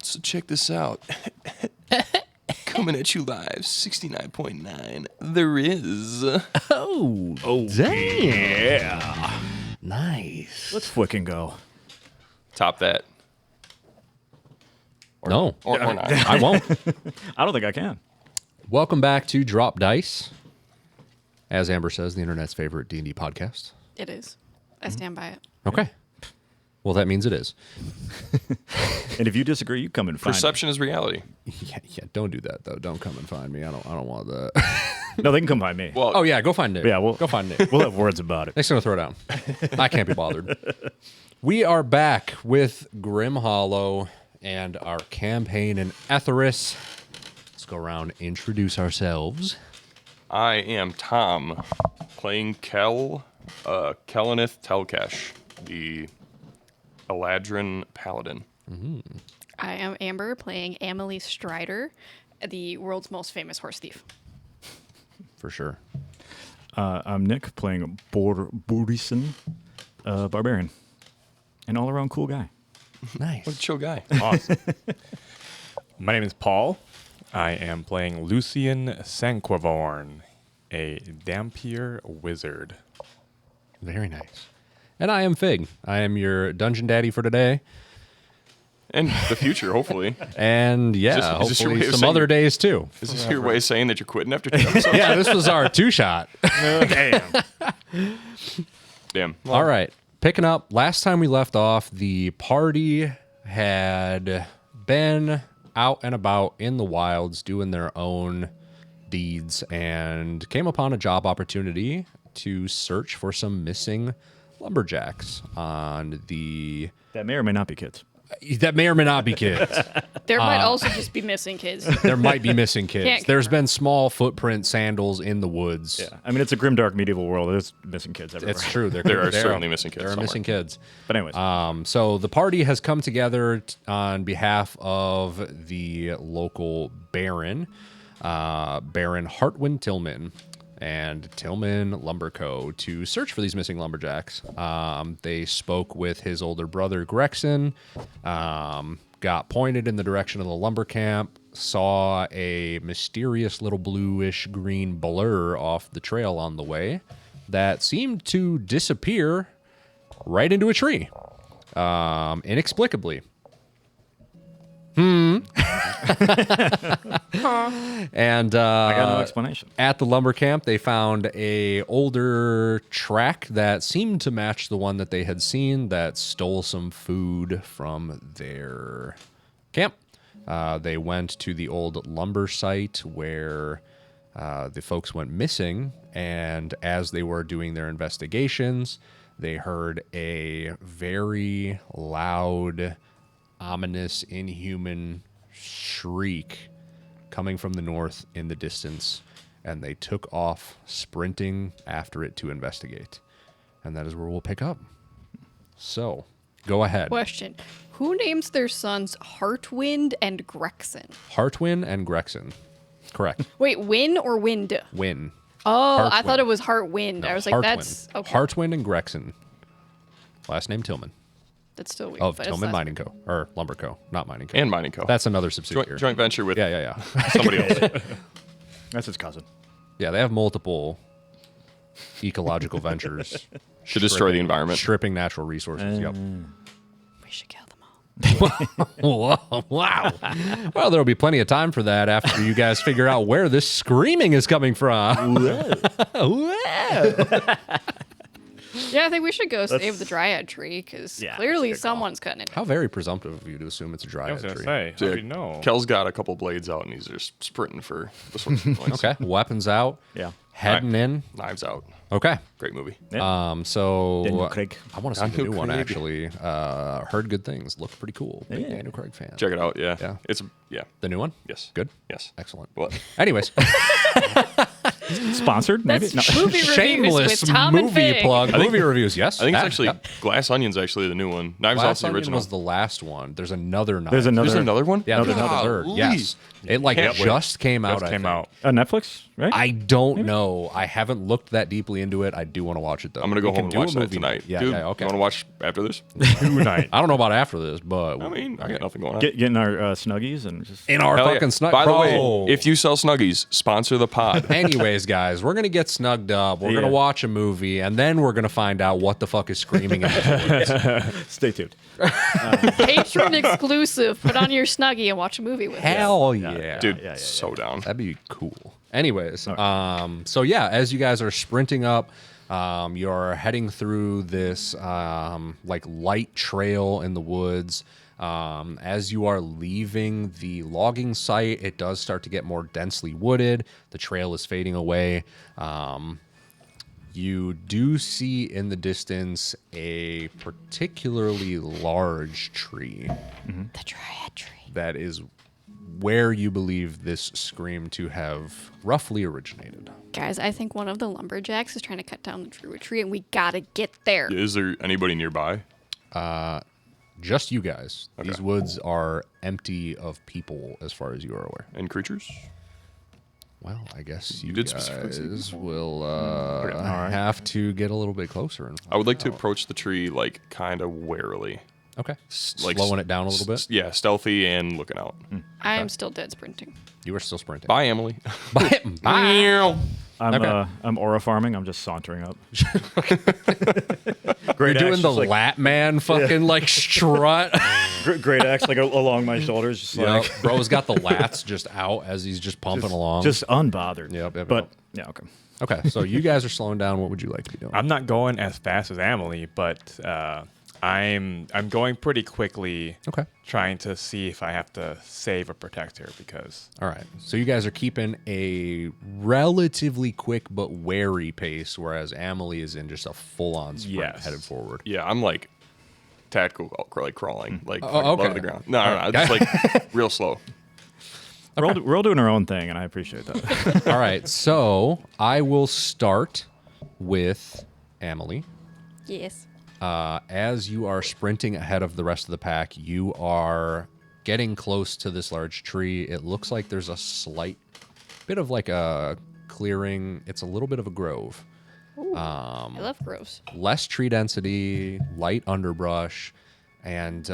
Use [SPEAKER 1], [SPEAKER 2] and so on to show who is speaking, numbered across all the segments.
[SPEAKER 1] So check this out. Coming at you live, 69.9. There is.
[SPEAKER 2] Oh,
[SPEAKER 3] Damn.
[SPEAKER 2] yeah.
[SPEAKER 3] Nice.
[SPEAKER 2] Let's flick and go.
[SPEAKER 1] Top that.
[SPEAKER 3] No,
[SPEAKER 1] Or not.
[SPEAKER 3] I won't.
[SPEAKER 2] I don't think I can.
[SPEAKER 3] Welcome back to Drop Dice. As Amber says, the internet's favorite D&D podcast.
[SPEAKER 4] It is. I stand by it.
[SPEAKER 3] Okay. Well, that means it is.
[SPEAKER 2] And if you disagree, you come and find
[SPEAKER 1] Perception is reality.
[SPEAKER 3] Yeah, don't do that though. Don't come and find me. I don't want that.
[SPEAKER 2] me. No, they can come find me.
[SPEAKER 1] Well,
[SPEAKER 3] Oh yeah, go find Nick.
[SPEAKER 2] Yeah,
[SPEAKER 3] go find Nick.
[SPEAKER 2] We'll have words about it.
[SPEAKER 3] Next thing to throw down. I can't be bothered. We are back with Grim Hollow and our campaign in Etheris. Let's go around and introduce ourselves.
[SPEAKER 1] I am Tom, playing Kellenith Telkesh, the Eladrin Paladin.
[SPEAKER 4] I am Amber, playing Amelie Strider, the world's most famous horse thief.
[SPEAKER 3] For sure.
[SPEAKER 2] I'm Nick, playing Borison, Barbarian. An all-around cool guy.
[SPEAKER 3] Nice.
[SPEAKER 1] What a chill guy.
[SPEAKER 5] Awesome. My name is Paul. I am playing Lucian Sanquavorn, a Dampier wizard.
[SPEAKER 3] Very nice. And I am Fig. I am your dungeon daddy for today.
[SPEAKER 1] And the future, hopefully.
[SPEAKER 3] And yeah,
[SPEAKER 1] Is this your
[SPEAKER 3] hopefully
[SPEAKER 1] way of
[SPEAKER 3] some
[SPEAKER 1] saying
[SPEAKER 3] other
[SPEAKER 1] you're-
[SPEAKER 3] days too.
[SPEAKER 1] Is this your way of saying that you're quitting after 2 episodes?
[SPEAKER 3] Yeah, this was our two-shot.
[SPEAKER 2] Damn.
[SPEAKER 1] Damn.
[SPEAKER 3] All right. Picking up, last time we left off, the party had been out and about in the wilds doing their own deeds and came upon a job opportunity to search for some missing lumberjacks on the...
[SPEAKER 2] That may or may not be kids.
[SPEAKER 3] That may or may not be kids.
[SPEAKER 4] There might also just be missing kids.
[SPEAKER 3] There might be missing kids.
[SPEAKER 4] Can't
[SPEAKER 3] There's
[SPEAKER 4] confirm.
[SPEAKER 3] been small footprint sandals in the woods.
[SPEAKER 2] Yeah. I mean, it's a grimdark medieval world. There's missing kids everywhere.
[SPEAKER 3] It's true.
[SPEAKER 1] There are certainly missing kids
[SPEAKER 3] There are
[SPEAKER 1] somewhere.
[SPEAKER 3] missing kids.
[SPEAKER 2] But anyways.
[SPEAKER 3] So the party has come together on behalf of the local Baron, Baron Hartwin Tilman, and Tilman Lumber Co. to search for these missing lumberjacks. They spoke with his older brother, Gregson, got pointed in the direction of the lumber camp, saw a mysterious little bluish green blur off the trail on the way that seemed to disappear right into a tree, inexplicably. And
[SPEAKER 2] I got no explanation.
[SPEAKER 3] at the lumber camp, they found a older track that seemed to match the one that they had seen that stole some food from their camp. They went to the old lumber site where the folks went missing, and as they were doing their investigations, they heard a very loud, ominous, inhuman shriek coming from the north in the distance, and they took off sprinting after it to investigate. And that is where we'll pick up. So, go ahead.
[SPEAKER 4] Question. Who names their sons Heartwind and Gregson?
[SPEAKER 3] Hartwin and Gregson. Correct.
[SPEAKER 4] Wait, Win or Wind?
[SPEAKER 3] Win.
[SPEAKER 4] Oh, I
[SPEAKER 3] Heartwind.
[SPEAKER 4] thought it was Heartwind.
[SPEAKER 3] No,
[SPEAKER 4] I was like,
[SPEAKER 3] Hartwin.
[SPEAKER 4] that's okay.
[SPEAKER 3] Hartwin and Gregson. Last name Tilman.
[SPEAKER 4] That's still weird.
[SPEAKER 3] Of
[SPEAKER 4] but it's
[SPEAKER 3] Tilman
[SPEAKER 4] last-
[SPEAKER 3] Mining Co. Or Lumber Co. Not Mining Co.
[SPEAKER 1] And Mining Co.
[SPEAKER 3] That's another subsidiary.
[SPEAKER 1] joint venture with
[SPEAKER 3] Yeah.
[SPEAKER 1] somebody else.
[SPEAKER 2] That's his cousin.
[SPEAKER 3] Yeah, they have multiple ecological ventures.
[SPEAKER 1] To destroy the environment.
[SPEAKER 3] Stripping natural resources. Yep.
[SPEAKER 4] We should kill them all.
[SPEAKER 3] Whoa, wow. Well, there'll be plenty of time for that after you guys figure out where this screaming is coming from. Whoa.
[SPEAKER 4] Yeah, I think we should go save the dryad tree because
[SPEAKER 2] Yeah,
[SPEAKER 4] clearly
[SPEAKER 2] that's a good call.
[SPEAKER 4] someone's cutting it.
[SPEAKER 3] How very presumptive of you to assume it's a
[SPEAKER 5] I was
[SPEAKER 3] dryad
[SPEAKER 5] going to
[SPEAKER 3] tree.
[SPEAKER 5] say, how do you
[SPEAKER 1] Yeah,
[SPEAKER 5] know?
[SPEAKER 1] Kel's got a couple blades out, and he's just sprinting for this one's points.
[SPEAKER 3] Okay, weapons out.
[SPEAKER 2] Yeah.
[SPEAKER 3] Heading in.
[SPEAKER 1] Knives Out.
[SPEAKER 3] Okay.
[SPEAKER 1] Great movie.
[SPEAKER 3] So
[SPEAKER 2] Daniel Craig.
[SPEAKER 3] I want to see the
[SPEAKER 1] Daniel
[SPEAKER 3] new one
[SPEAKER 1] Craig.
[SPEAKER 3] actually. Heard good things. Looked pretty cool. Big
[SPEAKER 2] Yeah.
[SPEAKER 3] Daniel Craig fan.
[SPEAKER 1] Check it out. Yeah.
[SPEAKER 3] Yeah.
[SPEAKER 1] It's yeah.
[SPEAKER 3] The new one?
[SPEAKER 1] Yes.
[SPEAKER 3] Good.
[SPEAKER 1] Yes.
[SPEAKER 3] Excellent.
[SPEAKER 1] What?
[SPEAKER 3] Anyways,
[SPEAKER 2] Sponsored? Maybe?
[SPEAKER 4] That's
[SPEAKER 2] No.
[SPEAKER 4] movie reviews
[SPEAKER 3] Shameless
[SPEAKER 4] with Tom and
[SPEAKER 3] movie
[SPEAKER 4] Fig.
[SPEAKER 3] plug. Movie reviews, yes.
[SPEAKER 1] I think it's
[SPEAKER 3] that,
[SPEAKER 1] actually
[SPEAKER 3] yep.
[SPEAKER 1] Glass Onion's actually the new one. Knives
[SPEAKER 3] Glass
[SPEAKER 1] Out's the
[SPEAKER 3] Onion
[SPEAKER 1] original.
[SPEAKER 3] was the last one. There's another knife.
[SPEAKER 2] There's
[SPEAKER 1] There's another one?
[SPEAKER 3] Yeah, there's another.
[SPEAKER 1] Golly.
[SPEAKER 3] Yes. It like
[SPEAKER 1] Can't wait.
[SPEAKER 3] just came out.
[SPEAKER 5] Just
[SPEAKER 3] I
[SPEAKER 5] came
[SPEAKER 3] think.
[SPEAKER 5] out.
[SPEAKER 2] Netflix, right?
[SPEAKER 3] I don't know. I haven't looked that deeply into it. I do want to watch it though.
[SPEAKER 1] I'm going to go
[SPEAKER 3] We
[SPEAKER 1] home
[SPEAKER 3] can
[SPEAKER 1] and
[SPEAKER 3] do
[SPEAKER 1] watch
[SPEAKER 3] a
[SPEAKER 1] that
[SPEAKER 3] movie
[SPEAKER 1] tonight.
[SPEAKER 3] night. Yeah,
[SPEAKER 1] Dude,
[SPEAKER 3] yeah, okay.
[SPEAKER 1] you want to watch after this?
[SPEAKER 5] Tonight.
[SPEAKER 3] I don't know about after this, but
[SPEAKER 1] I mean, I got nothing going on.
[SPEAKER 2] Getting our Snuggies and just.
[SPEAKER 3] in our
[SPEAKER 1] Hell yeah.
[SPEAKER 3] fucking snug.
[SPEAKER 1] By the
[SPEAKER 3] Bro.
[SPEAKER 1] way, if you sell Snuggies, sponsor the pod.
[SPEAKER 3] Anyways, guys, we're gonna get snugged up. We're gonna
[SPEAKER 2] Yeah.
[SPEAKER 3] watch a movie, and then we're gonna find out what the fuck is screaming in the woods.
[SPEAKER 2] Stay tuned.
[SPEAKER 4] Patron exclusive. Put on your Snuggie and watch a movie with us.
[SPEAKER 3] Hell yeah,
[SPEAKER 1] Dude,
[SPEAKER 2] yeah,
[SPEAKER 1] so down.
[SPEAKER 3] that'd be cool. Anyways, so yeah, as you guys are sprinting up, you're heading through this like light trail in the woods. As you are leaving the logging site, it does start to get more densely wooded. The trail is fading away. You do see in the distance a particularly large tree
[SPEAKER 4] The Dryad Tree.
[SPEAKER 3] that is where you believe this scream to have roughly originated.
[SPEAKER 4] Guys, I think one of the lumberjacks is trying to cut down the Druid tree, and we gotta get there.
[SPEAKER 1] Is there anybody nearby?
[SPEAKER 3] Just you guys. These woods are empty of people as far as you are aware.
[SPEAKER 1] And creatures?
[SPEAKER 3] Well, I guess you
[SPEAKER 1] did specifically say
[SPEAKER 3] guys will
[SPEAKER 2] right.
[SPEAKER 3] have to get a little bit closer. And
[SPEAKER 1] I would like to approach the tree, like, kind of warily.
[SPEAKER 3] okay.
[SPEAKER 1] Like,
[SPEAKER 3] Slowing it down a little bit.
[SPEAKER 1] Yeah, stealthy and looking out.
[SPEAKER 4] I am still dead sprinting.
[SPEAKER 3] You are still sprinting.
[SPEAKER 1] Bye, Emily.
[SPEAKER 3] Bye.
[SPEAKER 2] I'm aura farming. I'm just sauntering up.
[SPEAKER 3] You're
[SPEAKER 2] Great
[SPEAKER 3] doing
[SPEAKER 2] axe,
[SPEAKER 3] the
[SPEAKER 2] just like,
[SPEAKER 3] lat man fucking like strut.
[SPEAKER 2] great axe like along my shoulders, just
[SPEAKER 3] Yep.
[SPEAKER 2] like
[SPEAKER 3] Bro's got the lats just out as he's just pumping along.
[SPEAKER 2] just unbothered.
[SPEAKER 3] Yep,
[SPEAKER 2] But yeah, okay.
[SPEAKER 3] okay, so you guys are slowing down. What would you like to be doing?
[SPEAKER 5] I'm not going as fast as Emily, but I'm going pretty quickly.
[SPEAKER 3] Okay.
[SPEAKER 5] Trying to see if I have to save or protect her because
[SPEAKER 3] All right. So you guys are keeping a relatively quick but wary pace, whereas Amelie is in just a full-on sprint
[SPEAKER 5] Yes.
[SPEAKER 3] headed forward.
[SPEAKER 1] Yeah, I'm like tactical, like crawling, like
[SPEAKER 3] Oh,
[SPEAKER 1] fucking low
[SPEAKER 3] okay.
[SPEAKER 1] to the ground. No, just like real slow.
[SPEAKER 2] We're all doing our own thing, and I appreciate that.
[SPEAKER 3] All right. So I will start with Amelie.
[SPEAKER 4] Yes.
[SPEAKER 3] As you are sprinting ahead of the rest of the pack, you are getting close to this large tree. It looks like there's a slight bit of like a clearing. It's a little bit of a grove.
[SPEAKER 4] I love groves.
[SPEAKER 3] Less tree density, light underbrush, and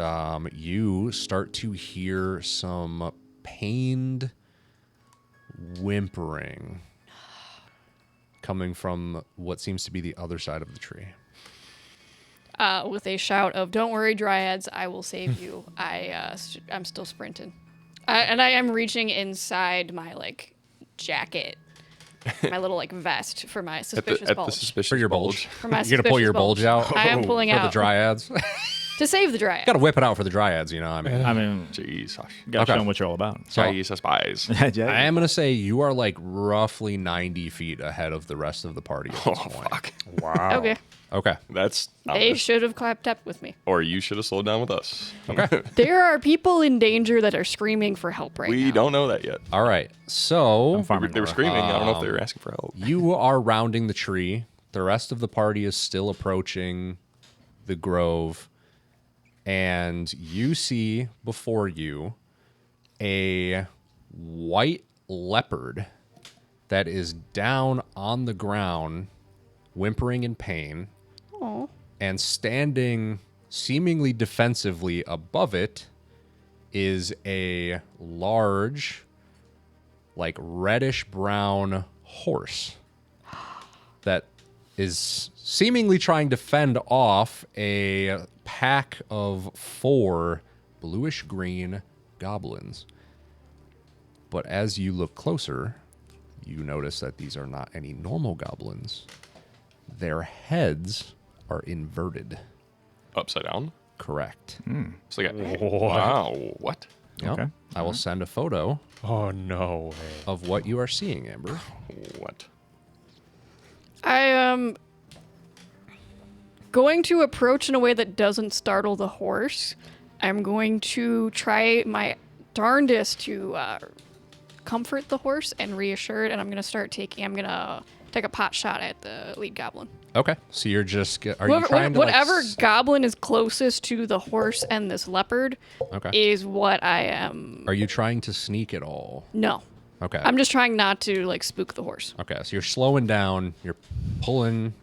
[SPEAKER 3] you start to hear some pained whimpering coming from what seems to be the other side of the tree.
[SPEAKER 4] With a shout of "Don't worry, dryads, I will save you." I'm still sprinting, and I am reaching inside my like jacket, my little like vest for my suspicious
[SPEAKER 1] At the
[SPEAKER 4] bulge.
[SPEAKER 1] suspicious
[SPEAKER 3] For your
[SPEAKER 1] bulge.
[SPEAKER 3] bulge.
[SPEAKER 4] For my
[SPEAKER 3] You're gonna pull your
[SPEAKER 4] suspicious
[SPEAKER 3] bulge out
[SPEAKER 4] I am pulling
[SPEAKER 3] for
[SPEAKER 4] out
[SPEAKER 3] the dryads.
[SPEAKER 4] to save the dryad.
[SPEAKER 3] Gotta whip it out for the dryads, you know. I mean,
[SPEAKER 2] I mean,
[SPEAKER 1] Jeez.
[SPEAKER 2] gotta
[SPEAKER 3] Okay.
[SPEAKER 2] show them what you're all about.
[SPEAKER 3] so
[SPEAKER 1] Jeez, spies.
[SPEAKER 3] I am gonna say you are like roughly 90 feet ahead of the rest of the party at
[SPEAKER 1] Oh,
[SPEAKER 3] this point.
[SPEAKER 1] fuck.
[SPEAKER 5] wow.
[SPEAKER 4] Okay,
[SPEAKER 3] Okay.
[SPEAKER 1] That's
[SPEAKER 4] they
[SPEAKER 1] ominous.
[SPEAKER 4] should have clapped up with me.
[SPEAKER 1] Or you should have slowed down with us.
[SPEAKER 3] Okay.
[SPEAKER 4] There are people in danger that are screaming for help right now.
[SPEAKER 1] We don't know that yet.
[SPEAKER 3] All right. So
[SPEAKER 2] Farming
[SPEAKER 1] They were
[SPEAKER 2] aura.
[SPEAKER 1] screaming. I don't know if they were asking for help.
[SPEAKER 3] you are rounding the tree. The rest of the party is still approaching the grove. And you see before you a white leopard that is down on the ground, whimpering in pain,
[SPEAKER 4] Aw.
[SPEAKER 3] and standing seemingly defensively above it is a large, like reddish brown horse that is seemingly trying to fend off a pack of 4 bluish green goblins. But as you look closer, you notice that these are not any normal goblins. Their heads are inverted.
[SPEAKER 1] Upside down.
[SPEAKER 3] Correct.
[SPEAKER 1] It's like, wow, what?
[SPEAKER 3] Yep.
[SPEAKER 2] Okay.
[SPEAKER 3] I will send a photo
[SPEAKER 5] Oh no way.
[SPEAKER 3] of what you are seeing, Amber.
[SPEAKER 1] What?
[SPEAKER 4] I am going to approach in a way that doesn't startle the horse. I'm going to try my darndest to comfort the horse and reassure it, and I'm gonna take a pot shot at the lead goblin.
[SPEAKER 3] Okay. So you're just are you
[SPEAKER 4] Whoever,
[SPEAKER 3] trying to
[SPEAKER 4] whatever goblin is closest to the horse and this leopard
[SPEAKER 3] Okay.
[SPEAKER 4] is what I am.
[SPEAKER 3] Are you trying to sneak at all?
[SPEAKER 4] No,
[SPEAKER 3] Okay.
[SPEAKER 4] I'm just trying not to like spook the horse.
[SPEAKER 3] Okay. So you're slowing down. You're pulling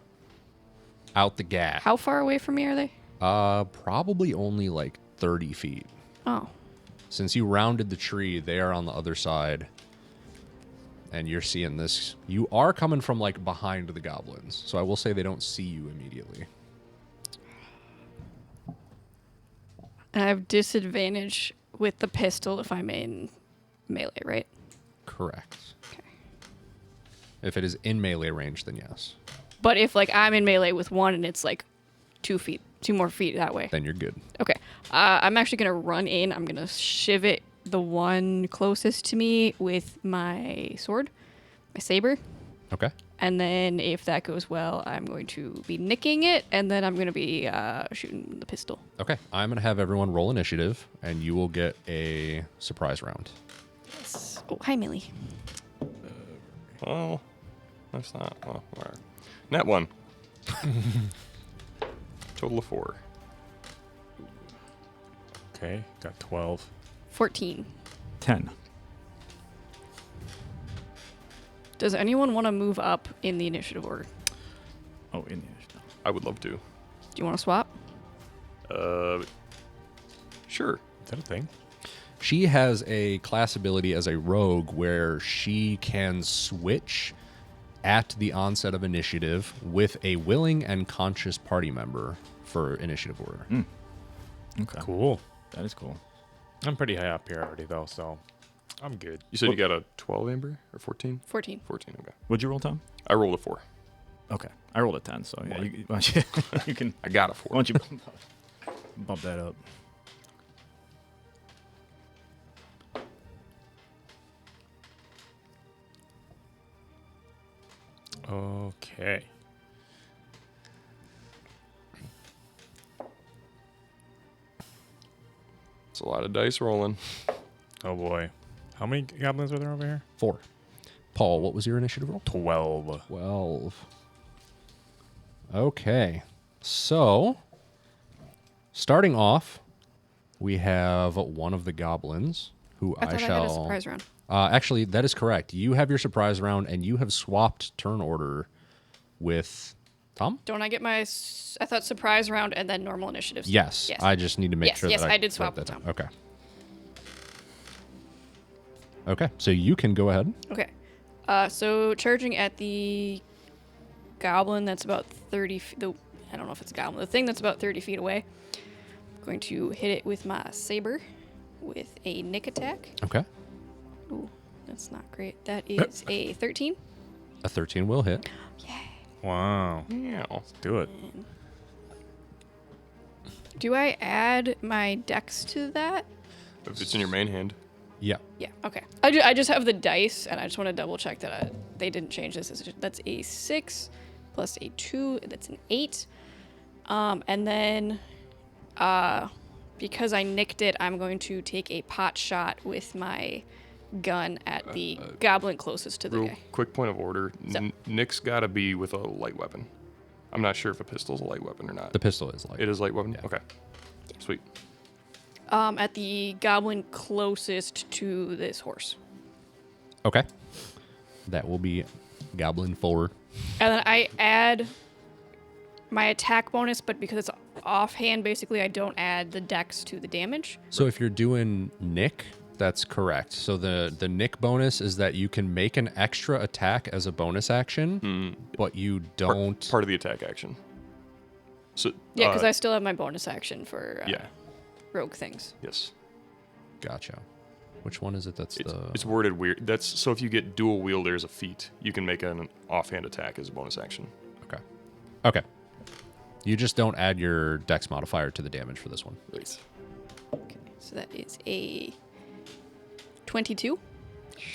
[SPEAKER 3] out the gas.
[SPEAKER 4] How far away from me are they?
[SPEAKER 3] Probably only like 30 feet.
[SPEAKER 4] Oh,
[SPEAKER 3] Since you rounded the tree, they are on the other side. And you're seeing this. You are coming from like behind the goblins. So I will say they don't see you immediately.
[SPEAKER 4] and I have disadvantage with the pistol if I'm in melee, right?
[SPEAKER 3] Correct.
[SPEAKER 4] Okay.
[SPEAKER 3] If it is in melee range, then yes.
[SPEAKER 4] But if like I'm in melee with one and it's like 2 more feet that way.
[SPEAKER 3] Then you're good.
[SPEAKER 4] Okay. I'm actually gonna run in. I'm gonna shiv it the one closest to me with my sword, my saber.
[SPEAKER 3] Okay.
[SPEAKER 4] And then if that goes well, I'm going to be nicking it, and then I'm going to be shooting the pistol.
[SPEAKER 3] Okay. I'm going to have everyone roll initiative, and you will get a surprise round.
[SPEAKER 4] Yes. Oh, hi, Millie.
[SPEAKER 1] Well, that's not. Well, whatever. Net 1. Total of 4.
[SPEAKER 5] Okay, got 12.
[SPEAKER 4] 14.
[SPEAKER 2] 10.
[SPEAKER 4] Does anyone want to move up in the initiative order?
[SPEAKER 2] Oh, in the initiative.
[SPEAKER 1] I would love to.
[SPEAKER 4] Do you want to swap?
[SPEAKER 1] Sure.
[SPEAKER 5] Is that a thing?
[SPEAKER 3] She has a class ability as a rogue where she can switch at the onset of initiative with a willing and conscious party member for initiative order.
[SPEAKER 2] Okay.
[SPEAKER 5] Cool.
[SPEAKER 2] That is cool.
[SPEAKER 5] I'm pretty high up here already, though, so I'm good.
[SPEAKER 1] You said you got a 12, Amber? Or 14?
[SPEAKER 4] 14.
[SPEAKER 1] 14, okay.
[SPEAKER 2] What'd you roll, Tom?
[SPEAKER 1] I rolled a 4.
[SPEAKER 2] Okay. I rolled a 10, so yeah, why don't you can.
[SPEAKER 1] I got a 4.
[SPEAKER 2] Why don't you bump that up?
[SPEAKER 5] Okay.
[SPEAKER 1] It's a lot of dice rolling.
[SPEAKER 5] Oh boy. How many goblins are there over here?
[SPEAKER 3] 4. Paul, what was your initiative roll?
[SPEAKER 5] 12.
[SPEAKER 3] 12. Okay. So, starting off, we have one of the goblins who
[SPEAKER 4] I thought I had a surprise round.
[SPEAKER 3] Actually, that is correct. You have your surprise round, and you have swapped turn order with Tom?
[SPEAKER 4] Don't I get my... I thought surprise round and then normal initiatives.
[SPEAKER 3] Yes. I just need to make
[SPEAKER 4] Yes,
[SPEAKER 3] sure
[SPEAKER 4] yes,
[SPEAKER 3] that
[SPEAKER 4] I did swap
[SPEAKER 3] wrote that
[SPEAKER 4] with
[SPEAKER 3] down. Okay. Okay, so you can go ahead.
[SPEAKER 4] Okay. So charging at the goblin that's about 30 feet... I don't know if it's a goblin. The thing that's about 30 feet away. I'm going to hit it with my saber with a nick attack.
[SPEAKER 3] Okay.
[SPEAKER 4] Ooh, that's not great. That is a 13.
[SPEAKER 3] A 13 will hit.
[SPEAKER 5] Wow.
[SPEAKER 1] Yeah.
[SPEAKER 5] Let's do it.
[SPEAKER 4] Do I add my dex to that?
[SPEAKER 1] If it's in your main hand.
[SPEAKER 3] Yeah.
[SPEAKER 4] Yeah, okay. I just have the dice, and I just want to double check that they didn't change this. That's a 6 plus a 2. That's an 8. And then because I nicked it, I'm going to take a pot shot with my gun at the goblin closest to the
[SPEAKER 1] Real
[SPEAKER 4] guy.
[SPEAKER 1] quick point of order.
[SPEAKER 4] So-
[SPEAKER 1] Nick's got to be with a light weapon. I'm not sure if a pistol's a light weapon or not.
[SPEAKER 3] The pistol is like
[SPEAKER 1] It is light weapon?
[SPEAKER 3] Yeah.
[SPEAKER 1] Okay. Sweet.
[SPEAKER 4] At the goblin closest to this horse.
[SPEAKER 3] Okay. That will be Goblin forward.
[SPEAKER 4] And then I add my attack bonus, but because it's offhand, basically, I don't add the dex to the damage.
[SPEAKER 3] So if you're doing Nick, that's correct. So the Nick bonus is that you can make an extra attack as a bonus action, but you don't.
[SPEAKER 1] Part of the attack action. So
[SPEAKER 4] Yeah, because I still have my bonus action for
[SPEAKER 1] yeah.
[SPEAKER 4] rogue things.
[SPEAKER 1] Yes.
[SPEAKER 3] Gotcha. Which one is it? That's
[SPEAKER 1] It's worded weird. That's so if you get dual wielder as a feat, you can make an offhand attack as a bonus action.
[SPEAKER 3] okay. Okay. You just don't add your dex modifier to the damage for this one.
[SPEAKER 1] Right.
[SPEAKER 4] Okay, so that is a 22.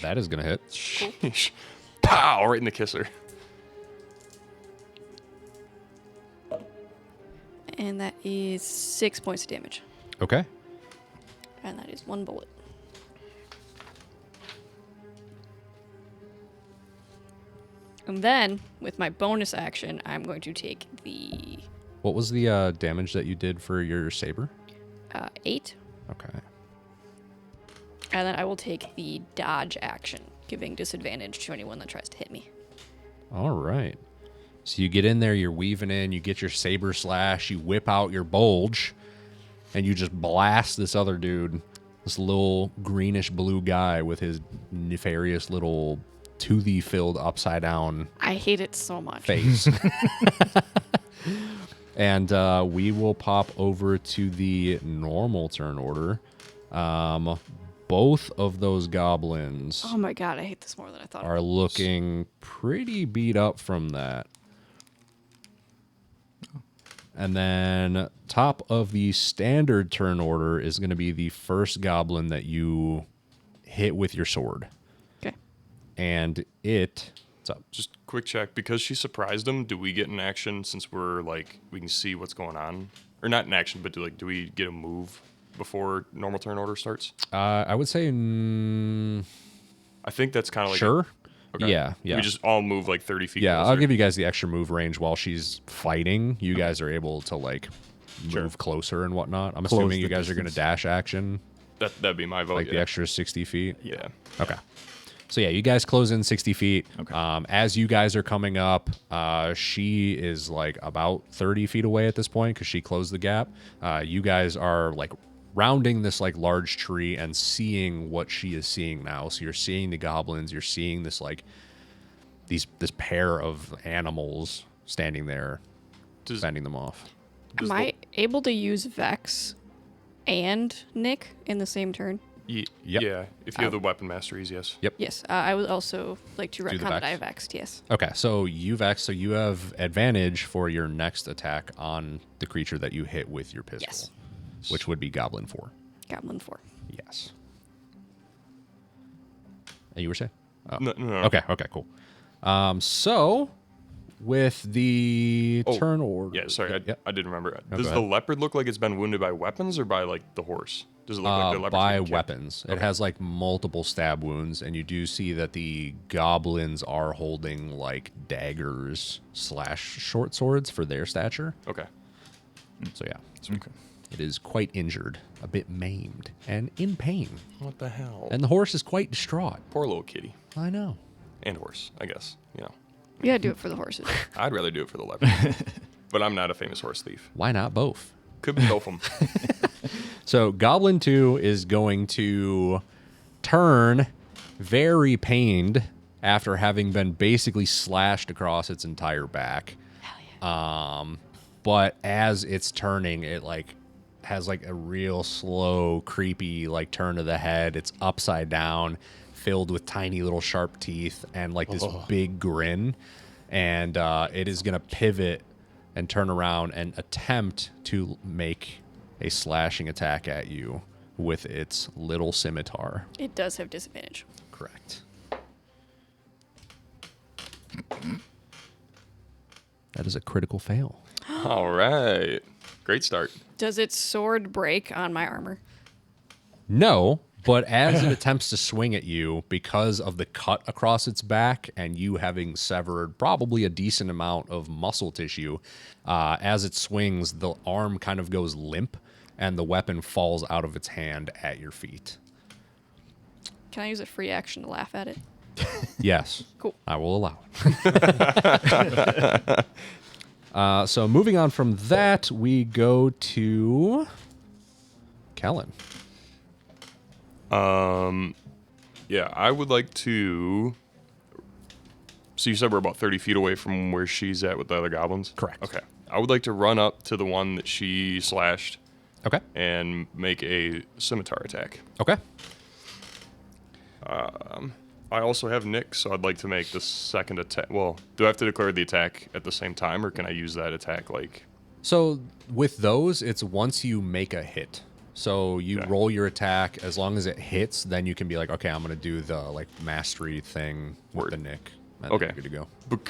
[SPEAKER 3] That is gonna hit.
[SPEAKER 1] Sheesh. Pow! Right in the kisser.
[SPEAKER 4] And that is 6 points of damage.
[SPEAKER 3] Okay.
[SPEAKER 4] And that is 1 bullet. And then, with my bonus action, I'm going to take the
[SPEAKER 3] What was the damage that you did for your saber?
[SPEAKER 4] 8.
[SPEAKER 3] Okay.
[SPEAKER 4] And then I will take the dodge action, giving disadvantage to anyone that tries to hit me.
[SPEAKER 3] All right. So you get in there, you're weaving in, you get your saber slash, you whip out your bulge, and you just blast this other dude, this little greenish blue guy with his nefarious little toothy filled upside down
[SPEAKER 4] I hate it so much.
[SPEAKER 3] face. And we will pop over to the normal turn order. Both of those goblins
[SPEAKER 4] Oh my god, I hate this more than I thought.
[SPEAKER 3] are looking pretty beat up from that. And then top of the standard turn order is going to be the first goblin that you hit with your sword.
[SPEAKER 4] Okay.
[SPEAKER 3] And what's up?
[SPEAKER 1] Just quick check. Because she surprised him, do we get an action since we're like, we can see what's going on? Or not an action, but do we get a move before normal turn order starts?
[SPEAKER 3] I would say
[SPEAKER 1] I think that's kind of like.
[SPEAKER 3] sure.
[SPEAKER 1] Okay.
[SPEAKER 3] Yeah.
[SPEAKER 1] We just all move like 30 feet.
[SPEAKER 3] Yeah, I'll
[SPEAKER 1] closer.
[SPEAKER 3] give you guys the extra move range while she's fighting. You guys are able to like move closer and whatnot. I'm assuming you guys are going to dash action,
[SPEAKER 1] That'd be my vote.
[SPEAKER 3] like the
[SPEAKER 1] yeah.
[SPEAKER 3] extra 60 feet.
[SPEAKER 1] Yeah.
[SPEAKER 3] Okay. So yeah, you guys close in 60 feet.
[SPEAKER 2] Okay.
[SPEAKER 3] As you guys are coming up, she is like about 30 feet away at this point because she closed the gap. You guys are like rounding this like large tree and seeing what she is seeing now. So you're seeing the goblins. You're seeing this like this pair of animals standing there, fending them off.
[SPEAKER 4] Am I able to use Vex and Nick in the same turn?
[SPEAKER 3] Yep.
[SPEAKER 1] Yeah. If you have the weapon masteries, yes.
[SPEAKER 3] Yep.
[SPEAKER 4] Yes. I would also like to
[SPEAKER 3] the
[SPEAKER 4] retcon that
[SPEAKER 3] Vex?
[SPEAKER 4] I vexed, yes.
[SPEAKER 3] Okay, so so you have advantage for your next attack on the creature that you hit with your pistol,
[SPEAKER 4] Yes.
[SPEAKER 3] which would be Goblin 4.
[SPEAKER 4] Goblin 4.
[SPEAKER 3] Yes. And you were saying? Oh.
[SPEAKER 1] No.
[SPEAKER 3] Okay, cool. So with the turn order.
[SPEAKER 1] Yeah, sorry,
[SPEAKER 3] Yep.
[SPEAKER 1] I didn't remember.
[SPEAKER 3] No,
[SPEAKER 1] Does
[SPEAKER 3] go
[SPEAKER 1] the
[SPEAKER 3] ahead.
[SPEAKER 1] leopard look like it's been wounded by weapons or by like the horse? Does it look like the leopard's
[SPEAKER 3] By
[SPEAKER 1] been kicked?
[SPEAKER 3] weapons. It has like multiple stab wounds, and you do see that the goblins are holding like daggers / short swords for their stature.
[SPEAKER 1] Okay.
[SPEAKER 3] So yeah,
[SPEAKER 2] Okay.
[SPEAKER 3] it is quite injured, a bit maimed, and in pain.
[SPEAKER 1] What the hell?
[SPEAKER 3] And the horse is quite distraught.
[SPEAKER 1] Poor little kitty
[SPEAKER 3] I know.
[SPEAKER 1] and horse, I guess. You know,
[SPEAKER 4] You gotta do it for the horses.
[SPEAKER 1] I'd rather do it for the leopard, but I'm not a famous horse thief.
[SPEAKER 3] Why not both?
[SPEAKER 1] Could be both of them.
[SPEAKER 3] So Goblin 2 is going to turn very pained after having been basically slashed across its entire back.
[SPEAKER 4] Hell yeah.
[SPEAKER 3] But as it's turning, it like has like a real slow, creepy like turn of the head. It's upside down, filled with tiny little sharp teeth and like this big grin. And it is going to pivot and turn around and attempt to make a slashing attack at you with its little scimitar.
[SPEAKER 4] It does have disadvantage.
[SPEAKER 3] Correct. That is a critical fail.
[SPEAKER 1] All right. Great start.
[SPEAKER 4] Does its sword break on my armor?
[SPEAKER 3] No, but as it attempts to swing at you, because of the cut across its back and you having severed probably a decent amount of muscle tissue, as it swings, the arm kind of goes limp and the weapon falls out of its hand at your feet.
[SPEAKER 4] Can I use a free action to laugh at it?
[SPEAKER 3] Yes.
[SPEAKER 4] Cool.
[SPEAKER 3] I will allow it. So moving on from that, we go to Kellen.
[SPEAKER 1] Yeah, I would like to. So you said we're about 30 feet away from where she's at with the other goblins?
[SPEAKER 3] Correct.
[SPEAKER 1] Okay. I would like to run up to the one that she slashed
[SPEAKER 3] Okay.
[SPEAKER 1] and make a scimitar attack.
[SPEAKER 3] Okay.
[SPEAKER 1] I also have Nick, so I'd like to make the second attack. Well, do I have to declare the attack at the same time, or can I use that attack like...
[SPEAKER 3] So with those, it's once you make a hit. So you
[SPEAKER 1] Okay.
[SPEAKER 3] roll your attack. As long as it hits, then you can be like, okay, I'm going to do the like mastery thing with
[SPEAKER 1] Word.
[SPEAKER 3] the Nick. And
[SPEAKER 1] Okay.
[SPEAKER 3] then you're good to go.
[SPEAKER 1] But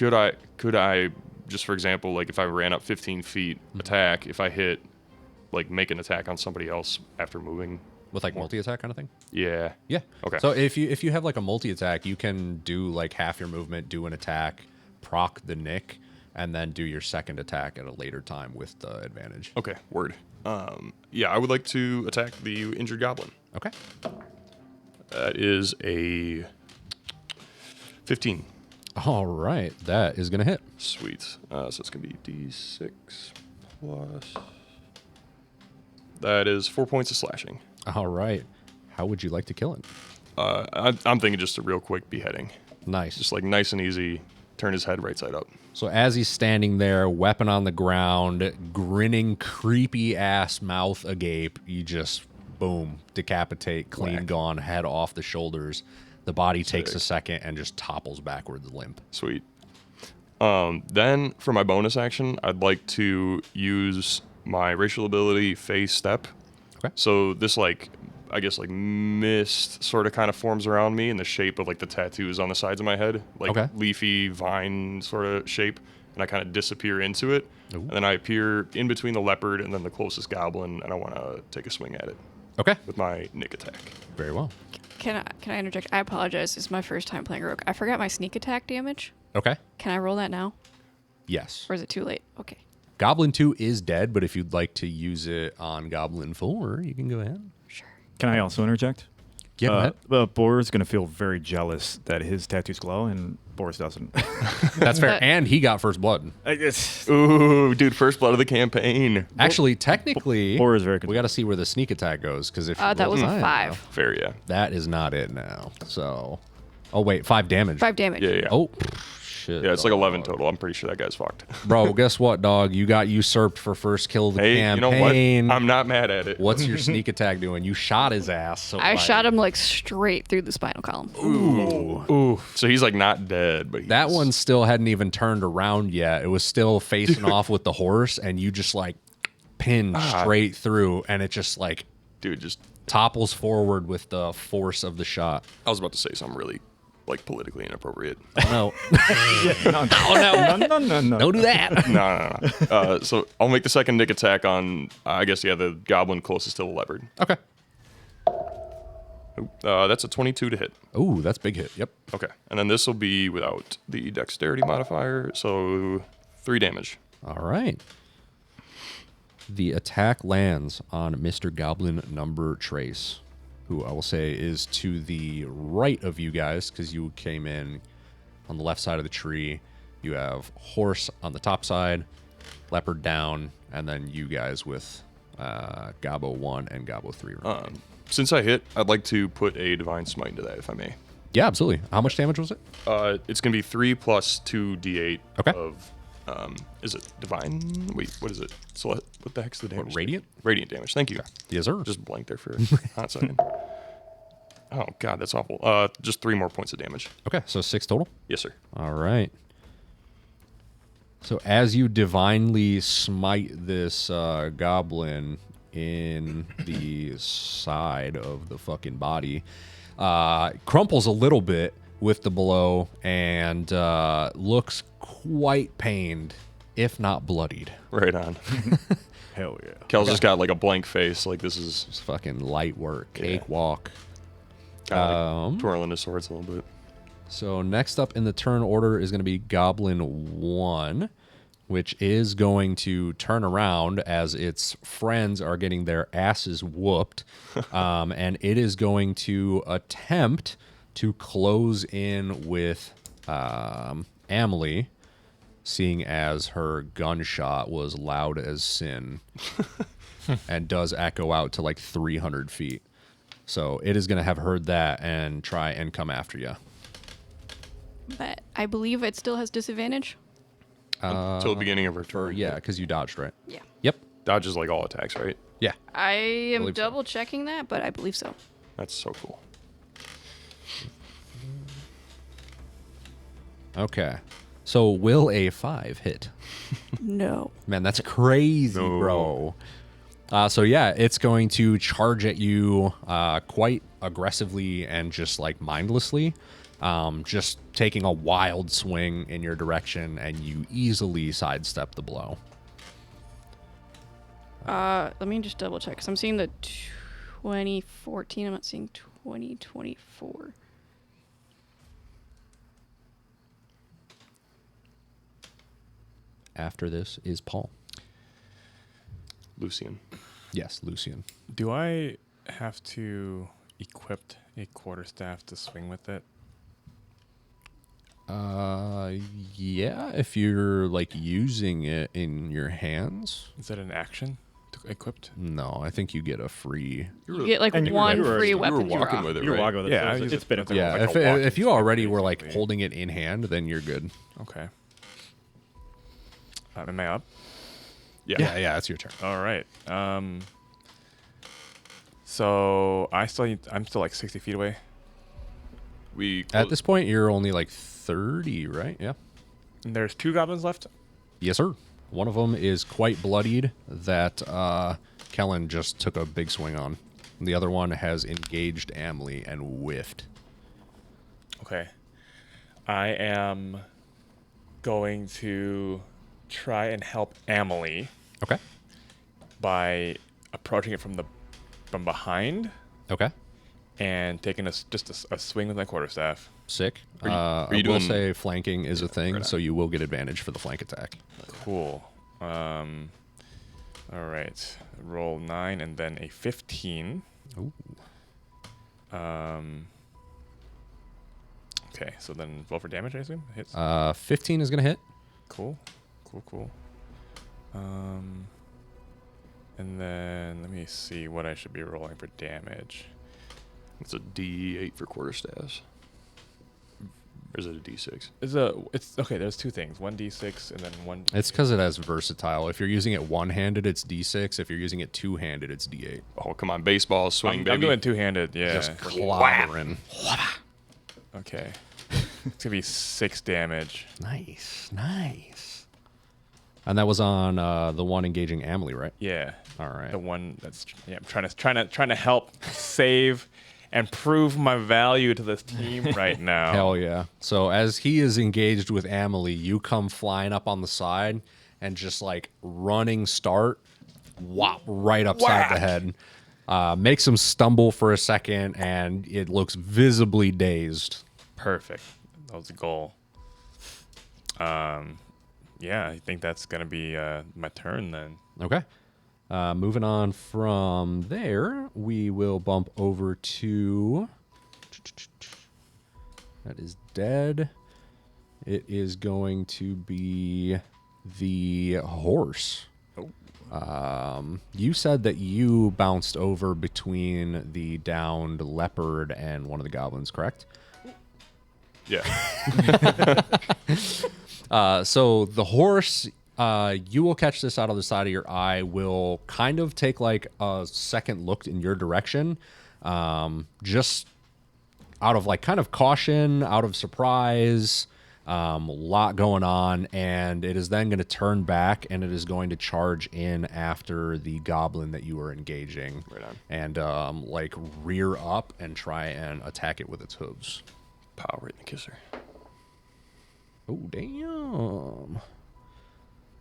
[SPEAKER 1] could I, just for example, like if I ran up 15 feet attack, if I hit, like make an attack on somebody else after moving?
[SPEAKER 3] With like multi-attack kind of thing?
[SPEAKER 1] Yeah.
[SPEAKER 3] Yeah.
[SPEAKER 1] Okay.
[SPEAKER 3] So if you have like a multi-attack, you can do like half your movement, do an attack, proc the nick and then do your second attack at a later time with the advantage.
[SPEAKER 1] Okay, word. Yeah, I would like to attack the injured goblin.
[SPEAKER 3] Okay.
[SPEAKER 1] That is a 15.
[SPEAKER 3] All right. That is going to hit.
[SPEAKER 1] Sweet. So it's going to be D6 plus... That is 4 points of slashing.
[SPEAKER 3] All right. How would you like to kill it?
[SPEAKER 1] I'm thinking just a real quick beheading.
[SPEAKER 3] Nice.
[SPEAKER 1] Just like nice and easy. Turn his head right side up.
[SPEAKER 3] So as he's standing there, weapon on the ground, grinning, creepy ass mouth agape, you just boom, decapitate, clean
[SPEAKER 1] Whack.
[SPEAKER 3] gone, head off the shoulders. The body takes
[SPEAKER 1] Sick.
[SPEAKER 3] a second and just topples backwards limp.
[SPEAKER 1] Sweet. Then for my bonus action, I'd like to use my racial ability phase step.
[SPEAKER 3] Okay.
[SPEAKER 1] So this I guess mist sort of kind of forms around me in the shape of like the tattoos on the sides of my head, like
[SPEAKER 3] Okay.
[SPEAKER 1] leafy vine sort of shape, and I kind of disappear into it.
[SPEAKER 3] Ooh.
[SPEAKER 1] And then I appear in between the leopard and then the closest goblin, and I want to take a swing at it
[SPEAKER 3] Okay.
[SPEAKER 1] with my nick attack.
[SPEAKER 3] Very well.
[SPEAKER 4] Can I interject? I apologize. It's my first time playing Rogue. I forgot my sneak attack damage.
[SPEAKER 3] Okay.
[SPEAKER 4] Can I roll that now?
[SPEAKER 3] Yes.
[SPEAKER 4] Or is it too late? Okay.
[SPEAKER 3] Goblin 2 is dead, but if you'd like to use it on Goblin 4, you can go ahead.
[SPEAKER 4] Sure.
[SPEAKER 2] Can I also interject?
[SPEAKER 3] Yeah, go ahead.
[SPEAKER 2] Boris is going to feel very jealous that his tattoos glow and Boris doesn't.
[SPEAKER 3] That's fair.
[SPEAKER 4] But-
[SPEAKER 3] And he got first blood.
[SPEAKER 1] Ooh, dude, first blood of the campaign.
[SPEAKER 3] Actually, technically,
[SPEAKER 2] Boris is very
[SPEAKER 3] we got to see where the sneak attack goes, because if
[SPEAKER 4] That was a 5.
[SPEAKER 1] Fair, yeah.
[SPEAKER 3] that is not it now. So, oh wait, 5 damage.
[SPEAKER 4] 5 damage.
[SPEAKER 1] Yeah.
[SPEAKER 3] Oh, shit.
[SPEAKER 1] Yeah, it's like 11
[SPEAKER 3] dog.
[SPEAKER 1] total. I'm pretty sure that guy's fucked.
[SPEAKER 3] Bro, guess what, dog? You got usurped for first kill of the
[SPEAKER 1] Hey, you know what?
[SPEAKER 3] campaign.
[SPEAKER 1] I'm not mad at it.
[SPEAKER 3] What's your sneak attack doing? You shot his ass. So
[SPEAKER 4] I
[SPEAKER 3] like,
[SPEAKER 4] shot him straight through the spinal column.
[SPEAKER 1] Ooh. So he's not dead, but he's...
[SPEAKER 3] That one still hadn't even turned around yet. It was still facing off with the horse, and you just pinned straight through, and it just
[SPEAKER 1] Dude, just...
[SPEAKER 3] topples forward with the force of the shot.
[SPEAKER 1] I was about to say something really, politically inappropriate.
[SPEAKER 3] No,
[SPEAKER 2] no.
[SPEAKER 3] don't do that.
[SPEAKER 1] No. So I'll make the second nick attack on, I guess, the goblin closest to the leopard.
[SPEAKER 3] Okay.
[SPEAKER 1] That's a 22 to hit.
[SPEAKER 3] Ooh, that's big hit. Yep.
[SPEAKER 1] Okay. And then this will be without the dexterity modifier, so 3 damage.
[SPEAKER 3] All right. The attack lands on Mr. Goblin number Trace, who I will say is to the right of you guys, because you came in on the left side of the tree. You have horse on the top side, leopard down, and then you guys with Gobbo 1 and Gobbo 3 remaining.
[SPEAKER 1] Since I hit, I'd like to put a divine smite into that, if I may.
[SPEAKER 3] Yeah, absolutely. How much damage was it?
[SPEAKER 1] It's going to be 3 plus 2d8
[SPEAKER 3] Okay.
[SPEAKER 1] of... is it divine? Wait, what is it? So what the heck's the damage?
[SPEAKER 3] radiant?
[SPEAKER 1] Radiant damage. Thank you.
[SPEAKER 3] Yes, sir.
[SPEAKER 1] Just blanked there for a hot second. Oh, God, that's awful. Just 3 more points of damage.
[SPEAKER 3] Okay, so 6 total.
[SPEAKER 1] Yes, sir.
[SPEAKER 3] All right. So as you divinely smite this goblin in the side of the fucking body, crumples a little bit with the blow and looks quite pained, if not bloodied.
[SPEAKER 1] Right on.
[SPEAKER 2] Hell yeah.
[SPEAKER 1] Kel's just got a blank face. This is
[SPEAKER 3] It's fucking light work,
[SPEAKER 1] Yeah.
[SPEAKER 3] cakewalk.
[SPEAKER 1] kind of twirling his swords a little bit.
[SPEAKER 3] So next up in the turn order is going to be Goblin 1, which is going to turn around as its friends are getting their asses whooped. And it is going to attempt to close in with Amelie, seeing as her gunshot was loud as sin and does echo out to 300 feet. So it is going to have heard that and try and come after you.
[SPEAKER 4] But I believe it still has disadvantage.
[SPEAKER 1] Until the beginning of her turn.
[SPEAKER 3] Yeah, because you dodged, right?
[SPEAKER 4] Yeah.
[SPEAKER 3] Yep.
[SPEAKER 1] Dodges all attacks, right?
[SPEAKER 3] Yeah.
[SPEAKER 4] I am
[SPEAKER 3] Believe so.
[SPEAKER 4] double checking that, but I believe so.
[SPEAKER 1] That's so cool.
[SPEAKER 3] Okay. So will a 5 hit?
[SPEAKER 4] No.
[SPEAKER 3] Man, that's crazy,
[SPEAKER 1] No.
[SPEAKER 3] bro. So yeah, it's going to charge at you quite aggressively and just mindlessly. Just taking a wild swing in your direction, and you easily sidestep the blow.
[SPEAKER 4] Let me just double check, because I'm seeing the 2014. I'm not seeing 2024.
[SPEAKER 3] after this is Paul.
[SPEAKER 1] Lucian.
[SPEAKER 3] Yes, Lucian.
[SPEAKER 5] Do I have to equip a quarterstaff to swing with it?
[SPEAKER 3] Yeah, if you're like using it in your hands.
[SPEAKER 5] Is that an action to equipped?
[SPEAKER 3] No, I think you get a free.
[SPEAKER 4] You get like
[SPEAKER 2] And you
[SPEAKER 4] one
[SPEAKER 2] were-
[SPEAKER 4] free
[SPEAKER 2] you were
[SPEAKER 4] weapon
[SPEAKER 1] walking
[SPEAKER 4] draw.
[SPEAKER 1] with it,
[SPEAKER 2] You're
[SPEAKER 1] right?
[SPEAKER 2] walking with it.
[SPEAKER 5] Yeah,
[SPEAKER 2] so
[SPEAKER 5] I
[SPEAKER 2] it's,
[SPEAKER 5] use
[SPEAKER 2] it's
[SPEAKER 5] it-
[SPEAKER 2] been
[SPEAKER 5] it's
[SPEAKER 2] a
[SPEAKER 3] Yeah,
[SPEAKER 5] like
[SPEAKER 3] if
[SPEAKER 5] a walking
[SPEAKER 3] if you
[SPEAKER 5] stick,
[SPEAKER 3] already were like
[SPEAKER 5] basically.
[SPEAKER 3] holding it in hand, then you're good.
[SPEAKER 5] Okay. Am I up?
[SPEAKER 3] Yeah, it's your turn.
[SPEAKER 5] All right. So I'm still like 60 feet away.
[SPEAKER 3] At this point, you're only like 30, right? Yeah.
[SPEAKER 5] And there's 2 goblins left.
[SPEAKER 3] Yes, sir. One of them is quite bloodied that Kellen just took a big swing on. The other one has engaged Amelie and whiffed.
[SPEAKER 5] Okay. I am going to try and help Amelie
[SPEAKER 3] Okay.
[SPEAKER 5] by approaching it from behind
[SPEAKER 3] Okay.
[SPEAKER 5] and taking just a swing with my quarterstaff.
[SPEAKER 3] Sick.
[SPEAKER 1] Are you
[SPEAKER 3] I will
[SPEAKER 1] doing-
[SPEAKER 3] say flanking is a thing,
[SPEAKER 1] right on.
[SPEAKER 3] so you will get advantage for the flank attack.
[SPEAKER 5] Cool. All right. Roll 9 and then a 15.
[SPEAKER 3] Ooh.
[SPEAKER 5] Okay, so then roll for damage, I assume? Hits.
[SPEAKER 3] 15 is going to hit.
[SPEAKER 5] Cool. And then let me see what I should be rolling for damage.
[SPEAKER 1] It's a D8 for quarterstaffs. Or is it a D6?
[SPEAKER 5] It's okay. There's 2 things: 1d6 and then 1.
[SPEAKER 3] It's because it has versatile. If you're using it one-handed, it's D6. If you're using it two-handed, it's D8.
[SPEAKER 1] Oh, come on. Baseball swing,
[SPEAKER 5] I'm
[SPEAKER 1] baby.
[SPEAKER 5] doing 2-handed. Yeah.
[SPEAKER 3] Just clobbering.
[SPEAKER 5] Okay. It's gonna be 6 damage.
[SPEAKER 3] Nice. And that was on the one engaging Amelie, right?
[SPEAKER 5] Yeah.
[SPEAKER 3] All right.
[SPEAKER 5] The one that's I'm trying to help save and prove my value to this team right now.
[SPEAKER 3] Hell yeah. So as he is engaged with Amelie, you come flying up on the side and just like running start, whop, right upside the head. Makes him stumble for a second, and it looks visibly dazed.
[SPEAKER 5] Perfect. That was the goal. Yeah, I think that's gonna be my turn then.
[SPEAKER 3] Okay. Moving on from there, we will bump over to... That is dead. It is going to be the horse. You said that you bounced over between the downed leopard and one of the goblins, correct?
[SPEAKER 1] Yeah.
[SPEAKER 3] So the horse, you will catch this out of the side of your eye, will kind of take like a second look in your direction, just out of like kind of caution, out of surprise, lot going on, and it is then going to turn back and it is going to charge in after the goblin that you were engaging.
[SPEAKER 1] Right on.
[SPEAKER 3] And like rear up and try and attack it with its hooves.
[SPEAKER 1] Pow, right in the kisser.
[SPEAKER 3] Oh, damn.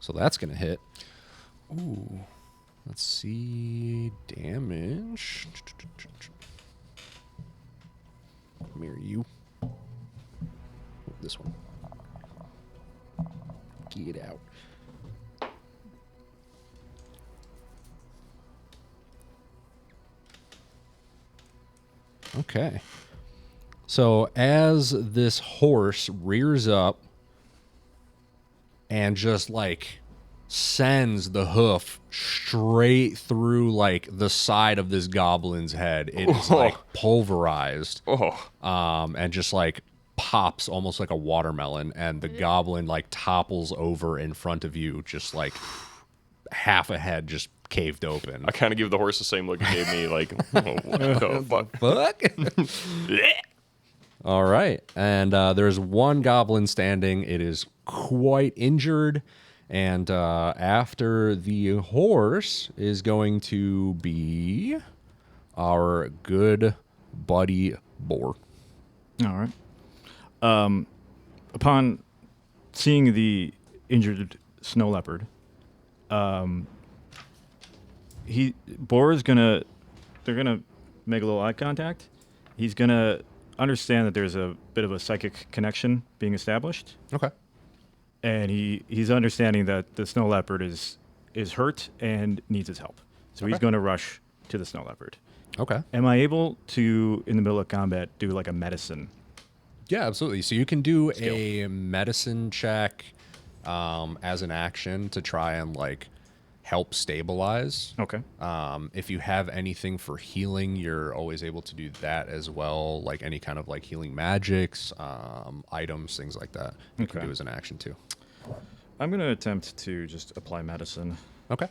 [SPEAKER 3] So that's going to hit.
[SPEAKER 5] Ooh.
[SPEAKER 3] Let's see. Damage. Come here, you. Oh, this one. Get out. Okay. So as this horse rears up and just like sends the hoof straight through like the side of this goblin's head, it is like pulverized,
[SPEAKER 1] Oh.
[SPEAKER 3] and just like pops almost like a watermelon, and the goblin like topples over in front of you, just like half a head just caved open.
[SPEAKER 1] I kind of give the horse the same look he gave me, like, oh, what the fuck?
[SPEAKER 3] Fuck. All right. And there's one goblin standing. It is quite injured. And after the horse is going to be our good buddy Boar.
[SPEAKER 2] All right. Upon seeing the injured snow leopard, they're gonna make a little eye contact. He's gonna understand that there's a bit of a psychic connection being established.
[SPEAKER 3] Okay.
[SPEAKER 2] and he's understanding that the snow leopard is hurt and needs his help. So he's
[SPEAKER 3] Okay.
[SPEAKER 2] going to rush to the snow leopard.
[SPEAKER 3] Okay.
[SPEAKER 2] Am I able to, in the middle of combat, do like a medicine?
[SPEAKER 3] Yeah, absolutely. So you can do a medicine check as an action to try and like help stabilize.
[SPEAKER 2] Okay.
[SPEAKER 3] If you have anything for healing, you're always able to do that as well. Like any kind of like healing magics, items, things like that. You can
[SPEAKER 2] Okay.
[SPEAKER 3] do as an action too.
[SPEAKER 2] I'm going to attempt to just apply medicine.
[SPEAKER 3] Okay.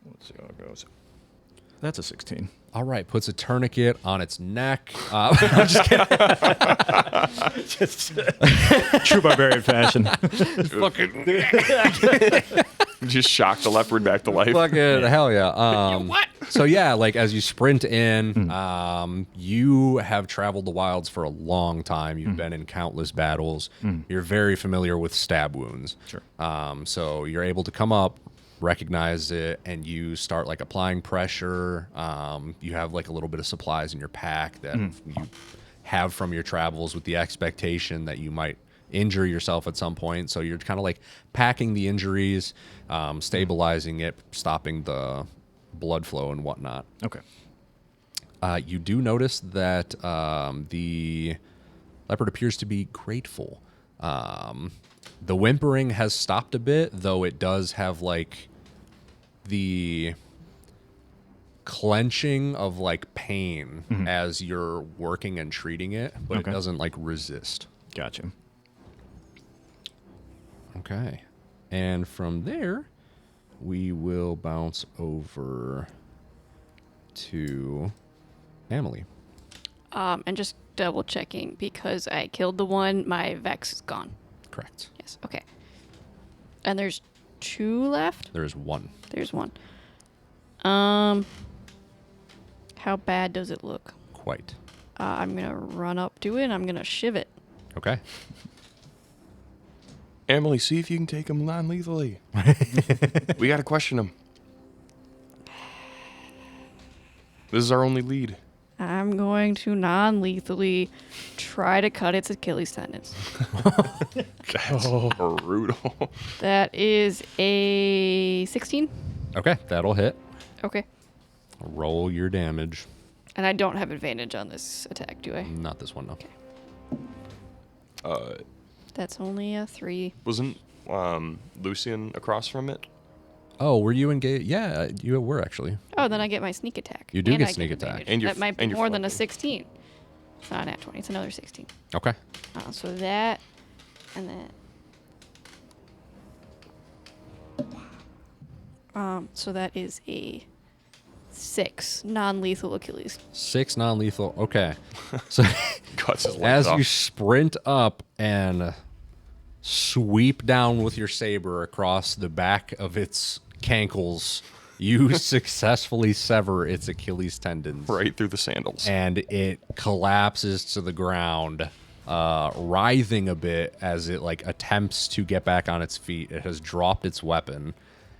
[SPEAKER 2] Let's see how it goes. That's a 16.
[SPEAKER 3] All right. Puts a tourniquet on its neck. I'm just kidding.
[SPEAKER 2] True barbarian fashion.
[SPEAKER 1] Just shock the leopard back to life.
[SPEAKER 3] Fucking hell yeah. So yeah, like as you sprint in, you have traveled the wilds for a long time. You've been in countless battles. You're very familiar with stab wounds.
[SPEAKER 2] Sure.
[SPEAKER 3] So you're able to come up, recognize it, and you start like applying pressure. You have like a little bit of supplies in your pack that you have from your travels with the expectation that you might injure yourself at some point. So you're kind of like packing the injuries, stabilizing it, stopping the blood flow and whatnot.
[SPEAKER 2] Okay.
[SPEAKER 3] You do notice that the leopard appears to be grateful. The whimpering has stopped a bit, though it does have like the clenching of like pain as you're working and treating it, but
[SPEAKER 2] Okay.
[SPEAKER 3] it doesn't like resist.
[SPEAKER 2] Gotcha.
[SPEAKER 3] Okay. And from there, we will bounce over to Emily.
[SPEAKER 4] And just double checking because I killed the one, my Vex is gone.
[SPEAKER 3] Correct.
[SPEAKER 4] Yes. Okay. And there's 2 left.
[SPEAKER 3] There is one.
[SPEAKER 4] There's 1. How bad does it look?
[SPEAKER 3] Quite.
[SPEAKER 4] I'm gonna run up to it and I'm gonna shiv it.
[SPEAKER 3] Okay.
[SPEAKER 1] Emily, see if you can take him non-lethally. We got to question him. This is our only lead.
[SPEAKER 4] I'm going to non-lethally try to cut its Achilles tendons.
[SPEAKER 1] That's brutal.
[SPEAKER 4] That is a 16.
[SPEAKER 3] Okay, that'll hit.
[SPEAKER 4] Okay.
[SPEAKER 3] Roll your damage.
[SPEAKER 4] And I don't have advantage on this attack, do I?
[SPEAKER 3] Not this one, no.
[SPEAKER 4] Okay. That's only a 3.
[SPEAKER 1] Wasn't Lucian across from it?
[SPEAKER 3] Oh, were you engaged? Yeah, you were actually.
[SPEAKER 4] Oh, then I get my sneak attack.
[SPEAKER 3] You do
[SPEAKER 4] And
[SPEAKER 3] get
[SPEAKER 4] I
[SPEAKER 3] sneak attack.
[SPEAKER 4] advantage.
[SPEAKER 1] And you're
[SPEAKER 4] that might be
[SPEAKER 1] and you're
[SPEAKER 4] more than a
[SPEAKER 1] flanking.
[SPEAKER 4] 16. It's not at 20. It's another 16.
[SPEAKER 3] Okay.
[SPEAKER 4] So that, and that. So that is a 6 non-lethal Achilles.
[SPEAKER 3] 6 non-lethal. Okay. So
[SPEAKER 1] Cuts his legs
[SPEAKER 3] as
[SPEAKER 1] off.
[SPEAKER 3] you sprint up and sweep down with your saber across the back of its cankles, you successfully sever its Achilles tendons.
[SPEAKER 1] Right through the sandals.
[SPEAKER 3] And it collapses to the ground, writhing a bit as it like attempts to get back on its feet. It has dropped its weapon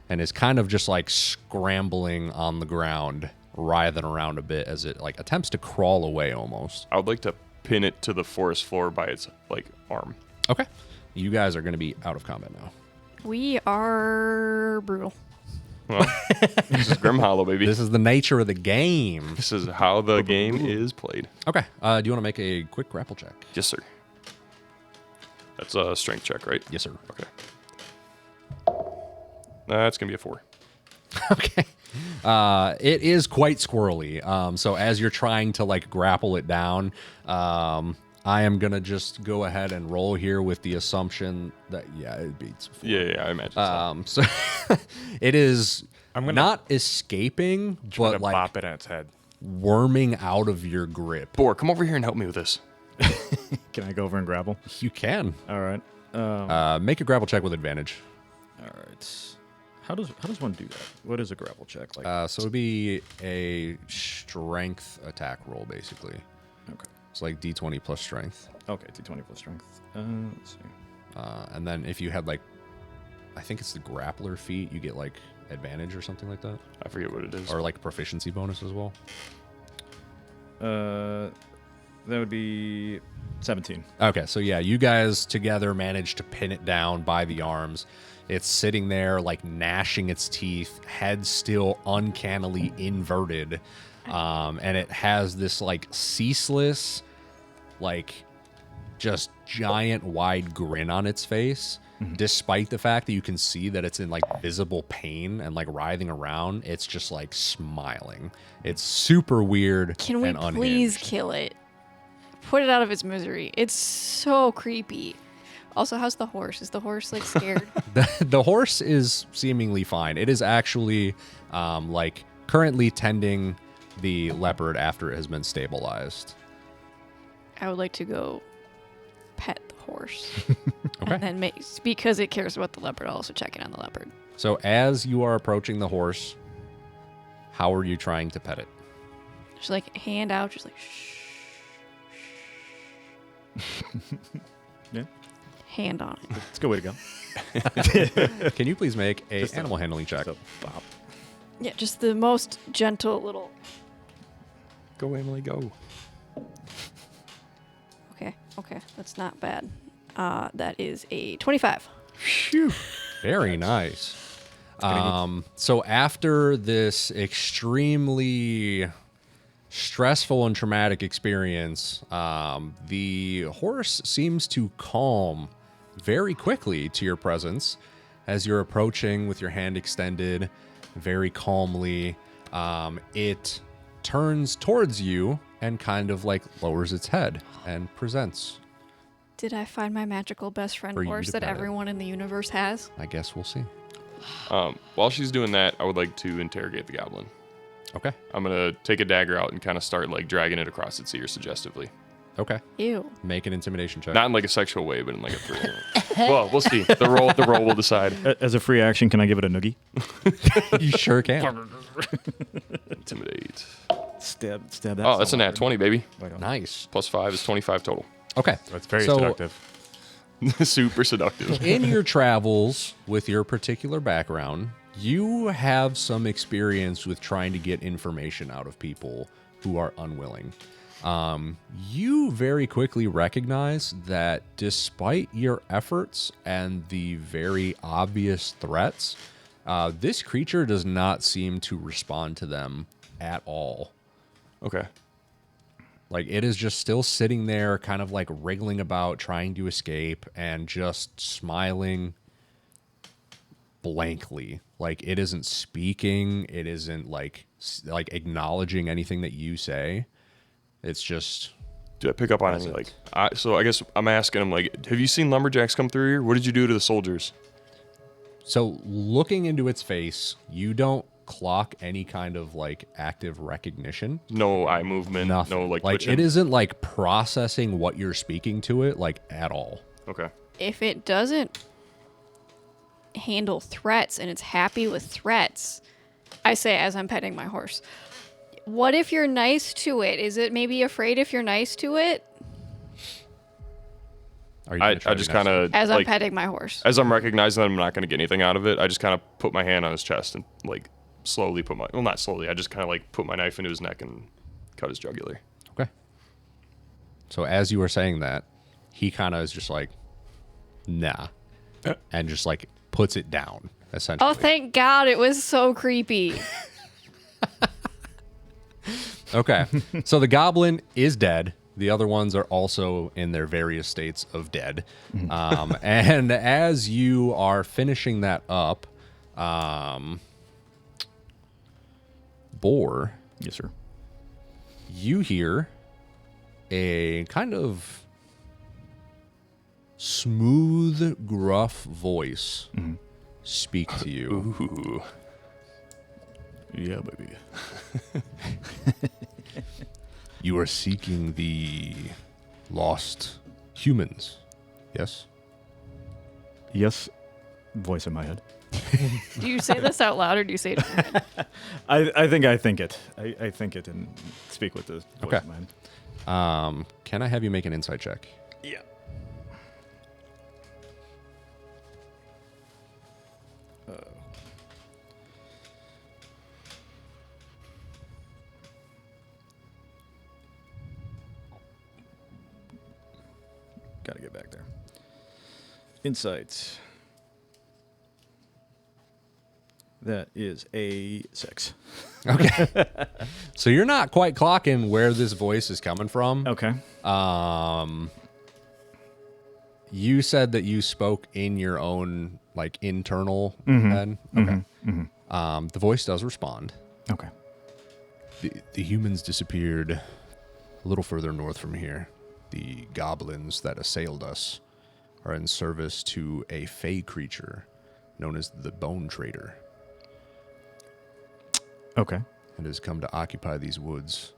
[SPEAKER 3] and is kind of just like scrambling on the ground, writhing around a bit as it like attempts to crawl away almost.
[SPEAKER 1] I would like to pin it to the forest floor by its like arm.
[SPEAKER 3] Okay. You guys are going to be out of combat now.
[SPEAKER 4] We are brutal.
[SPEAKER 1] Well, this is Grim Hollow, baby.
[SPEAKER 3] This is the nature of the game.
[SPEAKER 1] This is how the game is played.
[SPEAKER 3] Okay. Do you want to make a quick grapple check?
[SPEAKER 1] Yes, sir. That's a strength check, right?
[SPEAKER 3] Yes, sir.
[SPEAKER 1] Okay. That's going to be a 4.
[SPEAKER 3] Okay. It is quite squirrely. So as you're trying to like grapple it down, I am gonna just go ahead and roll here with the assumption that it beats 4.
[SPEAKER 1] Yeah, I imagine so.
[SPEAKER 3] So it is
[SPEAKER 5] I'm gonna
[SPEAKER 3] not escaping,
[SPEAKER 5] Try
[SPEAKER 3] but
[SPEAKER 5] to
[SPEAKER 3] like
[SPEAKER 5] bop it on its head.
[SPEAKER 3] worming out of your grip.
[SPEAKER 1] Boar, come over here and help me with this.
[SPEAKER 2] Can I go over and grapple?
[SPEAKER 3] You can
[SPEAKER 2] All right.
[SPEAKER 3] make a grapple check with advantage.
[SPEAKER 2] All right. How does one do that? What is a grapple check like?
[SPEAKER 3] So it would be a strength attack roll, basically.
[SPEAKER 2] Okay.
[SPEAKER 3] It's like D20 plus strength.
[SPEAKER 2] Okay, D20 plus strength. Let's see.
[SPEAKER 3] And then if you had like, I think it's the grappler feat, you get like advantage or something like that,
[SPEAKER 1] I forget what it is.
[SPEAKER 3] or like proficiency bonus as well.
[SPEAKER 2] That would be 17.
[SPEAKER 3] Okay, so yeah, you guys together managed to pin it down by the arms. It's sitting there, like, gnashing its teeth, head still uncannily inverted. And it has this, like, ceaseless, like, just giant wide grin on its face. Despite the fact that you can see that it's in, like, visible pain and, like, writhing around, it's just, like, smiling. It's super weird.
[SPEAKER 4] Can we
[SPEAKER 3] and
[SPEAKER 4] please
[SPEAKER 3] unhinged.
[SPEAKER 4] kill it? Put it out of its misery. It's so creepy. Also, how's the horse? Is the horse like scared?
[SPEAKER 3] The horse is seemingly fine. It is actually like currently tending the leopard after it has been stabilized.
[SPEAKER 4] I would like to go pet the horse.
[SPEAKER 3] Okay.
[SPEAKER 4] And then because it cares about the leopard, I'll also check in on the leopard.
[SPEAKER 3] So as you are approaching the horse, how are you trying to pet it?
[SPEAKER 4] Just like hand out, just like shh.
[SPEAKER 2] Yeah.
[SPEAKER 4] Hand on it.
[SPEAKER 2] It's a good way to go.
[SPEAKER 3] Can you please make a
[SPEAKER 2] Just a-
[SPEAKER 3] animal handling check?
[SPEAKER 2] So, bop.
[SPEAKER 4] Yeah, just the most gentle little.
[SPEAKER 1] Go, Emily, go.
[SPEAKER 4] Okay, that's not bad. That is a 25.
[SPEAKER 3] Very nice. So after this extremely stressful and traumatic experience, the horse seems to calm very quickly to your presence as you're approaching with your hand extended very calmly. It turns towards you and kind of like lowers its head and presents.
[SPEAKER 4] Did I find my magical best friend
[SPEAKER 3] For you
[SPEAKER 4] horse
[SPEAKER 3] to
[SPEAKER 4] that
[SPEAKER 3] pet it.
[SPEAKER 4] everyone in the universe has?
[SPEAKER 3] I guess we'll see.
[SPEAKER 1] While she's doing that, I would like to interrogate the goblin.
[SPEAKER 3] Okay.
[SPEAKER 1] I'm gonna take a dagger out and kind of start like dragging it across its ear suggestively.
[SPEAKER 3] Okay.
[SPEAKER 4] Ew.
[SPEAKER 3] Make an intimidation check.
[SPEAKER 1] Not in like a sexual way, but in like a thrill. Well, we'll see. The roll will decide.
[SPEAKER 2] As a free action, can I give it a noogie?
[SPEAKER 3] You sure can.
[SPEAKER 1] Intimidate.
[SPEAKER 2] Stab that.
[SPEAKER 1] Oh, that's a nat 20, baby.
[SPEAKER 3] Nice.
[SPEAKER 1] Plus 5 is 25 total.
[SPEAKER 3] Okay.
[SPEAKER 2] That's very
[SPEAKER 3] So,
[SPEAKER 2] seductive.
[SPEAKER 1] Super seductive.
[SPEAKER 3] in your travels with your particular background, you have some experience with trying to get information out of people who are unwilling. You very quickly recognize that despite your efforts and the very obvious threats, this creature does not seem to respond to them at all.
[SPEAKER 1] Okay.
[SPEAKER 3] Like, it is just still sitting there, kind of like wriggling about, trying to escape, and just smiling blankly. Like, it isn't speaking. It isn't like acknowledging anything that you say. It's just.
[SPEAKER 1] Do I pick up on any like? So I guess I'm asking him like, have you seen lumberjacks come through here? What did you do to the soldiers?
[SPEAKER 3] So, looking into its face, you don't clock any kind of like active recognition.
[SPEAKER 1] No eye movement.
[SPEAKER 3] Nothing.
[SPEAKER 1] No like
[SPEAKER 3] Like,
[SPEAKER 1] twitching.
[SPEAKER 3] it isn't like processing what you're speaking to it, like, at all.
[SPEAKER 1] Okay.
[SPEAKER 4] If it doesn't handle threats and it's happy with threats, I say as I'm petting my horse, what if you're nice to it? Is it maybe afraid if you're nice to it?
[SPEAKER 3] Are you gonna try
[SPEAKER 1] I
[SPEAKER 3] to
[SPEAKER 1] just
[SPEAKER 3] be nice
[SPEAKER 1] kind
[SPEAKER 3] to
[SPEAKER 1] of
[SPEAKER 4] As I'm
[SPEAKER 1] like
[SPEAKER 4] petting my horse.
[SPEAKER 1] as I'm recognizing that I'm not going to get anything out of it. I just kind of put my hand on his chest and like slowly put my not slowly. I just kind of like put my knife into his neck and cut his jugular.
[SPEAKER 3] Okay. So as you were saying that, he kind of is just like, nah, and just like puts it down, essentially.
[SPEAKER 4] Oh, thank God. It was so creepy.
[SPEAKER 3] Okay. So the goblin is dead. The other ones are also in their various states of dead. And as you are finishing that up, Boar,
[SPEAKER 2] Yes, sir.
[SPEAKER 3] you hear a kind of smooth, gruff voice speak to you.
[SPEAKER 1] Ooh.
[SPEAKER 2] Yeah, baby.
[SPEAKER 3] You are seeking the lost humans, yes?
[SPEAKER 2] Yes. Voice in my head.
[SPEAKER 4] Do you say this out loud or do you say it in your head?
[SPEAKER 2] I think it. I think it and speak with the voice
[SPEAKER 3] Okay.
[SPEAKER 2] in my head.
[SPEAKER 3] Can I have you make an insight check?
[SPEAKER 2] Yeah. Got to get back there. Insights. That is a 6.
[SPEAKER 3] Okay. So you're not quite clocking where this voice is coming from.
[SPEAKER 2] Okay.
[SPEAKER 3] You said that you spoke in your own like internal head. Okay. The voice does respond.
[SPEAKER 2] Okay.
[SPEAKER 3] The humans disappeared a little further north from here. The goblins that assailed us are in service to a fey creature known as the Bone Trader,
[SPEAKER 2] Okay.
[SPEAKER 3] and has come to occupy these woods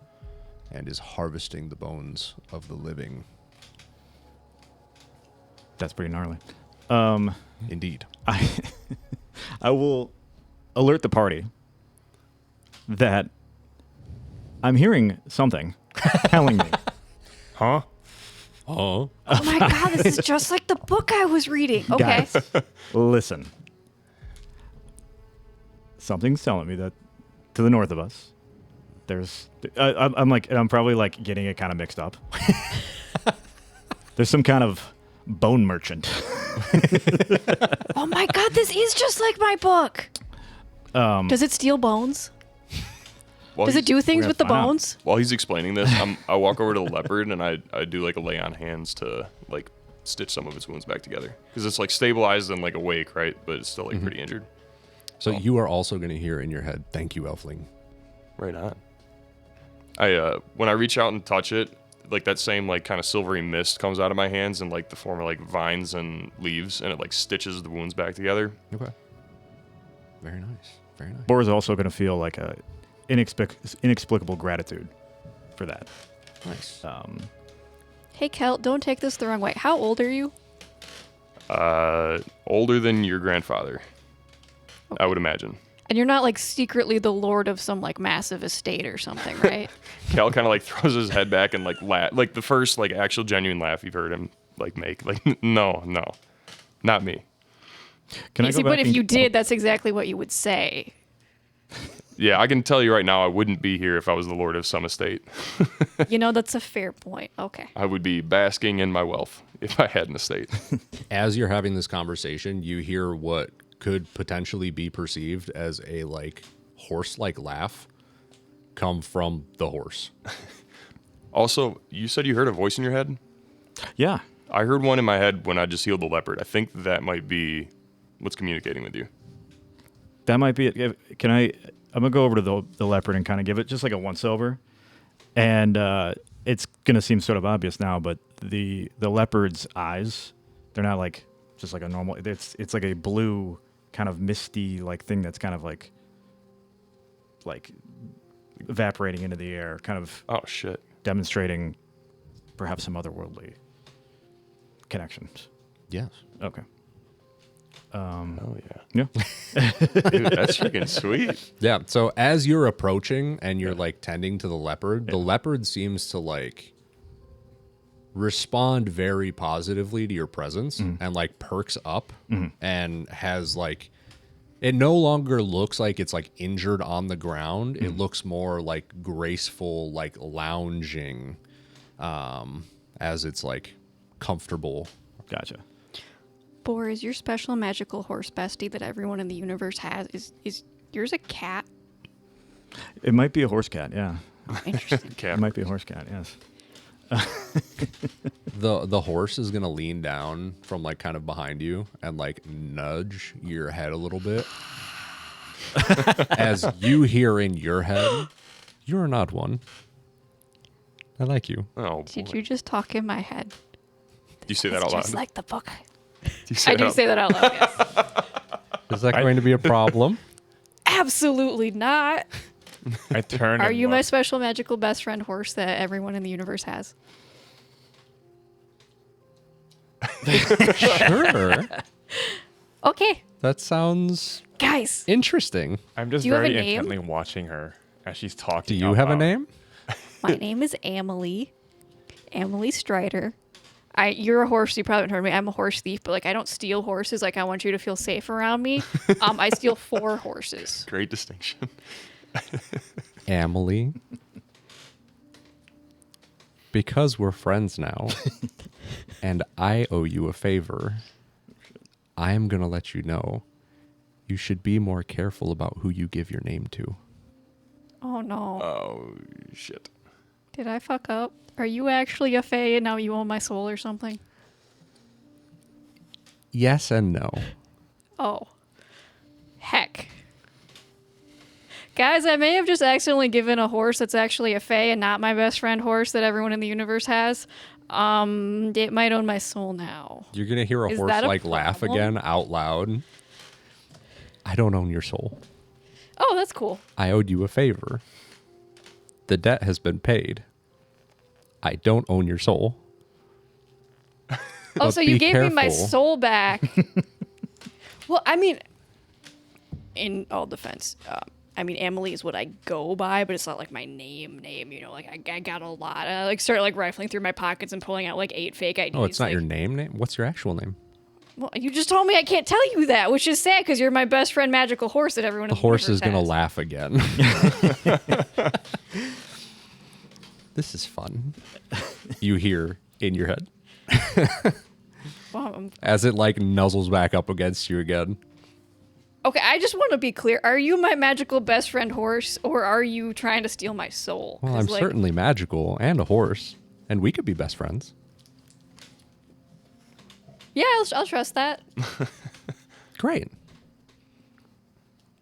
[SPEAKER 3] and is harvesting the bones of the living.
[SPEAKER 2] That's pretty gnarly.
[SPEAKER 3] Indeed.
[SPEAKER 2] I will alert the party that I'm hearing something telling me.
[SPEAKER 5] Huh?
[SPEAKER 3] Oh.
[SPEAKER 4] Oh my god, this is just like the book I was reading. Okay.
[SPEAKER 2] Guys, listen. Something's telling me that to the north of us, there's. I'm probably like getting it kind of mixed up. There's some kind of bone merchant.
[SPEAKER 4] Oh my god, this is just like my book. Does it steal bones?
[SPEAKER 1] While
[SPEAKER 4] Does it
[SPEAKER 1] he's-
[SPEAKER 4] do things
[SPEAKER 2] gonna
[SPEAKER 4] with the
[SPEAKER 2] find out.
[SPEAKER 4] bones?
[SPEAKER 1] While he's explaining this, I walk over to the leopard and I do like a lay on hands to like stitch some of its wounds back together because it's like stabilized and like awake, right? But it's still like pretty injured.
[SPEAKER 3] So you are also going to hear in your head, "Thank you, Elfling."
[SPEAKER 1] Right on. I when I reach out and touch it, like that same like kind of silvery mist comes out of my hands in like the form of like vines and leaves, and it like stitches the wounds back together.
[SPEAKER 3] Okay. Very nice. Very nice.
[SPEAKER 2] Bora's also going to feel like a inexplicable gratitude for that.
[SPEAKER 3] Nice.
[SPEAKER 4] Hey, Kel, don't take this the wrong way. How old are you?
[SPEAKER 1] Older than your grandfather, I would imagine.
[SPEAKER 4] And you're not like secretly the lord of some like massive estate or something, right?
[SPEAKER 1] Cal kind of like throws his head back and like laugh, like the first like actual genuine laugh you've heard him like make. Like no, not me.
[SPEAKER 2] Can I
[SPEAKER 4] See,
[SPEAKER 2] go back
[SPEAKER 4] but if
[SPEAKER 2] and-
[SPEAKER 4] you did, that's exactly what you would say.
[SPEAKER 1] Yeah, I can tell you right now, I wouldn't be here if I was the lord of some estate.
[SPEAKER 4] You know, that's a fair point. Okay.
[SPEAKER 1] I would be basking in my wealth if I had an estate.
[SPEAKER 3] As you're having this conversation, you hear what could potentially be perceived as a like horse-like laugh come from the horse.
[SPEAKER 1] Also, you said you heard a voice in your head?
[SPEAKER 2] Yeah.
[SPEAKER 1] I heard one in my head when I just healed the leopard. I think that might be what's communicating with you.
[SPEAKER 2] That might be it. Can I? I'm gonna go over to the leopard and kind of give it just like a once over, and it's gonna seem sort of obvious now, but the leopard's eyes, they're not like just like a normal. It's like a blue kind of misty like thing that's kind of like evaporating into the air, kind of
[SPEAKER 1] Oh shit.
[SPEAKER 2] demonstrating perhaps some otherworldly connections.
[SPEAKER 3] Yes.
[SPEAKER 2] Okay.
[SPEAKER 1] Oh yeah.
[SPEAKER 2] Yeah.
[SPEAKER 1] Dude, that's freaking sweet.
[SPEAKER 3] Yeah. So as you're approaching and you're like tending to the leopard seems to like respond very positively to your presence and like perks up and has like, it no longer looks like it's like injured on the ground. It looks more like graceful, like lounging, as it's like comfortable.
[SPEAKER 2] Gotcha.
[SPEAKER 4] Bor, is your special magical horse bestie that everyone in the universe has, is yours a cat?
[SPEAKER 2] It might be a horse cat. Yeah.
[SPEAKER 4] Interesting.
[SPEAKER 2] It
[SPEAKER 1] Cat.
[SPEAKER 2] might be a horse cat. Yes.
[SPEAKER 3] The horse is gonna lean down from like kind of behind you and like nudge your head a little bit. As you hear in your head, "You're not one. I like you."
[SPEAKER 1] Oh boy.
[SPEAKER 4] Did you just talk in my head?
[SPEAKER 1] Do you say that
[SPEAKER 4] It's
[SPEAKER 1] out loud?
[SPEAKER 4] just like the book.
[SPEAKER 1] Do you say
[SPEAKER 4] I
[SPEAKER 1] that
[SPEAKER 4] do
[SPEAKER 1] out-
[SPEAKER 4] say that out loud, yes.
[SPEAKER 3] Is that going to be a problem?
[SPEAKER 4] Absolutely not.
[SPEAKER 5] I turn.
[SPEAKER 4] Are
[SPEAKER 5] and
[SPEAKER 4] you my
[SPEAKER 5] look.
[SPEAKER 4] special magical best friend horse that everyone in the universe has?
[SPEAKER 3] Sure.
[SPEAKER 4] Okay,
[SPEAKER 3] That sounds
[SPEAKER 4] guys.
[SPEAKER 3] interesting.
[SPEAKER 5] I'm just
[SPEAKER 4] Do you have
[SPEAKER 5] very
[SPEAKER 4] a name?
[SPEAKER 5] intently watching her as she's talking.
[SPEAKER 3] Do you
[SPEAKER 5] out
[SPEAKER 3] have a
[SPEAKER 5] loud.
[SPEAKER 3] name?
[SPEAKER 4] My name is Amelie. Amelie Strider. You're a horse. You probably haven't heard me. I'm a horse thief, but like I don't steal horses. Like I want you to feel safe around me. I steal 4 horses.
[SPEAKER 1] Great distinction.
[SPEAKER 3] Emily. Because we're friends now, and I owe you a favor, I'm going to let you know you should be more careful about who you give your name to.
[SPEAKER 4] Oh no.
[SPEAKER 1] Oh, shit.
[SPEAKER 4] Did I fuck up? Are you actually a fae and now you own my soul or something?
[SPEAKER 3] Yes and no.
[SPEAKER 4] Oh. Heck. Guys, I may have just accidentally given a horse that's actually a fae and not my best friend horse that everyone in the universe has. It might own my soul now.
[SPEAKER 3] You're going to hear a
[SPEAKER 4] Is
[SPEAKER 3] horse
[SPEAKER 4] that a
[SPEAKER 3] like laugh
[SPEAKER 4] problem?
[SPEAKER 3] again out loud. I don't own your soul.
[SPEAKER 4] Oh, that's cool.
[SPEAKER 3] I owed you a favor. The debt has been paid. I don't own your soul.
[SPEAKER 4] Oh,
[SPEAKER 3] But
[SPEAKER 4] so you
[SPEAKER 3] be
[SPEAKER 4] gave me my
[SPEAKER 3] careful.
[SPEAKER 4] soul back. Well, I mean, in all defense, I mean, Emily is what I go by, but it's not like my name, you know, like I got a lot. I like start like rifling through my pockets and pulling out like 8 fake IDs.
[SPEAKER 3] Oh, it's not
[SPEAKER 4] like,
[SPEAKER 3] your name? What's your actual name?
[SPEAKER 4] Well, you just told me I can't tell you that, which is sad because you're my best friend magical horse that everyone
[SPEAKER 3] The
[SPEAKER 4] in the
[SPEAKER 3] horse is
[SPEAKER 4] universe
[SPEAKER 3] going to
[SPEAKER 4] has.
[SPEAKER 3] laugh again. This is fun. You hear in your head
[SPEAKER 4] Well,
[SPEAKER 3] as it like nuzzles back up against you again.
[SPEAKER 4] okay, I just want to be clear. Are you my magical best friend horse or are you trying to steal my soul?
[SPEAKER 3] Well,
[SPEAKER 4] 'Cause,
[SPEAKER 3] I'm
[SPEAKER 4] like,
[SPEAKER 3] certainly magical and a horse, and we could be best friends.
[SPEAKER 4] Yeah, I'll trust that.
[SPEAKER 3] Great.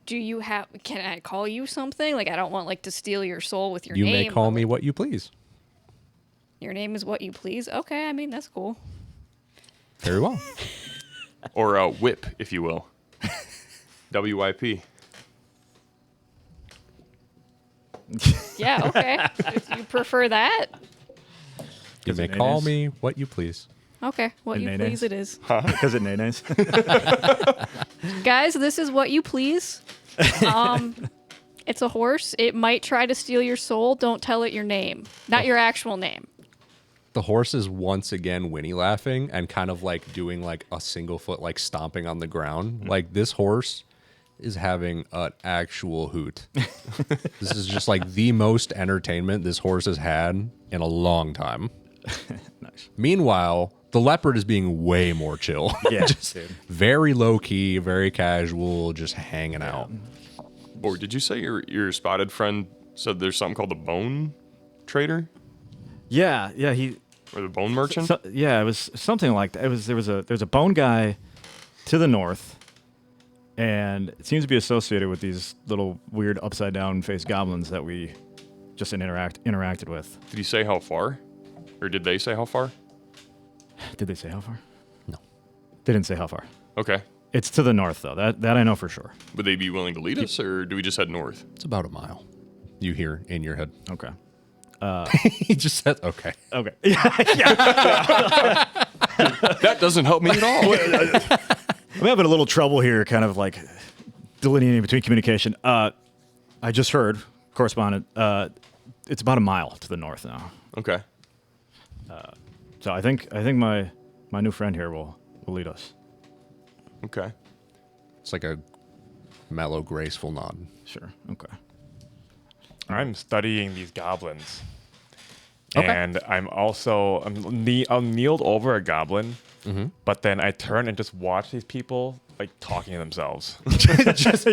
[SPEAKER 4] Do you have? Can I call you something? Like I don't want like to steal your soul with your
[SPEAKER 3] You
[SPEAKER 4] name.
[SPEAKER 3] may call
[SPEAKER 4] but,
[SPEAKER 3] me
[SPEAKER 4] like,
[SPEAKER 3] what you please.
[SPEAKER 4] Your name is what you please. Okay, I mean that's cool.
[SPEAKER 3] Very well.
[SPEAKER 1] Or whip, if you will. WIP.
[SPEAKER 4] Yeah, okay. If you prefer that,
[SPEAKER 3] You
[SPEAKER 2] Is
[SPEAKER 3] may
[SPEAKER 2] it
[SPEAKER 3] call
[SPEAKER 2] Nanas?
[SPEAKER 3] me what you please.
[SPEAKER 4] okay. What
[SPEAKER 2] And
[SPEAKER 4] you
[SPEAKER 2] Nanas?
[SPEAKER 4] please it is.
[SPEAKER 2] Because it nays.
[SPEAKER 4] Guys, this is what you please. It's a horse. It might try to steal your soul. Don't tell it your name, not your actual name.
[SPEAKER 3] The horse is once again whinny laughing and kind of like doing like a single foot like stomping on the ground. Like this horse is having an actual hoot. This is just like the most entertainment this horse has had in a long time.
[SPEAKER 2] Nice.
[SPEAKER 3] Meanwhile, the leopard is being way more chill.
[SPEAKER 2] Yeah,
[SPEAKER 3] Just
[SPEAKER 2] dude.
[SPEAKER 3] very low key, very casual, just hanging out.
[SPEAKER 1] Or did you say your spotted friend said there's something called the bone trader
[SPEAKER 2] Yeah, he.
[SPEAKER 1] or the bone merchant?
[SPEAKER 2] Yeah, it was something like that. There's a bone guy to the north, and it seems to be associated with these little weird upside down face goblins that we just interacted with.
[SPEAKER 1] Did he say how far? Or did they say how far?
[SPEAKER 2] Did they say how far?
[SPEAKER 3] No.
[SPEAKER 2] They didn't say how far.
[SPEAKER 1] Okay.
[SPEAKER 2] It's to the north though. That I know for sure.
[SPEAKER 1] Would they be willing to lead us, or do we just head north?
[SPEAKER 3] It's about a mile. You hear in your head.
[SPEAKER 2] Okay.
[SPEAKER 3] He just said, okay.
[SPEAKER 2] Okay.
[SPEAKER 1] That doesn't help me at all.
[SPEAKER 2] I'm having a little trouble here, kind of like delineating between communication. I just heard correspondent. It's about a mile to the north now.
[SPEAKER 1] Okay.
[SPEAKER 2] So I think my new friend here will lead us.
[SPEAKER 1] Okay.
[SPEAKER 3] It's like a mellow, graceful nod.
[SPEAKER 2] Sure. Okay.
[SPEAKER 5] I'm studying these goblins.
[SPEAKER 3] Okay.
[SPEAKER 5] And I'm kneeled over a goblin, but then I turn and just watch these people like talking to themselves.
[SPEAKER 3] Just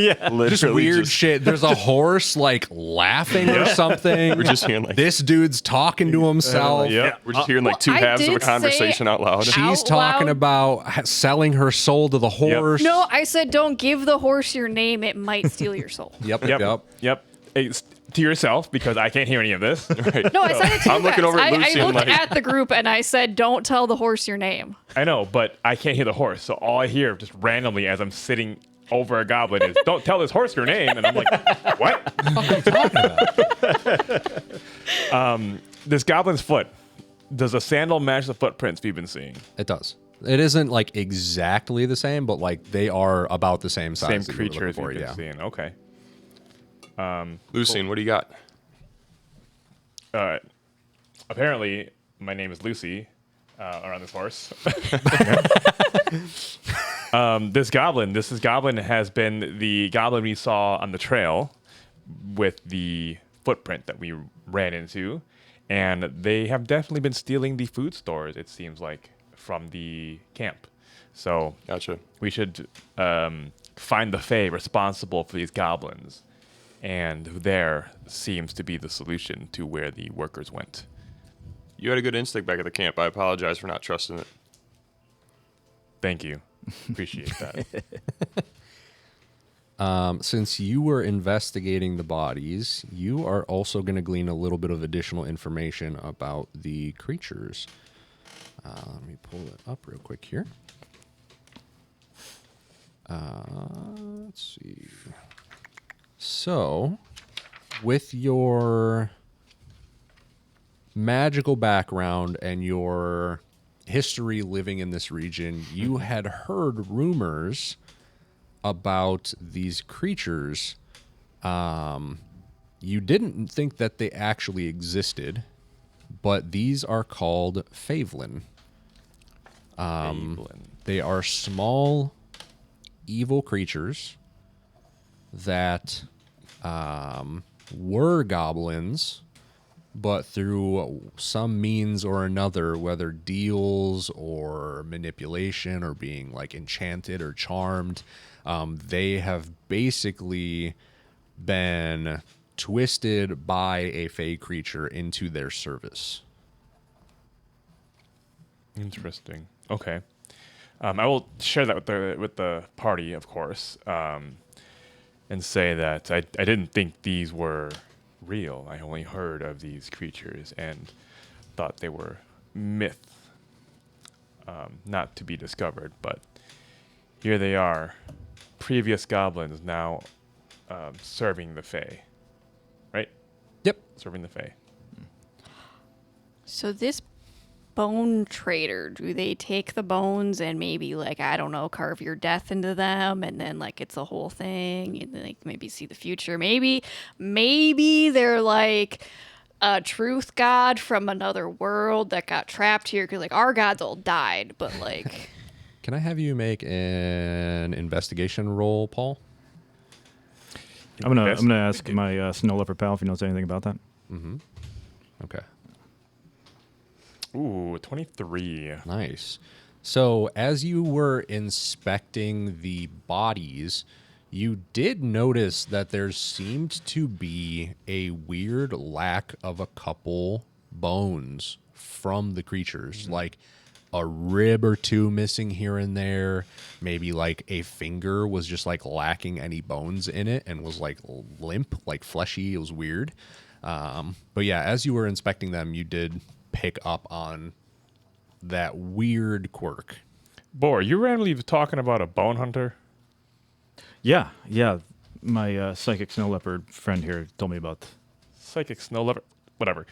[SPEAKER 3] weird shit. There's a horse like laughing or something.
[SPEAKER 1] We're just hearing like
[SPEAKER 3] This dude's talking to himself.
[SPEAKER 1] We're just hearing like
[SPEAKER 4] Well,
[SPEAKER 1] two
[SPEAKER 4] I
[SPEAKER 1] halves of a
[SPEAKER 4] did say-
[SPEAKER 1] conversation out loud.
[SPEAKER 3] She's
[SPEAKER 4] Out
[SPEAKER 3] talking
[SPEAKER 4] loud?
[SPEAKER 3] about selling her soul to the horse.
[SPEAKER 4] No, I said don't give the horse your name. It might steal your soul.
[SPEAKER 3] Yep.
[SPEAKER 5] Yep. It's to yourself because I can't hear any of this.
[SPEAKER 1] Right.
[SPEAKER 4] No, I said it to
[SPEAKER 1] I'm
[SPEAKER 4] you
[SPEAKER 1] looking
[SPEAKER 4] guys.
[SPEAKER 1] over at
[SPEAKER 4] I
[SPEAKER 1] Lucy and
[SPEAKER 4] looked
[SPEAKER 1] like-
[SPEAKER 4] at the group and I said, don't tell the horse your name.
[SPEAKER 5] I know, but I can't hear the horse. So all I hear just randomly as I'm sitting over a goblin is, "Don't tell this horse your name." And I'm like, "What?" This goblin's foot. Does a sandal match the footprints we've been seeing?
[SPEAKER 3] It does. It isn't like exactly the same, but like they are about the same size.
[SPEAKER 5] Same
[SPEAKER 3] that you were looking
[SPEAKER 5] creatures
[SPEAKER 3] for,
[SPEAKER 5] we've been
[SPEAKER 3] yeah.
[SPEAKER 5] seeing. Okay.
[SPEAKER 1] Lucien, what do you got?
[SPEAKER 5] Apparently, my name is Lucy. Around this horse. This goblin has been the goblin we saw on the trail with the footprint that we ran into. And they have definitely been stealing the food stores, it seems like, from the camp. So
[SPEAKER 1] Gotcha.
[SPEAKER 5] we should find the Fae responsible for these goblins. And there seems to be the solution to where the workers went.
[SPEAKER 1] You had a good instinct back at the camp. I apologize for not trusting it.
[SPEAKER 5] Thank you. Appreciate that.
[SPEAKER 3] Since you were investigating the bodies, you are also going to glean a little bit of additional information about the creatures. Let me pull it up real quick here. Let's see. So, with your magical background and your history living in this region, you had heard rumors about these creatures. You didn't think that they actually existed, but these are called Favelin. They are small, evil creatures that were goblins, but through some means or another, whether deals or manipulation or being like enchanted or charmed, they have basically been twisted by a fey creature into their service.
[SPEAKER 5] Interesting. Okay. I will share that with the party, of course, and say that I didn't think these were real. I only heard of these creatures and thought they were myth, not to be discovered. But here they are, previous goblins now serving the Fae, right?
[SPEAKER 3] Yep.
[SPEAKER 5] Serving the Fae.
[SPEAKER 4] So this bone trader, do they take the bones and maybe, like, I don't know, carve your death into them, and then like it's a whole thing, and then like maybe see the future? Maybe they're like a truth god from another world that got trapped here because like our gods all died, but like.
[SPEAKER 3] Can I have you make an investigation roll, Paul?
[SPEAKER 2] I'm gonna ask my snow leopard pal if he knows anything about that.
[SPEAKER 3] Mm-hmm. Okay.
[SPEAKER 5] Ooh, 23.
[SPEAKER 3] Nice. So as you were inspecting the bodies, you did notice that there seemed to be a weird lack of a couple bones from the creatures, like a rib or two missing here and there. Maybe like a finger was just like lacking any bones in it and was like limp, like fleshy. It was weird. But yeah, as you were inspecting them, you did pick up on that weird quirk.
[SPEAKER 5] Boy, you randomly talking about a bone hunter?
[SPEAKER 2] Yeah. My psychic snow leopard friend here told me about.
[SPEAKER 5] Psychic snow leopard? Whatever.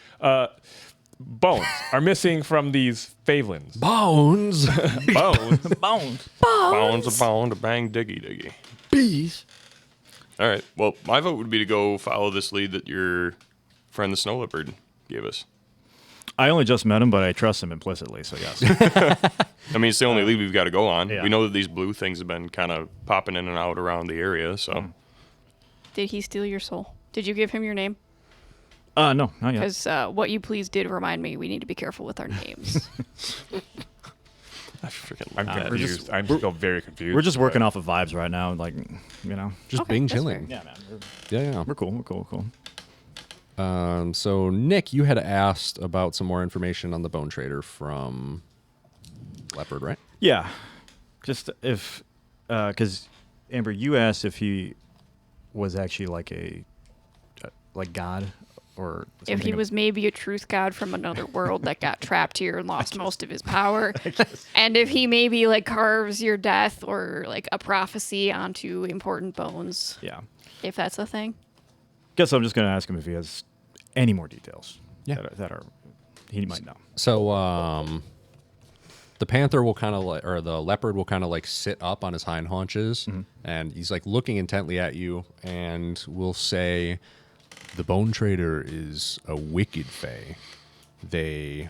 [SPEAKER 5] Bones are missing from these Favelins.
[SPEAKER 3] Bones!
[SPEAKER 5] Bones?
[SPEAKER 1] Bones a bone, a bang, diggy diggy.
[SPEAKER 2] Bees.
[SPEAKER 1] All right. Well, my vote would be to go follow this lead that your friend the snow leopard gave us.
[SPEAKER 2] I only just met him, but I trust him implicitly, so yes.
[SPEAKER 1] I mean, it's the only lead we've got to go on.
[SPEAKER 2] Yeah.
[SPEAKER 1] We know that these blue things have been kind of popping in and out around the area, so.
[SPEAKER 4] Did he steal your soul? Did you give him your name?
[SPEAKER 2] No, not yet.
[SPEAKER 4] Because what you please did remind me we need to be careful with our names.
[SPEAKER 5] I'm confused. I'm still very confused.
[SPEAKER 2] We're just working off of vibes right now, like, you know.
[SPEAKER 3] Just
[SPEAKER 4] Okay,
[SPEAKER 3] being
[SPEAKER 4] that's
[SPEAKER 3] chilling.
[SPEAKER 2] Yeah, man.
[SPEAKER 3] Yeah.
[SPEAKER 2] We're cool.
[SPEAKER 3] So, Nick, you had asked about some more information on the bone trader from Leopard, right?
[SPEAKER 2] Yeah. Just if, because Amber, you asked if he was actually like like God, or
[SPEAKER 4] If he
[SPEAKER 2] something
[SPEAKER 4] was maybe a truth god from another world that got trapped here and lost most of his power. And if he maybe like carves your death or like a prophecy onto important bones.
[SPEAKER 2] Yeah.
[SPEAKER 4] If that's a thing.
[SPEAKER 2] Guess I'm just gonna ask him if he has any more details.
[SPEAKER 3] Yeah.
[SPEAKER 2] That are he might know.
[SPEAKER 3] So, the panther will kind of like, or the leopard will kind of like sit up on his hind haunches, and he's like looking intently at you, and will say, "The bone trader is a wicked fae. They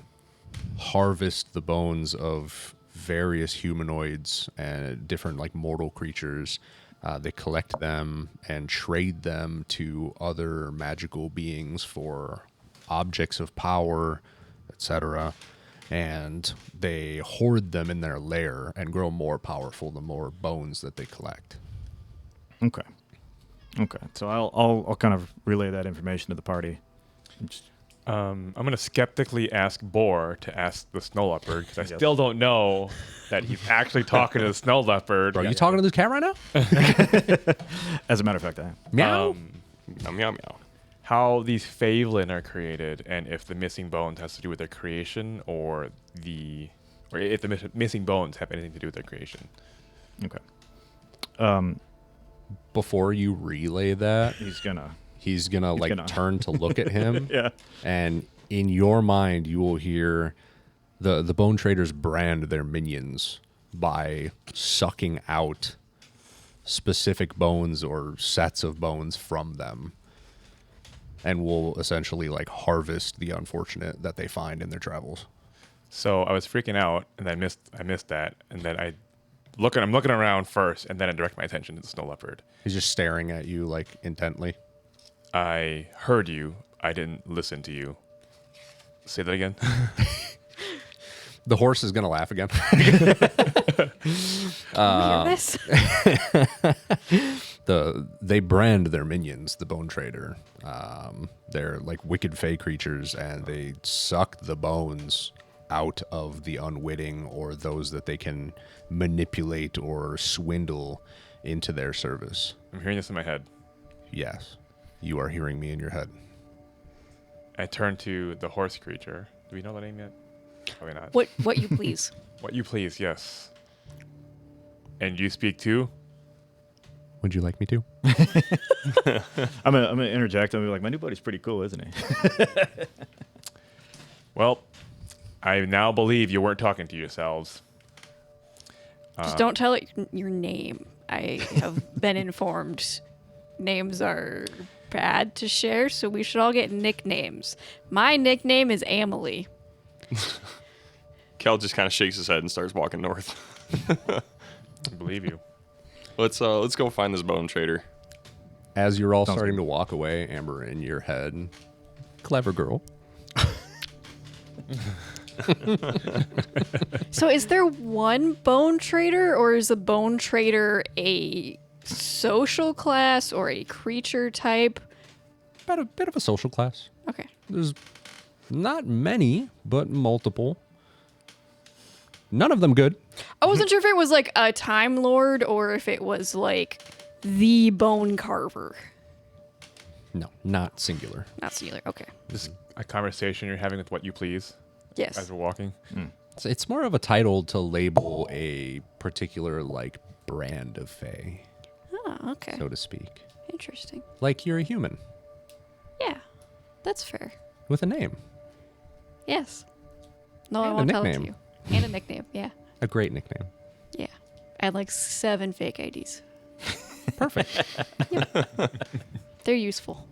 [SPEAKER 3] harvest the bones of various humanoids and different like mortal creatures. They collect them and trade them to other magical beings for objects of power, etc. And they hoard them in their lair and grow more powerful the more bones that they collect.
[SPEAKER 2] Okay. So I'll kind of relay that information to the party.
[SPEAKER 5] I'm going to skeptically ask Boar to ask the snow leopard because I still don't know that he's actually talking to the snow leopard.
[SPEAKER 3] Bro, are you talking to this cat right now?
[SPEAKER 2] As a matter of fact, I am.
[SPEAKER 3] Meow.
[SPEAKER 1] Meow, meow, meow.
[SPEAKER 5] How these Favelin are created and if the missing bones has to do with their creation or if the missing bones have anything to do with their creation.
[SPEAKER 2] Okay.
[SPEAKER 3] Before you relay that,
[SPEAKER 2] He's gonna.
[SPEAKER 3] he's gonna turn to look at him.
[SPEAKER 2] Yeah.
[SPEAKER 3] And in your mind, you will hear the bone traders brand their minions by sucking out specific bones or sets of bones from them, and will essentially like harvest the unfortunate that they find in their travels.
[SPEAKER 5] So I was freaking out and I missed that, and then I'm looking around first, and then I direct my attention to the snow leopard.
[SPEAKER 3] He's just staring at you like intently.
[SPEAKER 5] I heard you. I didn't listen to you. Say that again.
[SPEAKER 3] The horse is gonna laugh again.
[SPEAKER 4] Nervous?
[SPEAKER 3] They brand their minions, the Bone Trader. They're like wicked fey creatures, and they suck the bones out of the unwitting or those that they can manipulate or swindle into their service.
[SPEAKER 5] I'm hearing this in my head.
[SPEAKER 3] Yes, you are hearing me in your head.
[SPEAKER 5] I turn to the horse creature. Do we know the name yet? Probably not.
[SPEAKER 4] What you please.
[SPEAKER 5] What you please, yes. And you speak too?
[SPEAKER 3] Would you like me to?
[SPEAKER 2] I'm gonna interject. I'm gonna be like, my new buddy's pretty cool, isn't he?
[SPEAKER 5] Well, I now believe you weren't talking to yourselves.
[SPEAKER 4] Just don't tell it your name. I have been informed names are bad to share, so we should all get nicknames. My nickname is Amelie.
[SPEAKER 1] Cal just kind of shakes his head and starts walking north.
[SPEAKER 5] I believe you.
[SPEAKER 1] Let's go find this bone trader.
[SPEAKER 3] As you're all
[SPEAKER 2] Sounds
[SPEAKER 3] starting
[SPEAKER 2] good.
[SPEAKER 3] to walk away, Amber, in your head, clever girl.
[SPEAKER 4] So is there one bone trader, or is a bone trader a social class or a creature type?
[SPEAKER 3] About a bit of a social class.
[SPEAKER 4] Okay.
[SPEAKER 3] There's not many, but multiple. None of them good.
[SPEAKER 4] I wasn't sure if it was like a Time Lord or if it was like the Bone Carver.
[SPEAKER 3] No, not singular.
[SPEAKER 4] Not singular. Okay.
[SPEAKER 5] This is a conversation you're having with what you please as
[SPEAKER 4] Yes.
[SPEAKER 5] we're walking.
[SPEAKER 3] It's more of a title to label a particular like brand of fae,
[SPEAKER 4] Oh, okay.
[SPEAKER 3] so to speak.
[SPEAKER 4] Interesting.
[SPEAKER 3] Like you're a human
[SPEAKER 4] Yeah. That's fair.
[SPEAKER 3] with a name,
[SPEAKER 4] Yes. No, I
[SPEAKER 3] And a
[SPEAKER 4] won't tell it to
[SPEAKER 3] nickname.
[SPEAKER 4] you. And a nickname. Yeah.
[SPEAKER 3] a great nickname.
[SPEAKER 4] Yeah. I had like 7 fake IDs.
[SPEAKER 3] Perfect.
[SPEAKER 4] They're useful.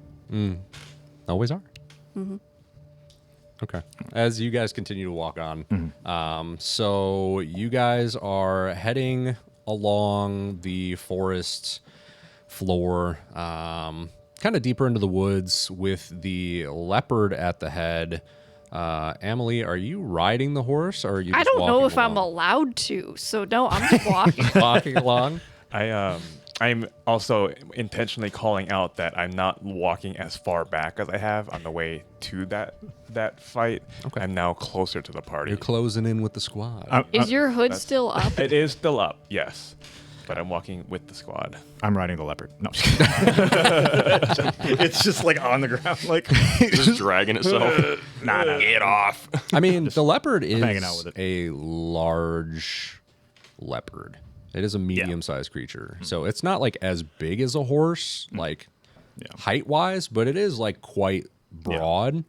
[SPEAKER 3] Always are. Okay. As you guys continue to walk on, so you guys are heading along the forest floor, kind of deeper into the woods with the leopard at the head. Emily, are you riding the horse, or are you?
[SPEAKER 4] I
[SPEAKER 3] Just
[SPEAKER 4] don't know
[SPEAKER 3] walking
[SPEAKER 4] if I'm
[SPEAKER 3] along?
[SPEAKER 4] allowed to, so no, I'm just walking.
[SPEAKER 3] Walking along.
[SPEAKER 5] I'm also intentionally calling out that I'm not walking as far back as I have on the way to that fight.
[SPEAKER 3] Okay.
[SPEAKER 5] I'm now closer to the party.
[SPEAKER 3] You're closing in with the squad.
[SPEAKER 4] Is your hood still up?
[SPEAKER 5] It is still up, yes. But I'm walking with the squad.
[SPEAKER 2] I'm riding the leopard. No, I'm just kidding. It's just like on the ground, like
[SPEAKER 1] Just dragging itself.
[SPEAKER 2] nah.
[SPEAKER 1] Get off.
[SPEAKER 3] I mean, the leopard is
[SPEAKER 2] hanging out with it.
[SPEAKER 3] a large leopard. It is a medium-sized creature, so it's not like as big as a horse, like height-wise, but it is like quite broad.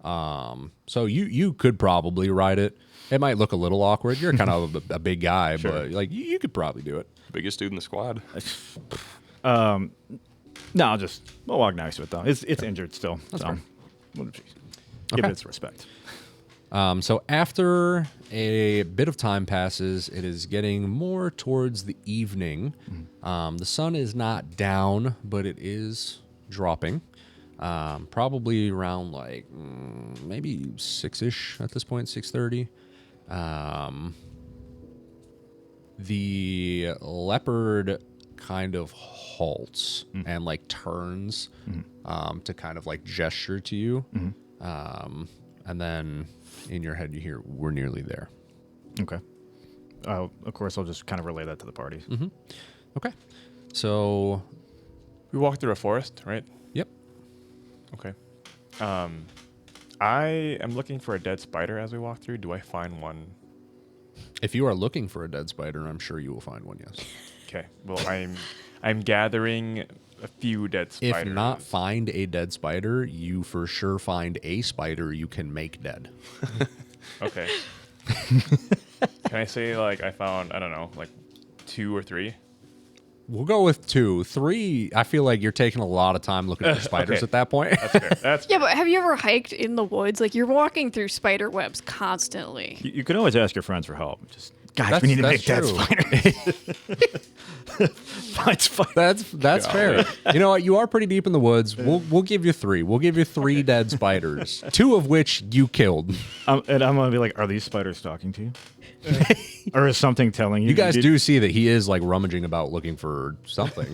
[SPEAKER 3] So you could probably ride it. It might look a little awkward. You're kind of a big guy, but like you could probably do it.
[SPEAKER 1] Biggest dude in the squad.
[SPEAKER 2] No, I'll walk next to it though. It's injured still.
[SPEAKER 3] That's
[SPEAKER 2] so
[SPEAKER 3] fair.
[SPEAKER 2] we'll give
[SPEAKER 3] Okay.
[SPEAKER 2] it its respect.
[SPEAKER 3] So after a bit of time passes, it is getting more towards the evening. The sun is not down, but it is dropping. Probably around like maybe 6-ish at this point, 6:30. The leopard kind of halts and like turns to kind of like gesture to you. And then in your head you hear, "We're nearly there."
[SPEAKER 2] Okay. Of course, I'll just kind of relay that to the party.
[SPEAKER 3] Okay. So,
[SPEAKER 5] We walk through a forest, right?
[SPEAKER 3] yep.
[SPEAKER 5] Okay. I am looking for a dead spider as we walk through. Do I find one?
[SPEAKER 3] If you are looking for a dead spider, I'm sure you will find one, yes.
[SPEAKER 5] Okay. Well, I'm gathering a few dead spiders.
[SPEAKER 3] If not find a dead spider, you for sure find a spider you can make dead.
[SPEAKER 5] Okay. Can I say like I found, I don't know, like 2 or 3?
[SPEAKER 3] We'll go with 2. 3, I feel like you're taking a lot of time looking for spiders
[SPEAKER 5] Okay.
[SPEAKER 3] at that point.
[SPEAKER 5] That's fair. That's
[SPEAKER 4] Yeah, but have you ever hiked in the woods? Like, you're walking through spider webs constantly.
[SPEAKER 2] You can always ask your friends for help. Just, guys,
[SPEAKER 3] That's-
[SPEAKER 2] we need to
[SPEAKER 3] that's
[SPEAKER 2] make that spider. Find spider.
[SPEAKER 3] That's fair. You know what? You are pretty deep in the woods. We'll give you 3. We'll give you 3 dead spiders, 2 of which you killed.
[SPEAKER 2] And I'm gonna be like, are these spiders talking to you? Or is something telling you?
[SPEAKER 3] You guys do see that he is like rummaging about looking for something.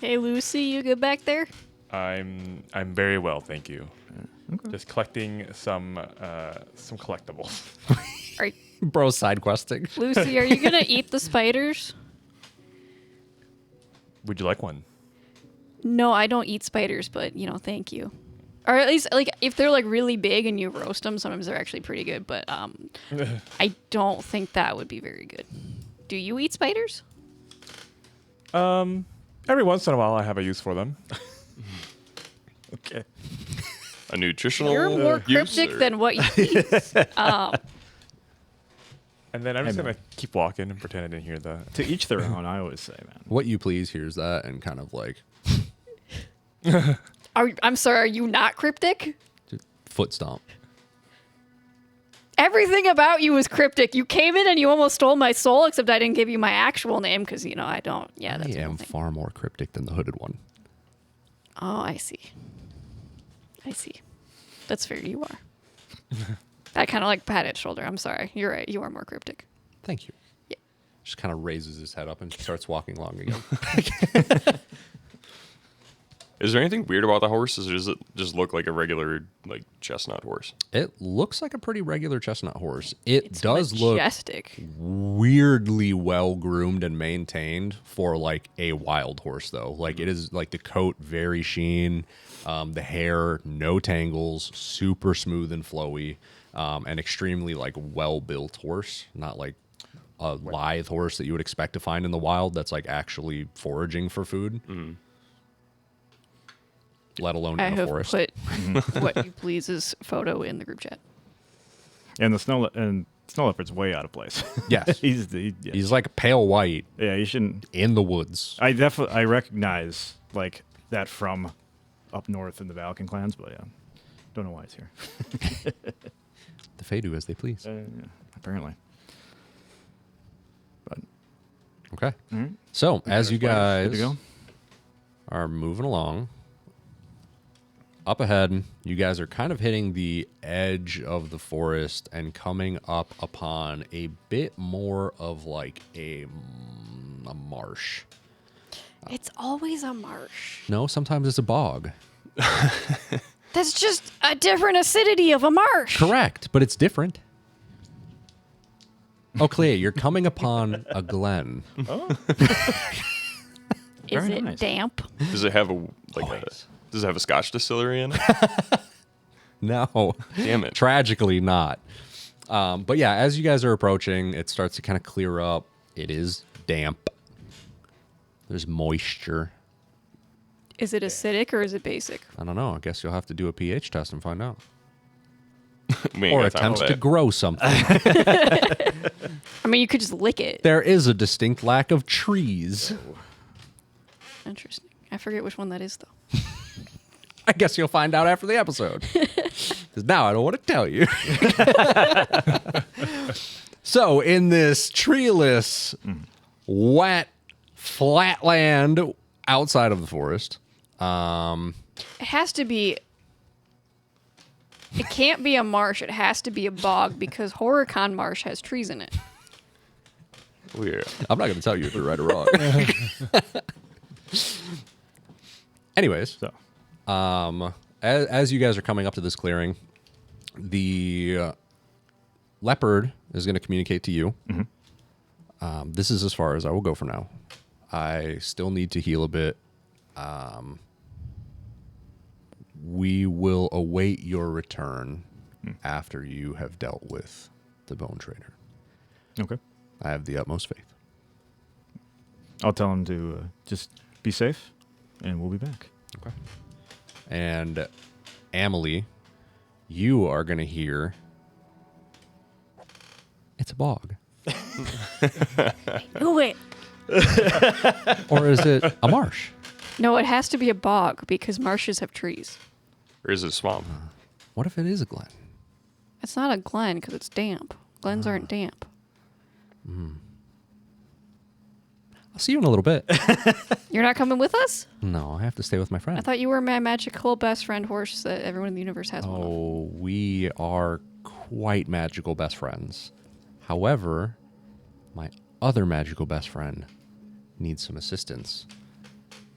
[SPEAKER 4] Hey, Lucy, you good back there?
[SPEAKER 5] I'm very well, thank you. Just collecting some collectibles.
[SPEAKER 4] Are,
[SPEAKER 3] Bro, side questing.
[SPEAKER 4] Lucy, are you going to eat the spiders?
[SPEAKER 5] Would you like one?
[SPEAKER 4] No, I don't eat spiders, but, thank you. Or at least, like, if they're, like, really big and you roast them, sometimes they're actually pretty good. But I don't think that would be very good. Do you eat spiders?
[SPEAKER 5] Every once in a while, I have a use for them.
[SPEAKER 2] Okay.
[SPEAKER 1] A nutritional
[SPEAKER 4] You're more
[SPEAKER 1] use,
[SPEAKER 4] cryptic
[SPEAKER 1] or-
[SPEAKER 4] than what you eat.
[SPEAKER 5] And then I'm just
[SPEAKER 2] Hey,
[SPEAKER 5] going to keep walking and pretend I didn't hear that.
[SPEAKER 2] To each their own, I always say, man.
[SPEAKER 3] What you please hears that and kind of like
[SPEAKER 4] I'm sorry, are you not cryptic?
[SPEAKER 3] just foot stomp.
[SPEAKER 4] Everything about you is cryptic. You came in and you almost stole my soul, except I didn't give you my actual name because, I don't. Yeah, that's
[SPEAKER 3] I
[SPEAKER 4] the
[SPEAKER 3] am
[SPEAKER 4] whole thing.
[SPEAKER 3] far more cryptic than the hooded one.
[SPEAKER 4] Oh, I see. That's fair. You are. I kind of like pat his shoulder. I'm sorry. You're right. You are more cryptic.
[SPEAKER 3] Thank you.
[SPEAKER 4] Yeah.
[SPEAKER 3] Just kind of raises his head up and starts walking along again.
[SPEAKER 1] Is there anything weird about the horse? Or does it just look like a regular like chestnut horse?
[SPEAKER 3] It looks like a pretty regular chestnut horse. It
[SPEAKER 4] It's
[SPEAKER 3] does look
[SPEAKER 4] majestic.
[SPEAKER 3] weirdly well groomed and maintained for like a wild horse though. Like it is like the coat very sheen, the hair no tangles, super smooth and flowy, and extremely like well built horse. Not like a lithe horse that you would expect to find in the wild that's like actually foraging for food. Let alone
[SPEAKER 4] I
[SPEAKER 3] in the
[SPEAKER 4] have
[SPEAKER 3] forest.
[SPEAKER 4] put what you please's photo in the group chat.
[SPEAKER 2] And the snow leopard's way out of place.
[SPEAKER 3] Yes.
[SPEAKER 2] Yeah.
[SPEAKER 3] He's like pale white
[SPEAKER 2] Yeah, you shouldn't.
[SPEAKER 3] in the woods.
[SPEAKER 2] I recognize like that from up north in the Valken clans, but yeah, don't know why it's here.
[SPEAKER 3] The Fae do as they please.
[SPEAKER 2] Yeah, apparently. But
[SPEAKER 3] Okay.
[SPEAKER 2] all right.
[SPEAKER 3] So as you
[SPEAKER 2] Good
[SPEAKER 3] guys
[SPEAKER 2] to go.
[SPEAKER 3] are moving along, up ahead, you guys are kind of hitting the edge of the forest and coming up upon a bit more of like a marsh.
[SPEAKER 4] It's always a marsh.
[SPEAKER 3] No, sometimes it's a bog.
[SPEAKER 4] That's just a different acidity of a marsh.
[SPEAKER 3] Correct, but it's different. Oh, Clea, you're coming upon a glen.
[SPEAKER 4] Is
[SPEAKER 2] Very
[SPEAKER 4] it
[SPEAKER 2] nice.
[SPEAKER 4] damp?
[SPEAKER 1] Does it have does it have a Scotch distillery in it?
[SPEAKER 3] No.
[SPEAKER 1] Damn it.
[SPEAKER 3] Tragically not. But yeah, as you guys are approaching, it starts to kind of clear up. It is damp. There's moisture.
[SPEAKER 4] Is it acidic or is it basic?
[SPEAKER 3] I don't know. I guess you'll have to do a pH test and find out.
[SPEAKER 1] We ain't
[SPEAKER 3] Or
[SPEAKER 1] got time
[SPEAKER 3] attempt
[SPEAKER 1] for
[SPEAKER 3] to
[SPEAKER 1] that.
[SPEAKER 3] grow something.
[SPEAKER 4] I mean, you could just lick it.
[SPEAKER 3] There is a distinct lack of trees.
[SPEAKER 4] Interesting. I forget which one that is, though.
[SPEAKER 3] I guess you'll find out after the episode. Because now I don't want to tell you. So, in this treeless, wet, flat land outside of the forest,
[SPEAKER 4] It has to be. It can't be a marsh. It has to be a bog because Horicon Marsh has trees in it.
[SPEAKER 1] Oh, yeah.
[SPEAKER 3] I'm not going to tell you if you're right or wrong. Anyways,
[SPEAKER 2] So,
[SPEAKER 3] as you guys are coming up to this clearing, the leopard is going to communicate to you. This is as far as I will go for now. I still need to heal a bit. We will await your return after you have dealt with the bone trader.
[SPEAKER 2] okay.
[SPEAKER 3] I have the utmost faith.
[SPEAKER 2] I'll tell him to just be safe, and we'll be back.
[SPEAKER 3] Okay. And Amelie, you are going to hear it's a bog.
[SPEAKER 4] Oh wait.
[SPEAKER 3] Or is it a marsh?
[SPEAKER 4] No, it has to be a bog because marshes have trees.
[SPEAKER 1] Or is it a swamp?
[SPEAKER 3] What if it is a glen?
[SPEAKER 4] It's not a glen because it's damp. Glens aren't damp.
[SPEAKER 3] I'll see you in a little bit.
[SPEAKER 4] You're not coming with us?
[SPEAKER 3] No, I have to stay with my
[SPEAKER 4] I
[SPEAKER 3] friend.
[SPEAKER 4] thought you were my magical best friend horse that everyone in the universe has one of.
[SPEAKER 3] Oh, we are quite magical best friends. However, my other magical best friend needs some assistance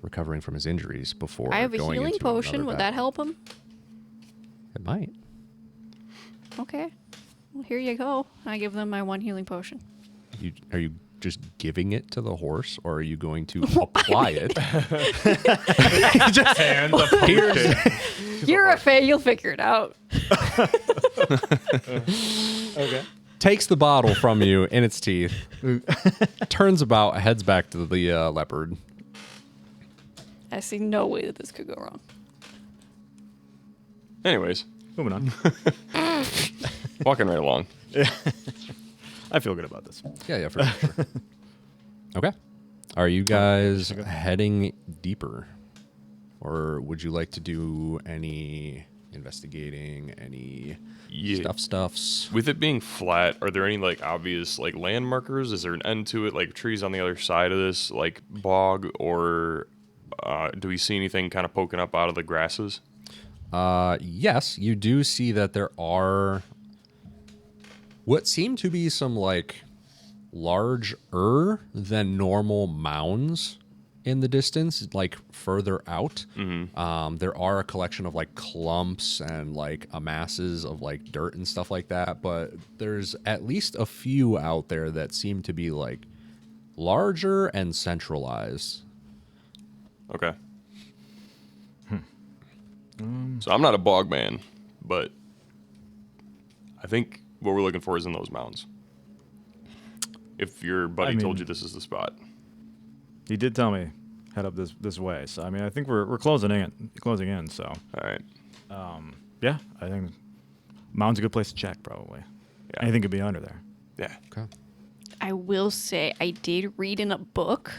[SPEAKER 3] recovering from his injuries before
[SPEAKER 4] I have a
[SPEAKER 3] going
[SPEAKER 4] healing
[SPEAKER 3] into
[SPEAKER 4] potion.
[SPEAKER 3] another
[SPEAKER 4] Would that
[SPEAKER 3] battle.
[SPEAKER 4] help him?
[SPEAKER 3] It might.
[SPEAKER 4] Okay. Well, here you go. I give them my one healing potion.
[SPEAKER 3] Are you just giving it to the horse, or are you going to apply it?
[SPEAKER 5] Hands up.
[SPEAKER 3] Here's,
[SPEAKER 4] You're a fae. You'll figure it out.
[SPEAKER 2] Okay.
[SPEAKER 3] takes the bottle from you in its teeth, turns about, heads back to the leopard.
[SPEAKER 4] I see no way that this could go wrong.
[SPEAKER 1] Anyways,
[SPEAKER 2] Moving on.
[SPEAKER 1] walking right along.
[SPEAKER 2] I feel good about this.
[SPEAKER 3] Yeah, for sure. Okay. Are you guys heading deeper? Or would you like to do any investigating, any
[SPEAKER 1] Yeah.
[SPEAKER 3] stuffs?
[SPEAKER 1] With it being flat, are there any like obvious like land markers? Is there an end to it, like trees on the other side of this like bog, or do we see anything kind of poking up out of the grasses?
[SPEAKER 3] Yes, you do see that there are what seem to be some like larger than normal mounds in the distance, like further out. There are a collection of like clumps and like masses of like dirt and stuff like that, but there's at least a few out there that seem to be like larger and centralized.
[SPEAKER 1] Okay. So I'm not a bog man, but I think what we're looking for is in those mounds. If your buddy told
[SPEAKER 2] mean-
[SPEAKER 1] you this is the spot.
[SPEAKER 2] He did tell me head up this way. So I mean, I think we're closing in. So
[SPEAKER 1] All right.
[SPEAKER 2] yeah, I think mound's a good place to check. Probably
[SPEAKER 1] Yeah.
[SPEAKER 2] anything could be under there.
[SPEAKER 1] Yeah.
[SPEAKER 3] Okay.
[SPEAKER 4] I will say I did read in a book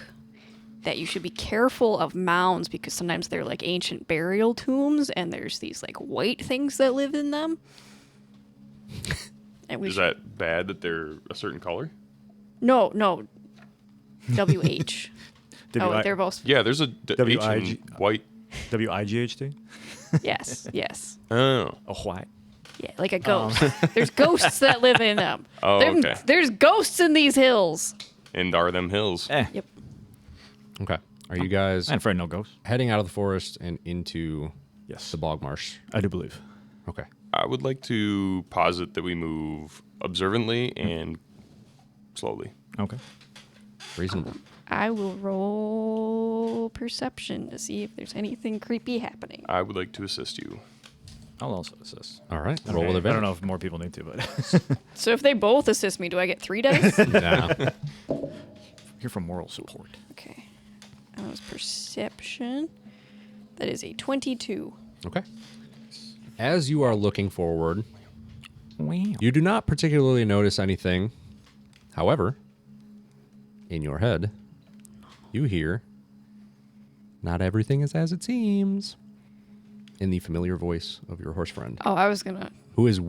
[SPEAKER 4] that you should be careful of mounds because sometimes they're like ancient burial tombs and there's these like white things that live in them. And we
[SPEAKER 1] Is that bad that they're a certain color?
[SPEAKER 4] No. WH. Oh, they're both.
[SPEAKER 1] Yeah, there's a H in
[SPEAKER 2] WIG.
[SPEAKER 1] white.
[SPEAKER 2] WIGHT.
[SPEAKER 4] Yes.
[SPEAKER 1] Oh.
[SPEAKER 2] A white.
[SPEAKER 4] Yeah, like a ghost. There's ghosts that live in them.
[SPEAKER 1] Oh, okay.
[SPEAKER 4] There's ghosts in these hills.
[SPEAKER 1] And are them hills?
[SPEAKER 4] Yep.
[SPEAKER 3] Okay. Are you guys
[SPEAKER 2] I'm afraid no ghosts.
[SPEAKER 3] heading out of the forest and into
[SPEAKER 2] Yes,
[SPEAKER 3] the bog marsh?
[SPEAKER 2] I do believe.
[SPEAKER 3] Okay.
[SPEAKER 1] I would like to posit that we move observantly and slowly.
[SPEAKER 2] Okay.
[SPEAKER 3] Reasonable.
[SPEAKER 4] I will roll perception to see if there's anything creepy happening.
[SPEAKER 1] I would like to assist you.
[SPEAKER 2] I'll also assist.
[SPEAKER 3] All right.
[SPEAKER 2] I
[SPEAKER 3] Roll with
[SPEAKER 2] don't
[SPEAKER 3] advantage.
[SPEAKER 2] know if more people need to, but
[SPEAKER 4] So if they both assist me, do I get 3 dice?
[SPEAKER 3] Nah.
[SPEAKER 2] here for moral support.
[SPEAKER 4] Okay. That was perception. That is a 22.
[SPEAKER 3] Okay. As you are looking forward,
[SPEAKER 2] Wow.
[SPEAKER 3] you do not particularly notice anything. However, in your head, you hear, "Not everything is as it seems," in the familiar voice of your horse friend,
[SPEAKER 4] Oh, I was gonna.
[SPEAKER 3] who is,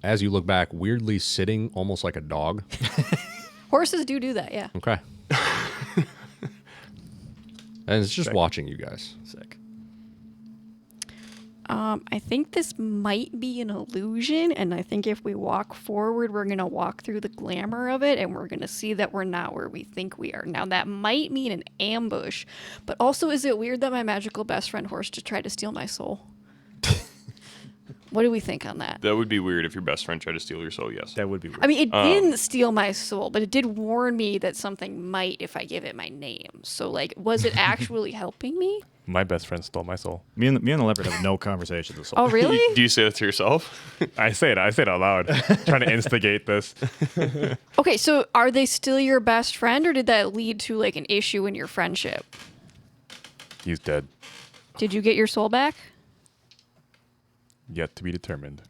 [SPEAKER 3] as you look back, weirdly sitting almost like a dog.
[SPEAKER 4] Horses do that, yeah.
[SPEAKER 3] Okay. And it's just watching you guys.
[SPEAKER 2] Sick.
[SPEAKER 4] I think this might be an illusion, and I think if we walk forward, we're going to walk through the glamour of it, and we're going to see that we're not where we think we are. Now, that might mean an ambush, but also, is it weird that my magical best friend horse just tried to steal my soul? What do we think on that?
[SPEAKER 1] That would be weird if your best friend tried to steal your soul, yes.
[SPEAKER 2] That would be weird.
[SPEAKER 4] I mean, it didn't steal my soul, but it did warn me that something might if I give it my name. So, like, was it actually helping me?
[SPEAKER 5] My best friend stole my soul.
[SPEAKER 2] Me and the leopard have no conversation this
[SPEAKER 4] Oh, really?
[SPEAKER 1] Do you say that to yourself?
[SPEAKER 5] I say it out loud, trying to instigate this.
[SPEAKER 4] Okay, so are they still your best friend, or did that lead to, like, an issue in your friendship?
[SPEAKER 5] He's dead.
[SPEAKER 4] Did you get your soul back?
[SPEAKER 5] Yet to be determined.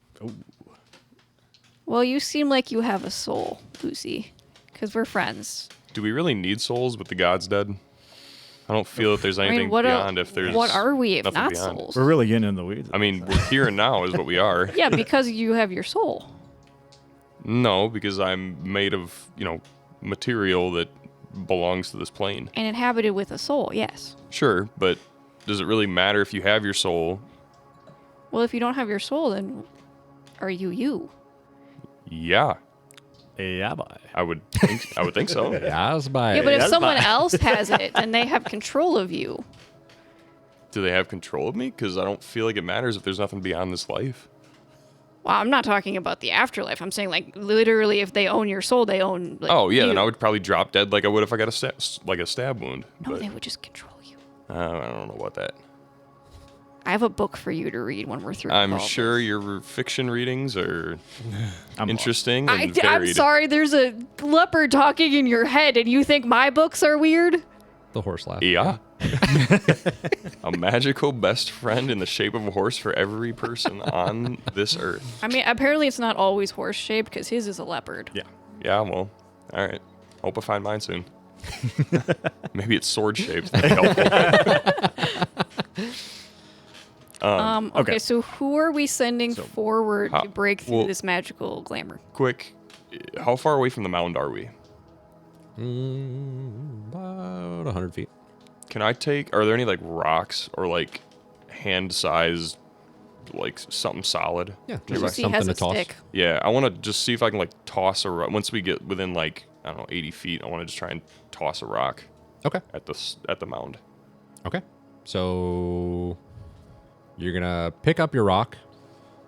[SPEAKER 4] Well, you seem like you have a soul, Lucy, because we're friends.
[SPEAKER 1] Do we really need souls with the gods dead? I don't feel that there's
[SPEAKER 4] I
[SPEAKER 1] anything
[SPEAKER 4] mean, what,
[SPEAKER 1] beyond if there's
[SPEAKER 4] what are we if
[SPEAKER 1] nothing
[SPEAKER 4] not
[SPEAKER 1] beyond.
[SPEAKER 4] souls?
[SPEAKER 2] We're really getting in the weeds.
[SPEAKER 1] I mean, we're here and now is what we are.
[SPEAKER 4] Yeah, because you have your soul.
[SPEAKER 1] No, because I'm made of, material that belongs to this plane.
[SPEAKER 4] And inhabited with a soul, yes.
[SPEAKER 1] Sure, but does it really matter if you have your soul?
[SPEAKER 4] Well, if you don't have your soul, then are you you?
[SPEAKER 1] Yeah,
[SPEAKER 2] yeah, boy.
[SPEAKER 1] I would think so.
[SPEAKER 3] Yes, bye.
[SPEAKER 4] Yeah, but if
[SPEAKER 2] that's
[SPEAKER 4] someone
[SPEAKER 2] fine.
[SPEAKER 4] else has it, then they have control of you.
[SPEAKER 1] Do they have control of me? Because I don't feel like it matters if there's nothing beyond this life.
[SPEAKER 4] Well, I'm not talking about the afterlife. I'm saying, like, literally, if they own your soul, they own, like,
[SPEAKER 1] Oh yeah,
[SPEAKER 4] you.
[SPEAKER 1] then I would probably drop dead like I would if I got a stab wound.
[SPEAKER 4] No,
[SPEAKER 1] But
[SPEAKER 4] they would just control you.
[SPEAKER 1] I don't know about that.
[SPEAKER 4] I have a book for you to read when we're through.
[SPEAKER 1] I'm
[SPEAKER 4] all
[SPEAKER 1] sure
[SPEAKER 4] this.
[SPEAKER 1] your fiction readings are
[SPEAKER 2] I'm
[SPEAKER 1] interesting and
[SPEAKER 4] I'm
[SPEAKER 1] varied.
[SPEAKER 4] sorry, there's a leopard talking in your head, and you think my books are weird?
[SPEAKER 3] The horse laugh.
[SPEAKER 1] Yeah. A magical best friend in the shape of a horse for every person on this earth.
[SPEAKER 4] I mean, apparently it's not always horse-shaped, because his is a leopard.
[SPEAKER 2] Yeah.
[SPEAKER 1] Yeah, well, all right. Hope I find mine soon. Maybe it's sword shaped. That'd be helpful.
[SPEAKER 4] Okay,
[SPEAKER 2] Okay.
[SPEAKER 4] so who are we sending forward
[SPEAKER 1] How-
[SPEAKER 4] to break through
[SPEAKER 1] well-
[SPEAKER 4] this magical glamour?
[SPEAKER 1] Quick, how far away from the mound are we?
[SPEAKER 3] About 100 feet.
[SPEAKER 1] Can I take, are there any like rocks or like hand-sized, like something solid?
[SPEAKER 3] Yeah,
[SPEAKER 1] nearby?
[SPEAKER 3] just
[SPEAKER 4] Lucy has
[SPEAKER 3] something
[SPEAKER 4] a
[SPEAKER 3] to toss.
[SPEAKER 4] stick.
[SPEAKER 1] Yeah, I want to just see if I can like toss a rock. Once we get within like, I don't know, 80 feet, I want to just try and toss a rock
[SPEAKER 3] Okay.
[SPEAKER 1] at the mound.
[SPEAKER 3] Okay. So you're going to pick up your rock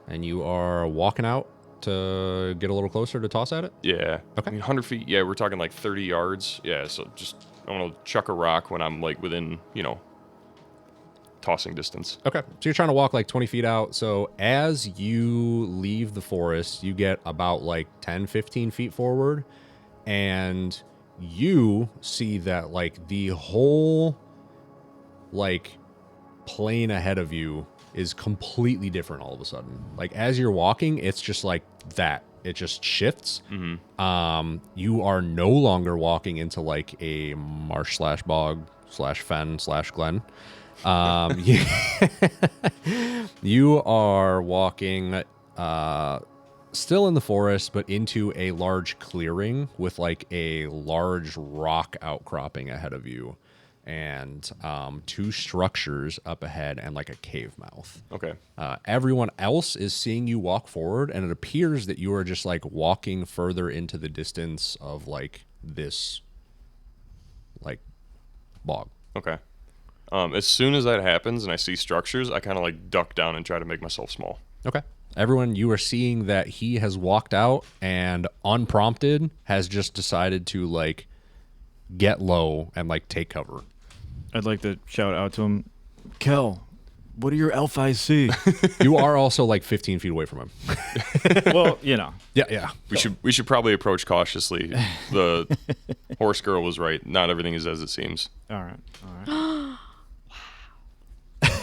[SPEAKER 3] and you are walking out to get a little closer to toss at it?
[SPEAKER 1] Yeah.
[SPEAKER 3] Okay.
[SPEAKER 1] I mean, 100 feet. Yeah, we're talking like 30 yards. Yeah, so just I want to chuck a rock when I'm like within, tossing distance.
[SPEAKER 3] Okay. So you're trying to walk like 20 feet out. So as you leave the forest, you get about like 10, 15 feet forward, and you see that like the whole like plane ahead of you is completely different all of a sudden. Like as you're walking, it's just like that. It just shifts. You are no longer walking into like a marsh / bog / fen / glen. You are walking still in the forest, but into a large clearing with like a large rock outcropping ahead of you, and two structures up ahead, and like a cave mouth.
[SPEAKER 1] Okay.
[SPEAKER 3] Everyone else is seeing you walk forward, and it appears that you are just like walking further into the distance of like this like bog.
[SPEAKER 1] Okay. As soon as that happens and I see structures, I kind of like duck down and try to make myself small.
[SPEAKER 3] Okay. Everyone, you are seeing that he has walked out and unprompted has just decided to like get low and like take cover.
[SPEAKER 2] I'd like to shout out to him, Kel, what do your elf eyes see?
[SPEAKER 3] You are also like 15 feet away from him.
[SPEAKER 2] Well,
[SPEAKER 3] Yeah.
[SPEAKER 1] We should probably approach cautiously. The horse girl was right. Not everything is as it seems.
[SPEAKER 2] All right.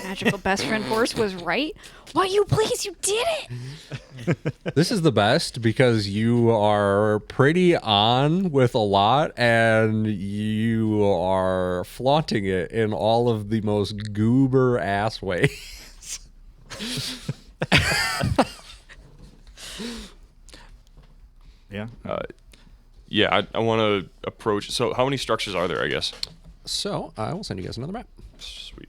[SPEAKER 4] Magical best friend horse was right. Why, you did it!
[SPEAKER 3] This is the best because you are pretty on with a lot and you are flaunting it in all of the most goober ass ways.
[SPEAKER 2] Yeah.
[SPEAKER 1] Yeah, I want to approach. So how many structures are there, I guess?
[SPEAKER 3] So I will send you guys another map.
[SPEAKER 1] Sweet.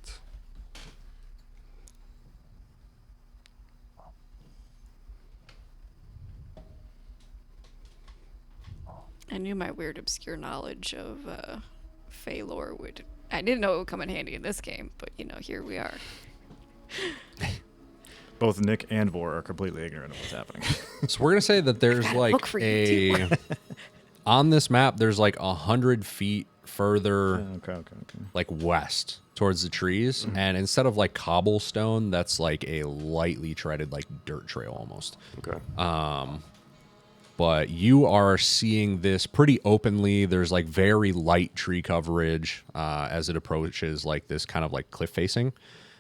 [SPEAKER 4] I knew my weird obscure knowledge of Fey lore would. I didn't know it would come in handy in this game, but here we are.
[SPEAKER 2] Both Nick and Vor are completely ignorant of what's happening.
[SPEAKER 3] So we're gonna say that there's
[SPEAKER 4] gotta
[SPEAKER 3] like
[SPEAKER 4] look for you,
[SPEAKER 3] on this map. There's like 100 feet further,
[SPEAKER 2] Okay.
[SPEAKER 3] like west towards the trees, and instead of like cobblestone, that's like a lightly treaded like dirt trail almost.
[SPEAKER 1] Okay.
[SPEAKER 3] But you are seeing this pretty openly. There's like very light tree coverage as it approaches like this kind of like cliff facing.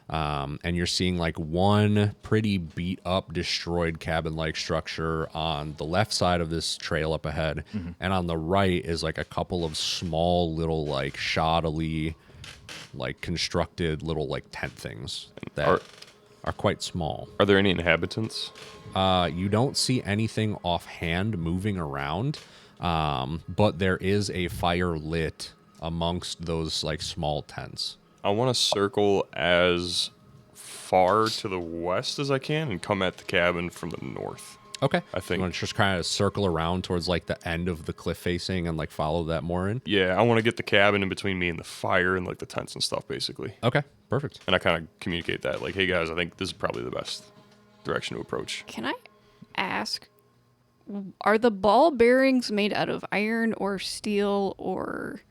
[SPEAKER 3] And you're seeing like one pretty beat up, destroyed cabin like structure on the left side of this trail up ahead. And on the right is like a couple of small little like shoddily like constructed little like tent things that are quite small.
[SPEAKER 1] Are there any inhabitants?
[SPEAKER 3] You don't see anything offhand moving around, but there is a fire lit amongst those like small tents.
[SPEAKER 1] I want to circle as far to the west as I can and come at the cabin from the north.
[SPEAKER 3] Okay.
[SPEAKER 1] I think-
[SPEAKER 3] You want to just kind of circle around towards like the end of the cliff facing and like follow that more in?
[SPEAKER 1] Yeah, I want to get the cabin in between me and the fire and like the tents and stuff, basically.
[SPEAKER 3] Okay, perfect.
[SPEAKER 1] And I kind of communicate that, like, hey guys, I think this is probably the best direction to approach.
[SPEAKER 4] Can I ask, are the ball bearings made out of iron or steel or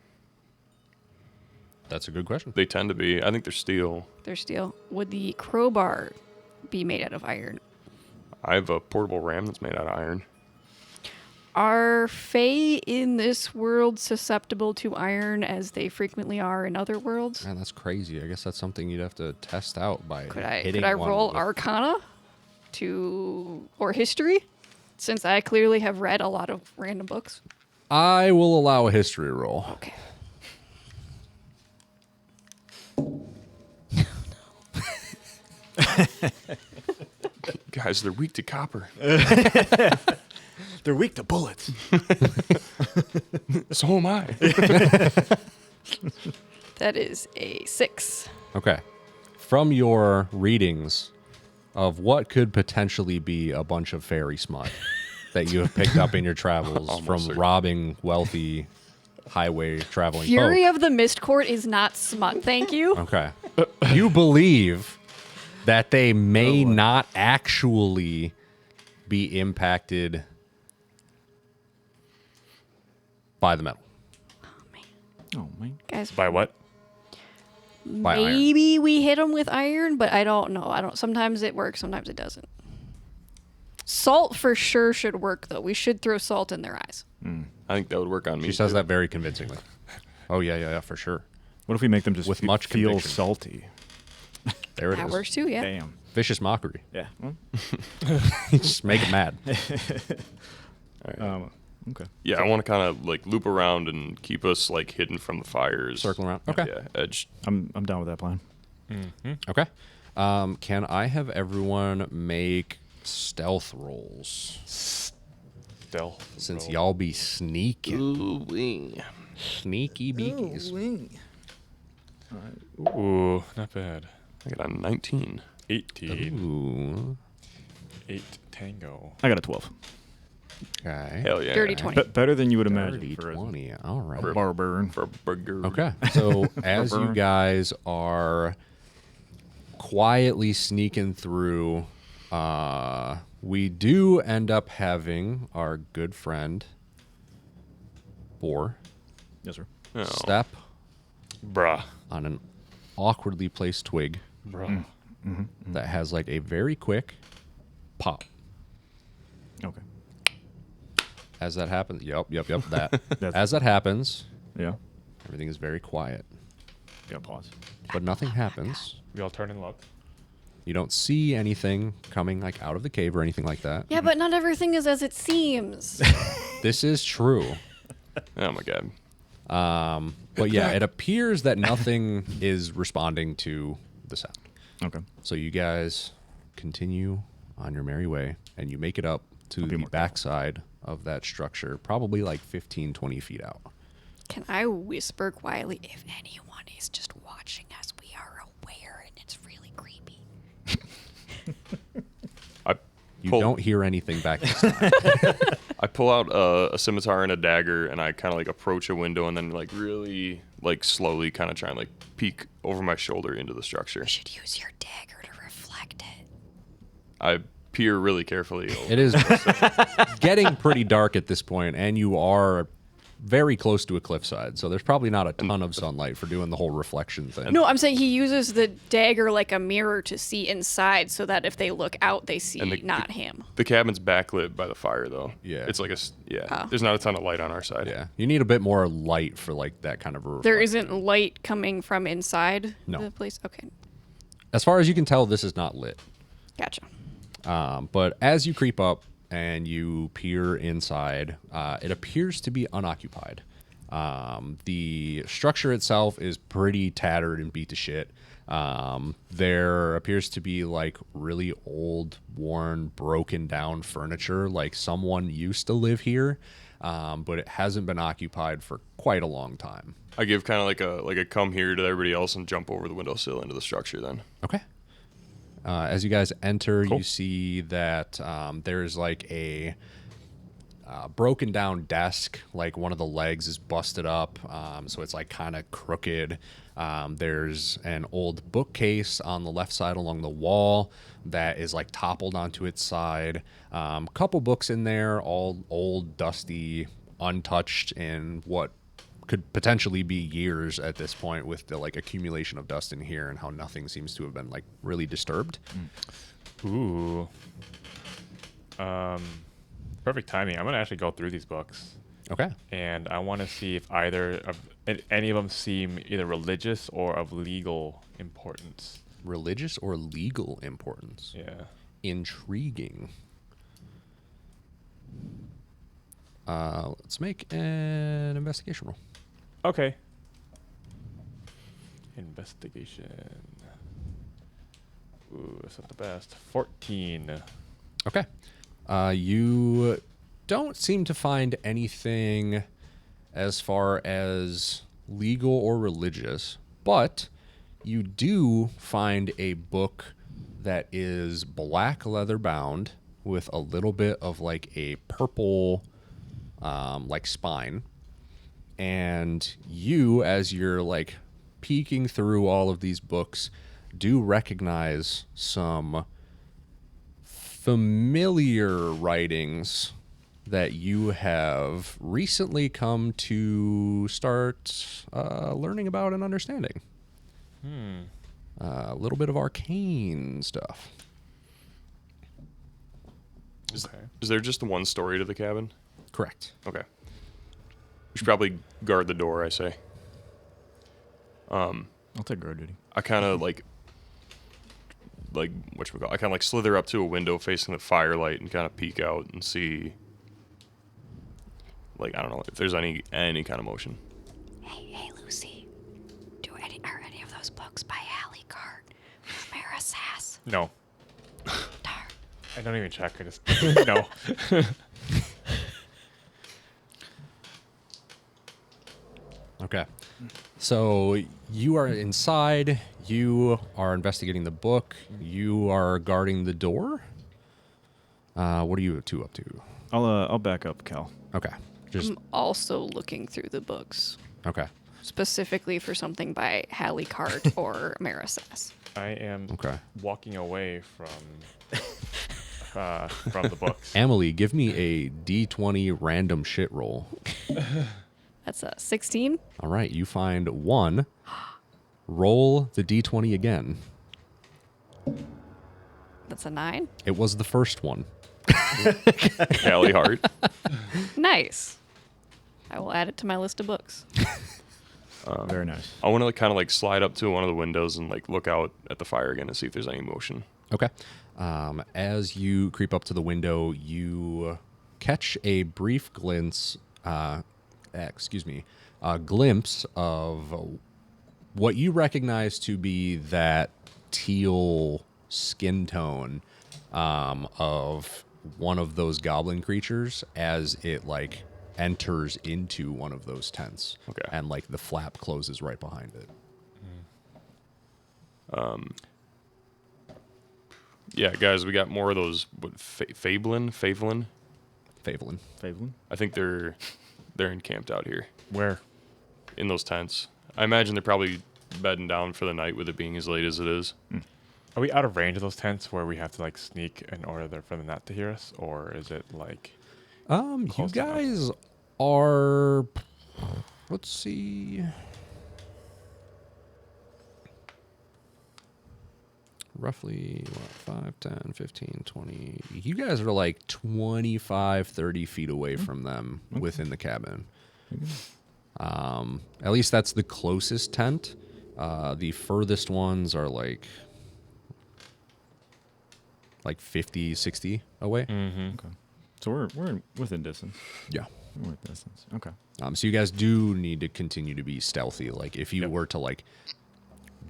[SPEAKER 3] That's a good question.
[SPEAKER 1] They tend to be. I think they're steel.
[SPEAKER 4] they're steel? Would the crowbar be made out of iron?
[SPEAKER 1] I have a portable ram that's made out of iron.
[SPEAKER 4] Are Fae in this world susceptible to iron as they frequently are in other worlds?
[SPEAKER 3] Man, that's crazy. I guess that's something you'd have to test out by
[SPEAKER 4] Could I
[SPEAKER 3] hitting one
[SPEAKER 4] roll
[SPEAKER 3] with-
[SPEAKER 4] Arcana or history? Since I clearly have read a lot of random books.
[SPEAKER 3] I will allow a history roll.
[SPEAKER 4] Okay.
[SPEAKER 1] Guys, they're weak to copper.
[SPEAKER 2] They're weak to bullets.
[SPEAKER 1] So am I.
[SPEAKER 4] That is a 6.
[SPEAKER 3] Okay. From your readings of what could potentially be a bunch of fairy smut that you have picked up in your travels
[SPEAKER 1] Almost
[SPEAKER 3] from
[SPEAKER 1] certain.
[SPEAKER 3] robbing wealthy highway traveling
[SPEAKER 4] Fury
[SPEAKER 3] folk.
[SPEAKER 4] of the Mist Court is not smut, thank you.
[SPEAKER 3] Okay. You believe that they may not actually be impacted by the metal.
[SPEAKER 2] Oh man.
[SPEAKER 4] Guys,
[SPEAKER 5] By what?
[SPEAKER 3] By iron.
[SPEAKER 4] maybe we hit them with iron, but I don't know. Sometimes it works, sometimes it doesn't. Salt for sure should work, though. We should throw salt in their eyes.
[SPEAKER 1] I think that would work on me.
[SPEAKER 3] She says
[SPEAKER 1] too.
[SPEAKER 3] that very convincingly. Oh, yeah, for sure.
[SPEAKER 2] What if we make them just
[SPEAKER 3] With much
[SPEAKER 2] feel
[SPEAKER 3] conviction.
[SPEAKER 2] salty?
[SPEAKER 3] There it
[SPEAKER 4] That
[SPEAKER 3] is.
[SPEAKER 4] works too, yeah.
[SPEAKER 2] Damn.
[SPEAKER 3] Vicious mockery.
[SPEAKER 2] Yeah. Well,
[SPEAKER 3] Just make it mad.
[SPEAKER 2] okay.
[SPEAKER 1] Yeah, I want to kind of like loop around and keep us like hidden from the fires.
[SPEAKER 3] Circle around. Okay.
[SPEAKER 1] Yeah, edge.
[SPEAKER 2] I'm down with that plan.
[SPEAKER 3] Okay. Can I have everyone make stealth rolls?
[SPEAKER 5] Stealth.
[SPEAKER 3] Since
[SPEAKER 5] roll.
[SPEAKER 3] y'all be sneaky.
[SPEAKER 1] Ooh,
[SPEAKER 3] Sneaky beakies.
[SPEAKER 5] Ooh, not bad.
[SPEAKER 1] I got a 19.
[SPEAKER 5] 18.
[SPEAKER 3] Ooh.
[SPEAKER 5] 8 tango.
[SPEAKER 2] I got a 12.
[SPEAKER 3] Okay.
[SPEAKER 1] Hell yeah.
[SPEAKER 4] Dirty 20.
[SPEAKER 2] Better than you would imagine
[SPEAKER 3] Dirty
[SPEAKER 2] for
[SPEAKER 3] 20. All right.
[SPEAKER 2] a barbarian.
[SPEAKER 1] For a burger.
[SPEAKER 3] Okay. So as you guys are quietly sneaking through, we do end up having our good friend Boar
[SPEAKER 2] Yes, sir.
[SPEAKER 1] Oh,
[SPEAKER 3] step
[SPEAKER 5] Bruh.
[SPEAKER 3] on an awkwardly placed twig
[SPEAKER 5] Bruh.
[SPEAKER 3] that has like a very quick pop.
[SPEAKER 2] Okay.
[SPEAKER 3] As that happens, yep, that.
[SPEAKER 2] That's-
[SPEAKER 3] As that happens,
[SPEAKER 2] Yeah.
[SPEAKER 3] everything is very quiet,
[SPEAKER 2] Got pause.
[SPEAKER 3] but nothing happens.
[SPEAKER 5] We all turn and look.
[SPEAKER 3] You don't see anything coming like out of the cave or anything like that.
[SPEAKER 4] Yeah, but not everything is as it seems.
[SPEAKER 3] This is true.
[SPEAKER 1] Oh my god.
[SPEAKER 3] But yeah, it appears that nothing is responding to the sound.
[SPEAKER 2] Okay.
[SPEAKER 3] So you guys continue on your merry way, and you make it up to
[SPEAKER 2] be
[SPEAKER 3] the
[SPEAKER 2] more
[SPEAKER 3] backside of that structure, probably like 15, 20 feet out.
[SPEAKER 4] Can I whisper quietly, if anyone is just watching us, we are aware and it's really creepy.
[SPEAKER 3] You don't hear anything back this time.
[SPEAKER 1] I pull out a scimitar and a dagger, and I kind of like approach a window, and then like really like slowly kind of try and like peek over my shoulder into the structure.
[SPEAKER 4] You should use your dagger to reflect it.
[SPEAKER 1] I peer really carefully.
[SPEAKER 3] It is getting pretty dark at this point, and you are very close to a cliffside, so there's probably not a ton of sunlight for doing the whole reflection thing.
[SPEAKER 4] No, I'm saying he uses the dagger like a mirror to see inside, so that if they look out, they see not him.
[SPEAKER 1] The cabin's backlit by the fire, though.
[SPEAKER 3] Yeah.
[SPEAKER 1] It's like There's not a ton of light on our side.
[SPEAKER 3] Yeah, you need a bit more light for like that kind of a
[SPEAKER 4] There
[SPEAKER 3] reflection.
[SPEAKER 4] isn't light coming from inside
[SPEAKER 3] No.
[SPEAKER 4] the place? Okay,
[SPEAKER 3] As far as you can tell, this is not lit.
[SPEAKER 4] gotcha.
[SPEAKER 3] But as you creep up and you peer inside, it appears to be unoccupied. The structure itself is pretty tattered and beat to shit. There appears to be like really old, worn, broken down furniture, like someone used to live here, but it hasn't been occupied for quite a long time.
[SPEAKER 1] I give kind of like a come here to everybody else and jump over the windowsill into the structure then.
[SPEAKER 3] Okay. As you guys enter, you see that there's like a broken down desk. Like one of the legs is busted up, so it's like kind of crooked. There's an old bookcase on the left side along the wall that is like toppled onto its side. Couple books in there, all old, dusty, untouched in what could potentially be years at this point, with the like accumulation of dust in here and how nothing seems to have been like really disturbed.
[SPEAKER 5] Ooh. Perfect timing. I'm gonna actually go through these books,
[SPEAKER 3] Okay.
[SPEAKER 5] and I want to see if any of them seem either religious or of legal importance.
[SPEAKER 3] Religious or legal importance.
[SPEAKER 5] Yeah.
[SPEAKER 3] Intriguing. Let's make an investigation roll.
[SPEAKER 5] Okay. Investigation. Ooh, that's not the best. 14.
[SPEAKER 3] Okay. You don't seem to find anything as far as legal or religious, but you do find a book that is black leather bound with a little bit of like a purple like spine. And you, as you're like peeking through all of these books, do recognize some familiar writings that you have recently come to start learning about and understanding. A little bit of arcane stuff.
[SPEAKER 1] Is there just one story to the cabin?
[SPEAKER 3] Correct.
[SPEAKER 1] Okay. We should probably guard the door, I say.
[SPEAKER 2] I'll take guard duty.
[SPEAKER 1] I kind of like whatchamacallit, I kind of like slither up to a window facing the firelight and kind of peek out and see, like, I don't know if there's any kind of motion.
[SPEAKER 4] Hey, Lucy. Are any of those books by Hallie Cart or Mara Sass?
[SPEAKER 5] No.
[SPEAKER 4] Darn.
[SPEAKER 5] I don't even check. I just no.
[SPEAKER 3] Okay. So you are inside. You are investigating the book. You are guarding the door. What are you two up to?
[SPEAKER 2] I'll back up, Cal.
[SPEAKER 3] Okay. Just
[SPEAKER 4] I'm also looking through the books,
[SPEAKER 3] okay.
[SPEAKER 4] specifically for something by Hallie Cart or Mara Sass.
[SPEAKER 5] I am
[SPEAKER 3] Okay.
[SPEAKER 5] walking away from the books.
[SPEAKER 3] Emily, give me a D20 random shit roll.
[SPEAKER 4] That's a 16.
[SPEAKER 3] All right, you find one. Roll the D20 again.
[SPEAKER 4] That's a 9.
[SPEAKER 3] It was the first one.
[SPEAKER 1] Callie Hart.
[SPEAKER 4] Nice. I will add it to my list of books.
[SPEAKER 2] Very nice.
[SPEAKER 1] I want to kind of like slide up to one of the windows and like look out at the fire again and see if there's any motion.
[SPEAKER 3] Okay. As you creep up to the window, you catch a brief glimpse. A glimpse of what you recognize to be that teal skin tone of one of those goblin creatures as it like enters into one of those tents.
[SPEAKER 1] Okay.
[SPEAKER 3] And like the flap closes right behind it.
[SPEAKER 1] Yeah, guys, we got more of those. What, Favelin?
[SPEAKER 3] Favelin.
[SPEAKER 2] Favelin?
[SPEAKER 1] I think they're encamped out here
[SPEAKER 5] Where?
[SPEAKER 1] in those tents. I imagine they're probably bedding down for the night with it being as late as it is.
[SPEAKER 5] Are we out of range of those tents where we have to like sneak in order for them not to hear us, or is it like?
[SPEAKER 3] You
[SPEAKER 5] Close enough.
[SPEAKER 3] guys are. Let's see. Roughly, what, 5, 10, 15, 20. You guys are like 25, 30 feet away from them within the cabin. At least that's the closest tent. The furthest ones are like 50, 60 away.
[SPEAKER 2] Okay. So we're within distance.
[SPEAKER 3] Yeah.
[SPEAKER 2] We're within distance. Okay.
[SPEAKER 3] So you guys do need to continue to be stealthy. Like if you were to like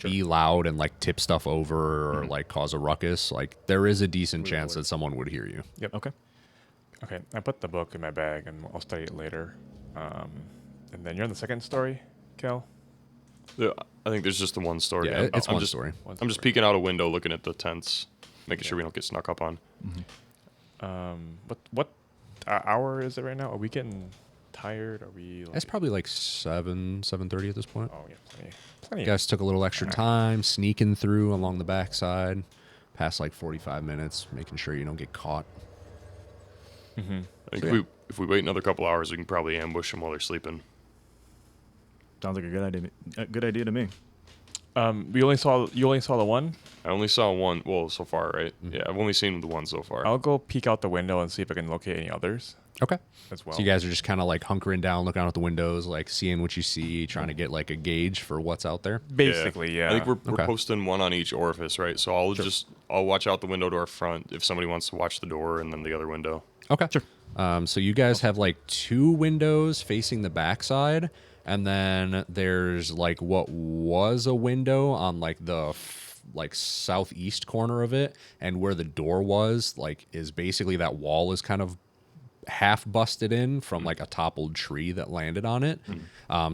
[SPEAKER 3] be loud and like tip stuff over or like cause a ruckus, like there is a decent chance that someone would hear you.
[SPEAKER 5] Yep.
[SPEAKER 2] Okay.
[SPEAKER 5] Okay. I put the book in my bag and I'll study it later. And then you're on the second story, Kel.
[SPEAKER 1] Yeah, I think there's just the one story.
[SPEAKER 3] Yeah, it's
[SPEAKER 1] I'm
[SPEAKER 3] one
[SPEAKER 1] just,
[SPEAKER 3] story.
[SPEAKER 1] I'm just peeking out a window, looking at the tents, making sure we don't get snuck up on.
[SPEAKER 5] What hour is it right now? Are we getting tired? Are we? Like,
[SPEAKER 3] It's probably like 7:30 at this point.
[SPEAKER 5] oh yeah, plenty.
[SPEAKER 3] You guys took a little extra time sneaking through along the backside, past like 45 minutes, making sure you don't get caught.
[SPEAKER 1] I think
[SPEAKER 3] So, yeah.
[SPEAKER 1] if we wait another couple hours, we can probably ambush them while they're sleeping.
[SPEAKER 2] Sounds like a good idea. A good idea to me.
[SPEAKER 5] You only saw the one.
[SPEAKER 1] I only saw one. Well, so far, right? Yeah, I've only seen the one so far.
[SPEAKER 5] I'll go peek out the window and see if I can locate any others
[SPEAKER 3] Okay.
[SPEAKER 5] as well.
[SPEAKER 3] So you guys are just kind of like hunkering down, looking out the windows, like seeing what you see, trying to get like a gauge for what's out there.
[SPEAKER 5] basically, yeah.
[SPEAKER 1] I think we're
[SPEAKER 3] Okay.
[SPEAKER 1] posting one on each orifice, right? So I'll watch out the window to our front if somebody wants to watch the door, and then the other window.
[SPEAKER 3] Okay. Sure. So you guys have like 2 windows facing the backside, and then there's like what was a window on like the like southeast corner of it, and where the door was like is basically that wall is kind of half busted in from like a toppled tree that landed on it.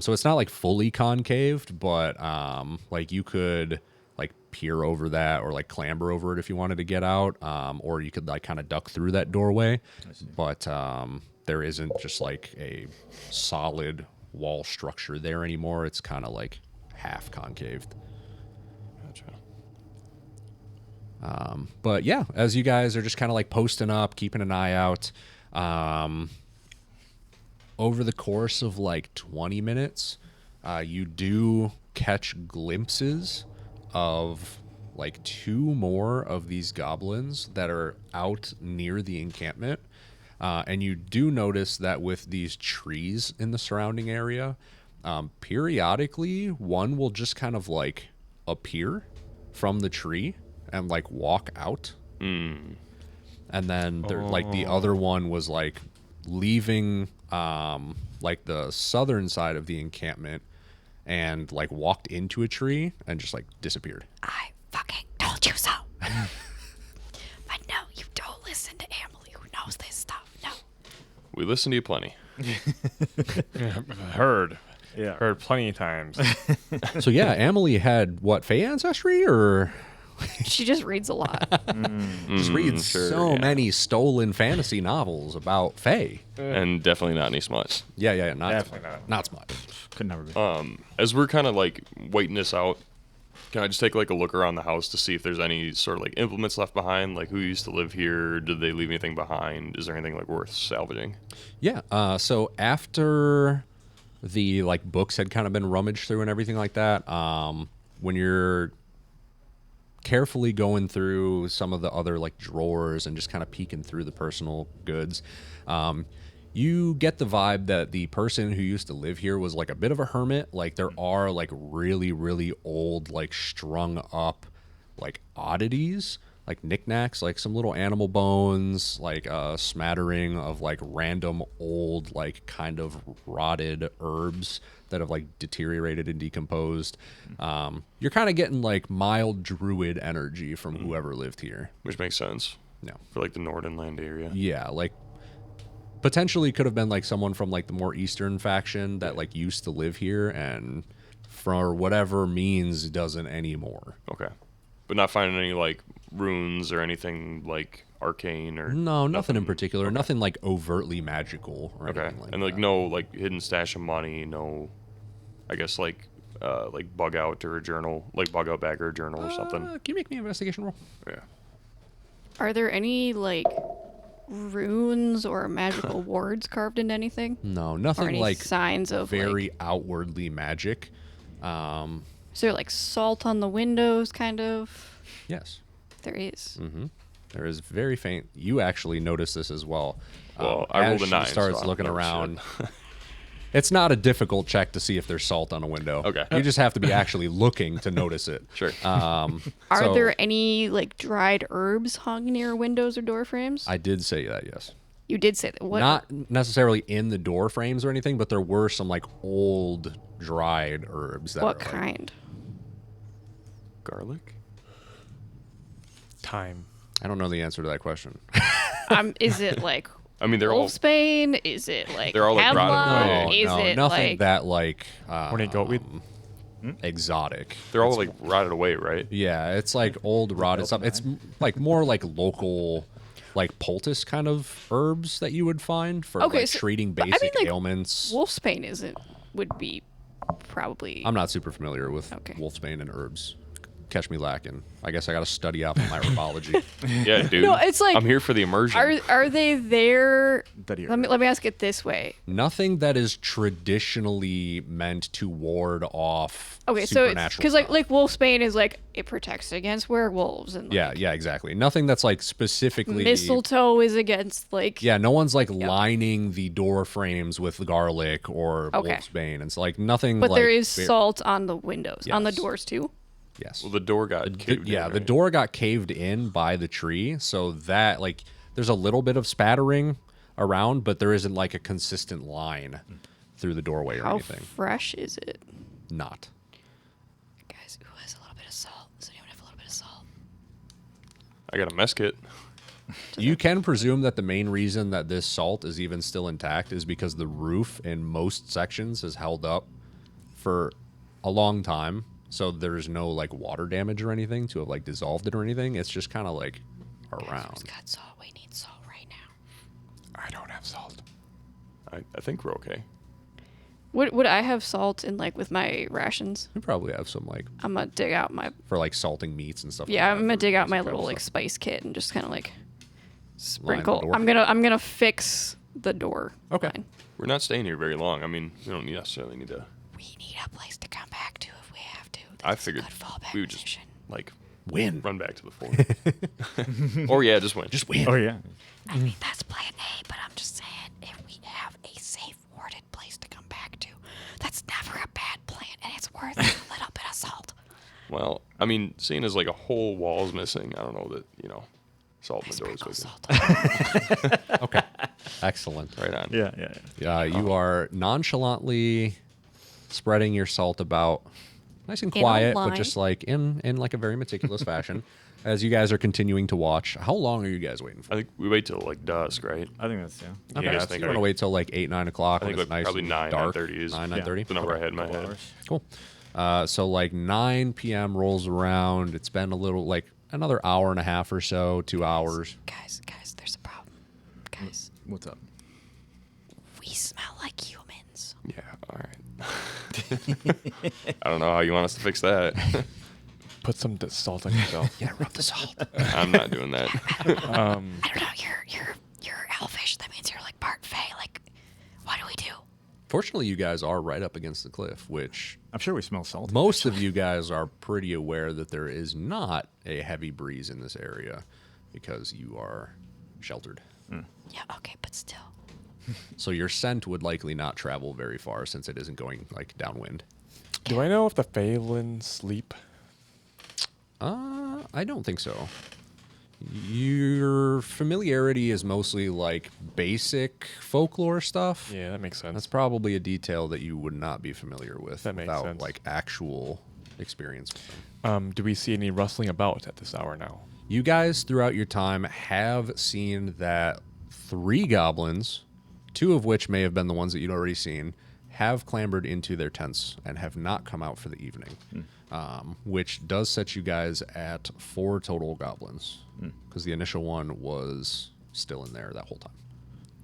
[SPEAKER 3] So it's not like fully concaved, but like you could like peer over that or like clamber over it if you wanted to get out, or you could like kind of duck through that doorway. But there isn't just like a solid wall structure there anymore. It's kind of like half concaved.
[SPEAKER 1] Gotcha.
[SPEAKER 3] But yeah, as you guys are just kind of like posting up, keeping an eye out, over the course of like 20 minutes, you do catch glimpses of like 2 more of these goblins that are out near the encampment. And you do notice that with these trees in the surrounding area, periodically one will just kind of like appear from the tree and like walk out. And then like the other one was like leaving like the southern side of the encampment and like walked into a tree and just like disappeared.
[SPEAKER 4] I fucking told you so. But no, you don't listen to Emily, who knows this stuff. No.
[SPEAKER 1] We listen to you plenty.
[SPEAKER 5] Heard
[SPEAKER 2] Yeah.
[SPEAKER 5] plenty of times.
[SPEAKER 3] So yeah, Emily had what, Fey ancestry, or
[SPEAKER 4] She just reads a lot.
[SPEAKER 3] just reads
[SPEAKER 1] sure,
[SPEAKER 3] so
[SPEAKER 1] yeah.
[SPEAKER 3] many stolen fantasy novels about Fey.
[SPEAKER 1] And definitely not any smuts.
[SPEAKER 3] Yeah, not
[SPEAKER 5] Definitely not.
[SPEAKER 3] not smart.
[SPEAKER 2] Could never be.
[SPEAKER 1] As we're kind of like waiting this out, can I just take like a look around the house to see if there's any sort of like implements left behind? Like who used to live here? Did they leave anything behind? Is there anything like worth salvaging?
[SPEAKER 3] Yeah. So after the like books had kind of been rummaged through and everything like that, when you're carefully going through some of the other like drawers and just kind of peeking through the personal goods, you get the vibe that the person who used to live here was like a bit of a hermit. Like there are like really, really old, like strung up like oddities, like knickknacks, like some little animal bones, like a smattering of like random old, like kind of rotted herbs that have like deteriorated and decomposed. You're kind of getting like mild druid energy from whoever lived here.
[SPEAKER 1] Which makes sense
[SPEAKER 3] No.
[SPEAKER 1] for like the Nordenland area.
[SPEAKER 3] Yeah, like potentially could have been like someone from like the more eastern faction that like used to live here and for whatever means doesn't anymore.
[SPEAKER 1] Okay. but not finding any like runes or anything like arcane or
[SPEAKER 3] No, nothing in particular. Nothing like overtly magical or
[SPEAKER 1] Okay,
[SPEAKER 3] anything like
[SPEAKER 1] and like
[SPEAKER 3] that.
[SPEAKER 1] no like hidden stash of money, no, I guess like bug out or a journal, like bug out bag or a journal or something.
[SPEAKER 3] Can you make me an investigation roll?
[SPEAKER 1] Yeah.
[SPEAKER 4] Are there any like runes or magical wards carved into anything?
[SPEAKER 3] No,
[SPEAKER 4] Or
[SPEAKER 3] nothing
[SPEAKER 4] any
[SPEAKER 3] like
[SPEAKER 4] signs of
[SPEAKER 3] very
[SPEAKER 4] like,
[SPEAKER 3] outwardly magic.
[SPEAKER 4] is there like salt on the windows kind of?
[SPEAKER 3] Yes.
[SPEAKER 4] There is.
[SPEAKER 3] There is very faint. You actually notice this as well.
[SPEAKER 1] Well, I rolled
[SPEAKER 3] as
[SPEAKER 1] a 9,
[SPEAKER 3] She starts
[SPEAKER 1] so I don't
[SPEAKER 3] looking
[SPEAKER 1] know
[SPEAKER 3] around.
[SPEAKER 1] shit.
[SPEAKER 3] It's not a difficult check to see if there's salt on a window.
[SPEAKER 1] Okay.
[SPEAKER 3] You just have to be actually looking to notice it.
[SPEAKER 1] Sure.
[SPEAKER 4] Are
[SPEAKER 3] So-
[SPEAKER 4] there any like dried herbs hung near windows or door frames?
[SPEAKER 3] I did say that, yes.
[SPEAKER 4] You did say that. What?
[SPEAKER 3] Not necessarily in the door frames or anything, but there were some like old dried herbs that
[SPEAKER 4] what
[SPEAKER 3] are like,
[SPEAKER 4] kind?
[SPEAKER 1] Garlic.
[SPEAKER 5] Time.
[SPEAKER 3] I don't know the answer to that question.
[SPEAKER 4] Is it like
[SPEAKER 1] I mean, they're all
[SPEAKER 4] wolfsbane? Is it like
[SPEAKER 1] They're all, like, rotted
[SPEAKER 4] hemlock?
[SPEAKER 1] away.
[SPEAKER 4] Is
[SPEAKER 3] no,
[SPEAKER 4] it
[SPEAKER 3] nothing
[SPEAKER 4] like
[SPEAKER 3] that like
[SPEAKER 5] Horny goatweed.
[SPEAKER 3] exotic.
[SPEAKER 1] they're all like rotted away, right?
[SPEAKER 3] Yeah, it's like old rotted stuff. It's like more like local, like poultice kind of herbs that you would find for
[SPEAKER 4] Okay,
[SPEAKER 3] like
[SPEAKER 4] so-
[SPEAKER 3] treating
[SPEAKER 4] but I
[SPEAKER 3] basic
[SPEAKER 4] mean, like,
[SPEAKER 3] ailments.
[SPEAKER 4] wolfsbane? Would be probably.
[SPEAKER 3] I'm not super familiar with
[SPEAKER 4] Okay.
[SPEAKER 3] wolfsbane and herbs. Catch me lacking. I guess I got to study up on my herbology.
[SPEAKER 1] Yeah, dude.
[SPEAKER 4] No, it's like-
[SPEAKER 1] I'm here for the immersion.
[SPEAKER 4] Are they there?
[SPEAKER 2] That you-
[SPEAKER 4] Let me ask it this way.
[SPEAKER 3] Nothing that is traditionally meant to ward off
[SPEAKER 4] Okay, so
[SPEAKER 3] supernatural
[SPEAKER 4] because
[SPEAKER 3] stuff.
[SPEAKER 4] like wolfsbane is like it protects against werewolves and like,
[SPEAKER 3] yeah, exactly. Nothing that's like specifically
[SPEAKER 4] mistletoe is against like
[SPEAKER 3] Yeah, no one's like lining the door frames with garlic or
[SPEAKER 4] Okay.
[SPEAKER 3] wolfsbane. It's like nothing.
[SPEAKER 4] But
[SPEAKER 3] like,
[SPEAKER 4] there is
[SPEAKER 3] ve-
[SPEAKER 4] salt on the windows, on the
[SPEAKER 3] Yes.
[SPEAKER 4] doors too.
[SPEAKER 3] Yes.
[SPEAKER 1] Well, the door got caved
[SPEAKER 3] Yeah,
[SPEAKER 1] in,
[SPEAKER 3] the
[SPEAKER 1] right?
[SPEAKER 3] door got caved in by the tree, so that like there's a little bit of spattering around, but there isn't like a consistent line through the doorway or
[SPEAKER 4] How
[SPEAKER 3] anything.
[SPEAKER 4] fresh is it,
[SPEAKER 3] Not.
[SPEAKER 4] guys? Who has a little bit of salt? Does anyone have a little bit of salt?
[SPEAKER 1] I got a mess kit.
[SPEAKER 3] You can presume that the main reason that this salt is even still intact is because the roof in most sections has held up for a long time. So there's no like water damage or anything to have like dissolved it or anything. It's just kind of like around.
[SPEAKER 4] Who's got salt? We need salt right now.
[SPEAKER 5] I don't have salt.
[SPEAKER 1] I think we're okay.
[SPEAKER 4] Would I have salt in like with my rations?
[SPEAKER 3] We probably have some like
[SPEAKER 4] I'm gonna dig out my
[SPEAKER 3] for like salting meats and stuff.
[SPEAKER 4] yeah.
[SPEAKER 3] like
[SPEAKER 4] I'm
[SPEAKER 3] that
[SPEAKER 4] gonna
[SPEAKER 3] for
[SPEAKER 4] dig out my
[SPEAKER 3] basic
[SPEAKER 4] little
[SPEAKER 3] stuff.
[SPEAKER 4] like spice kit and just kind of like
[SPEAKER 3] Line the
[SPEAKER 4] sprinkle.
[SPEAKER 3] door.
[SPEAKER 4] I'm gonna fix the door.
[SPEAKER 3] Okay.
[SPEAKER 4] line.
[SPEAKER 1] We're not staying here very long. I mean, we don't necessarily need to.
[SPEAKER 4] We need a place to come back to if we have to.
[SPEAKER 1] I
[SPEAKER 4] That's a
[SPEAKER 1] figured
[SPEAKER 4] good fallback
[SPEAKER 1] we would just
[SPEAKER 4] position.
[SPEAKER 1] like
[SPEAKER 3] Win.
[SPEAKER 1] run back to the fort. Or yeah, just win.
[SPEAKER 3] Just win.
[SPEAKER 2] Oh yeah.
[SPEAKER 4] I mean, that's plan A, but I'm just saying, if we have a safe, warded place to come back to, that's never a bad plan, and it's worth a little bit of salt.
[SPEAKER 1] Well, I mean, seeing as like a whole wall's missing, I don't know that salt in the door is
[SPEAKER 4] Sprinkle
[SPEAKER 1] good.
[SPEAKER 4] salt.
[SPEAKER 3] Okay. Excellent.
[SPEAKER 1] Right on.
[SPEAKER 2] Yeah.
[SPEAKER 3] You are nonchalantly spreading your salt about, nice and
[SPEAKER 4] In a
[SPEAKER 3] quiet, but
[SPEAKER 4] line.
[SPEAKER 3] just like in like a very meticulous fashion. As you guys are continuing to watch, how long are you guys waiting for?
[SPEAKER 1] I think we wait till like dusk, right?
[SPEAKER 2] I think that's yeah.
[SPEAKER 3] Okay,
[SPEAKER 1] I
[SPEAKER 3] so
[SPEAKER 1] think
[SPEAKER 3] you're gonna wait till like 8, 9 o'clock.
[SPEAKER 1] I think
[SPEAKER 3] when it's
[SPEAKER 1] like
[SPEAKER 3] nice
[SPEAKER 1] probably
[SPEAKER 3] and
[SPEAKER 1] 9,
[SPEAKER 3] dark.
[SPEAKER 1] 9:30 is
[SPEAKER 3] 9:30.
[SPEAKER 1] the number I had in my head.
[SPEAKER 3] Cool. So like 9 p.m. rolls around. It's been a little like another hour and a half or so, 2 hours.
[SPEAKER 4] Guys, there's a problem. Guys,
[SPEAKER 2] What's up?
[SPEAKER 4] we smell like humans.
[SPEAKER 1] Yeah. All right. I don't know how you want us to fix that.
[SPEAKER 5] Put some salt on yourself.
[SPEAKER 3] Yeah, rub the salt.
[SPEAKER 1] I'm not doing that.
[SPEAKER 4] I don't know. You're elfish. That means you're like part fae. Like, what do we do?
[SPEAKER 3] Fortunately, you guys are right up against the cliff, which
[SPEAKER 2] I'm sure we smell salt.
[SPEAKER 3] most of you guys are pretty aware that there is not a heavy breeze in this area because you are sheltered.
[SPEAKER 4] Yeah. Okay, but still.
[SPEAKER 3] So your scent would likely not travel very far since it isn't going like downwind.
[SPEAKER 5] Do I know if the Phelan sleep?
[SPEAKER 3] I don't think so. Your familiarity is mostly like basic folklore stuff.
[SPEAKER 5] Yeah, that makes sense.
[SPEAKER 3] That's probably a detail that you would not be familiar with
[SPEAKER 5] That makes
[SPEAKER 3] without
[SPEAKER 5] sense.
[SPEAKER 3] like actual experience with them.
[SPEAKER 5] Do we see any rustling about at this hour now?
[SPEAKER 3] You guys throughout your time have seen that 3 goblins, 2 of which may have been the ones that you'd already seen, have clambered into their tents and have not come out for the evening, which does set you guys at 4 total goblins, because the initial one was still in there that whole time.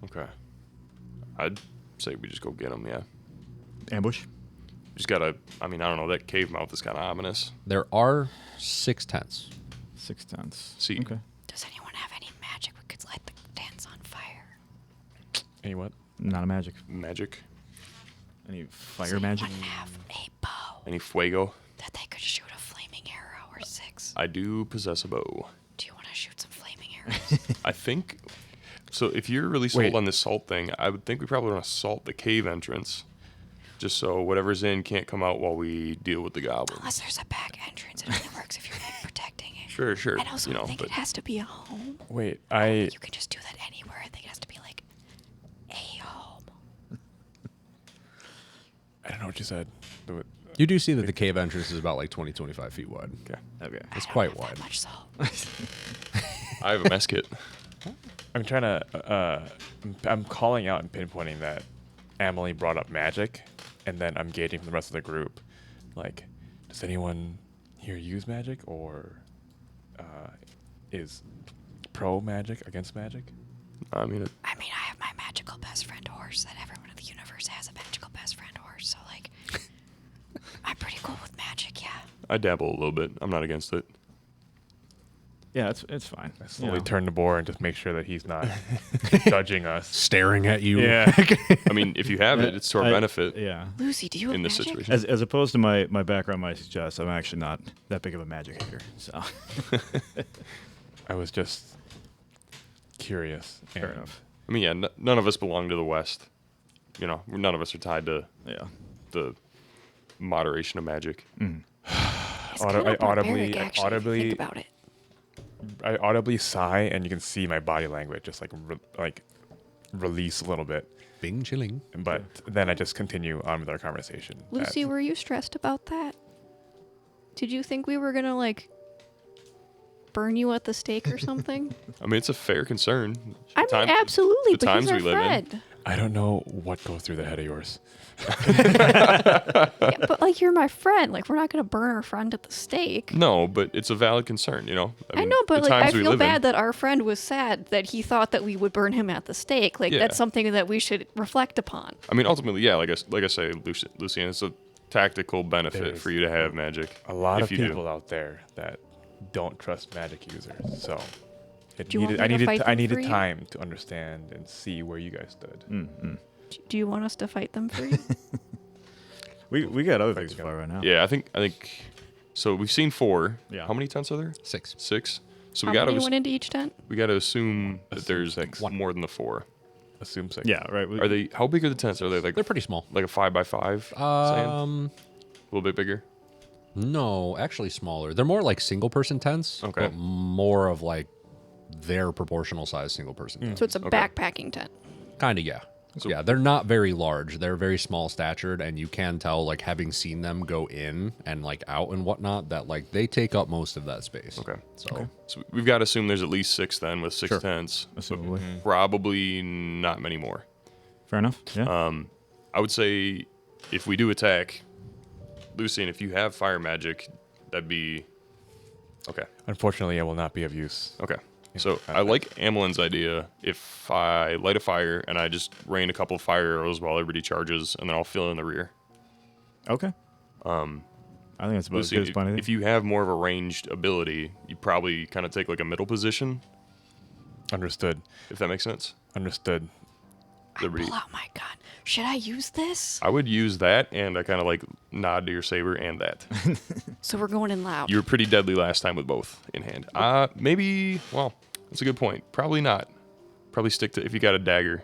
[SPEAKER 1] Okay. I'd say we just go get them, yeah.
[SPEAKER 2] Ambush.
[SPEAKER 1] Just gotta, I mean, I don't know, that cave mouth is kind of ominous.
[SPEAKER 3] There are 6 tents.
[SPEAKER 2] 6 tents.
[SPEAKER 1] See.
[SPEAKER 2] Okay.
[SPEAKER 4] Does anyone have any magic we could light the tents on fire?
[SPEAKER 5] Any what?
[SPEAKER 2] Not a magic.
[SPEAKER 1] Magic.
[SPEAKER 2] Any
[SPEAKER 4] Does
[SPEAKER 2] fire magic?
[SPEAKER 4] anyone have a bow
[SPEAKER 1] Any fuego?
[SPEAKER 4] that they could shoot a flaming arrow or 6?
[SPEAKER 1] I do possess a bow.
[SPEAKER 4] Do you want to shoot some flaming arrows?
[SPEAKER 1] I think, so if you're really sold
[SPEAKER 5] Wait.
[SPEAKER 1] on this salt thing, I would think we probably want to salt the cave entrance. Just so whatever's in can't come out while we deal with the goblins.
[SPEAKER 4] Unless there's a back entrance, it only works if you're like protecting it.
[SPEAKER 1] Sure.
[SPEAKER 4] And also,
[SPEAKER 1] you know,
[SPEAKER 4] I think
[SPEAKER 1] but
[SPEAKER 4] it has to be a home.
[SPEAKER 5] Wait,
[SPEAKER 4] You can just do that anywhere. I think it has to be like a home.
[SPEAKER 5] I don't know what you said.
[SPEAKER 3] You do see that the cave entrance is about like 20, 25 feet wide.
[SPEAKER 1] Okay.
[SPEAKER 2] Okay.
[SPEAKER 3] It's
[SPEAKER 4] I don't
[SPEAKER 3] quite
[SPEAKER 4] have
[SPEAKER 3] wide.
[SPEAKER 4] That much salt.
[SPEAKER 1] I have a mess kit.
[SPEAKER 5] I'm trying to. I'm calling out and pinpointing that Emily brought up magic, and then I'm gauging from the rest of the group. Like, does anyone here use magic, or is pro magic against magic?
[SPEAKER 1] I mean,
[SPEAKER 4] I have my magical best friend horse that everyone in the universe has a magical best friend horse. So, like, I'm pretty cool with magic, yeah.
[SPEAKER 1] I dabble a little bit. I'm not against it.
[SPEAKER 2] Yeah, it's fine.
[SPEAKER 5] I slowly
[SPEAKER 2] You know.
[SPEAKER 5] turn the board and just make sure that he's not judging us.
[SPEAKER 3] Staring at you.
[SPEAKER 5] Yeah.
[SPEAKER 1] I mean, if you have it, it's to our benefit.
[SPEAKER 2] Yeah.
[SPEAKER 4] Lucy, do you have
[SPEAKER 1] In this
[SPEAKER 4] magic?
[SPEAKER 1] situation.
[SPEAKER 2] As opposed to my background might suggest, I'm actually not that big of a magic hater. So
[SPEAKER 5] I was just curious.
[SPEAKER 2] fair
[SPEAKER 5] and
[SPEAKER 2] enough.
[SPEAKER 1] I mean, yeah, none of us belong to the West. You know, none of us are tied to
[SPEAKER 2] Yeah.
[SPEAKER 1] the moderation of magic.
[SPEAKER 4] It's
[SPEAKER 5] Auto-
[SPEAKER 4] kinda
[SPEAKER 5] I audibly-
[SPEAKER 4] barbaric,
[SPEAKER 5] I
[SPEAKER 4] actually, if you
[SPEAKER 5] audibly-
[SPEAKER 4] think about it.
[SPEAKER 5] I audibly sigh, and you can see my body language just like release a little bit.
[SPEAKER 3] Bing chilling.
[SPEAKER 5] But then I just continue on with our conversation.
[SPEAKER 4] Lucy, were you stressed about that? Did you think we were gonna like burn you at the stake or something?
[SPEAKER 1] I mean, it's a fair concern.
[SPEAKER 4] I mean,
[SPEAKER 1] Time-
[SPEAKER 4] absolutely.
[SPEAKER 1] the
[SPEAKER 4] But
[SPEAKER 1] times
[SPEAKER 4] he's our
[SPEAKER 1] we live in.
[SPEAKER 4] friend.
[SPEAKER 5] I don't know what goes through the head of yours.
[SPEAKER 4] Yeah, but like you're my friend. Like we're not gonna burn our friend at the stake.
[SPEAKER 1] No, but it's a valid concern, you know?
[SPEAKER 4] I
[SPEAKER 1] mean,
[SPEAKER 4] know, but
[SPEAKER 1] the
[SPEAKER 4] like I
[SPEAKER 1] times we
[SPEAKER 4] feel
[SPEAKER 1] live in-
[SPEAKER 4] bad that our friend was sad that he thought that we would burn him at the stake. Like
[SPEAKER 1] Yeah.
[SPEAKER 4] that's something that we should reflect upon.
[SPEAKER 1] I mean, ultimately, yeah, like I say, Lucian, it's a tactical benefit
[SPEAKER 5] There's
[SPEAKER 1] for you to have magic.
[SPEAKER 5] A lot
[SPEAKER 1] if
[SPEAKER 5] of
[SPEAKER 1] you do.
[SPEAKER 5] people out there that don't trust magic users. So
[SPEAKER 4] Do you want me to fight
[SPEAKER 5] I
[SPEAKER 4] them
[SPEAKER 5] needed
[SPEAKER 4] for you?
[SPEAKER 5] time to understand and see where you guys stood.
[SPEAKER 4] Do you want us to fight them for you?
[SPEAKER 2] We got other things to fight right now.
[SPEAKER 1] Yeah, I think so. We've seen 4.
[SPEAKER 2] Yeah.
[SPEAKER 1] How many tents are there?
[SPEAKER 3] 6.
[SPEAKER 1] 6. So
[SPEAKER 4] How
[SPEAKER 1] we
[SPEAKER 4] many
[SPEAKER 1] gotta
[SPEAKER 4] went into each tent?
[SPEAKER 1] assume that there's more than the 4.
[SPEAKER 5] Assume 6.
[SPEAKER 2] Yeah, right.
[SPEAKER 1] Are they? How big are the tents? Are they like
[SPEAKER 3] They're pretty small.
[SPEAKER 1] like a 5x5? Saying? A little bit bigger.
[SPEAKER 3] No, actually smaller. They're more like single person tents,
[SPEAKER 1] Okay.
[SPEAKER 3] but more of like their proportional size single person tent.
[SPEAKER 4] So it's a backpacking tent.
[SPEAKER 3] Kind of, yeah. Yeah, they're not very large. They're very small statured, and you can tell, like, having seen them go in and, like, out and whatnot, that, like, they take up most of that space.
[SPEAKER 1] Okay.
[SPEAKER 3] So,
[SPEAKER 1] So we've got to assume there's at least 6 then with 6
[SPEAKER 2] Sure.
[SPEAKER 1] tents. but
[SPEAKER 2] Assumably.
[SPEAKER 1] Probably not many more.
[SPEAKER 2] Fair enough. Yeah.
[SPEAKER 1] I would say if we do attack, Lucian, if you have fire magic, that'd be okay.
[SPEAKER 5] Unfortunately, it will not be of use.
[SPEAKER 1] Okay. So I like Amelin's idea. If I light a fire and I just rain a couple of fire arrows while everybody charges, and then I'll fill in the rear.
[SPEAKER 2] Okay. I think that's about as
[SPEAKER 1] Lucy,
[SPEAKER 2] good as funny.
[SPEAKER 1] if you have more of a ranged ability, you probably kind of take like a middle position,
[SPEAKER 5] Understood.
[SPEAKER 1] if that makes sense.
[SPEAKER 5] Understood.
[SPEAKER 4] I pull out my gun. Should I use this?
[SPEAKER 1] I would use that, and I kind of like nod to your saber and that.
[SPEAKER 4] So we're going in loud.
[SPEAKER 1] You were pretty deadly last time with both in hand. Maybe, well, that's a good point. Probably not. Probably stick to, if you got a dagger,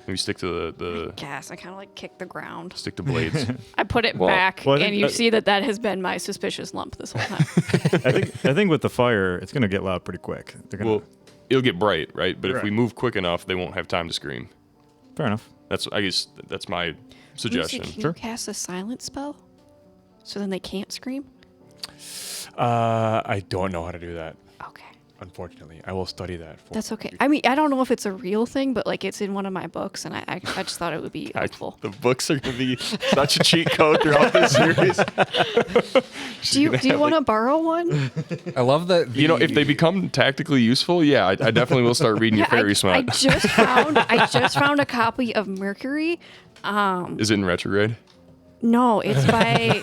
[SPEAKER 1] maybe stick to the
[SPEAKER 4] Gas. I kind of like kick the ground.
[SPEAKER 1] stick to blades.
[SPEAKER 4] I put it
[SPEAKER 1] Well-
[SPEAKER 4] back,
[SPEAKER 2] Well, I think
[SPEAKER 4] and you
[SPEAKER 2] that-
[SPEAKER 4] see that has been my suspicious lump this whole time.
[SPEAKER 2] I think with the fire, it's gonna get loud pretty quick. They're gonna,
[SPEAKER 1] Well, it'll get bright, right? But if we
[SPEAKER 2] Right.
[SPEAKER 1] move quick enough, they won't have time to scream.
[SPEAKER 2] fair enough.
[SPEAKER 1] I guess that's my suggestion.
[SPEAKER 4] Lucy, can
[SPEAKER 2] Sure.
[SPEAKER 4] you cast a silent spell? So then they can't scream?
[SPEAKER 5] I don't know how to do that.
[SPEAKER 4] Okay.
[SPEAKER 5] unfortunately. I will study that.
[SPEAKER 4] That's okay. I mean, I don't know if it's a real thing, but like it's in one of my books, and I just thought it would be helpful.
[SPEAKER 1] The books are going to be such a cheat code throughout this series.
[SPEAKER 4] Do you want to borrow one?
[SPEAKER 3] I love that.
[SPEAKER 1] If they become tactically useful, yeah, I definitely will start reading your fairy
[SPEAKER 4] I
[SPEAKER 1] smut.
[SPEAKER 4] just found a copy of Mercury.
[SPEAKER 1] Is it in retrograde?
[SPEAKER 4] No, it's by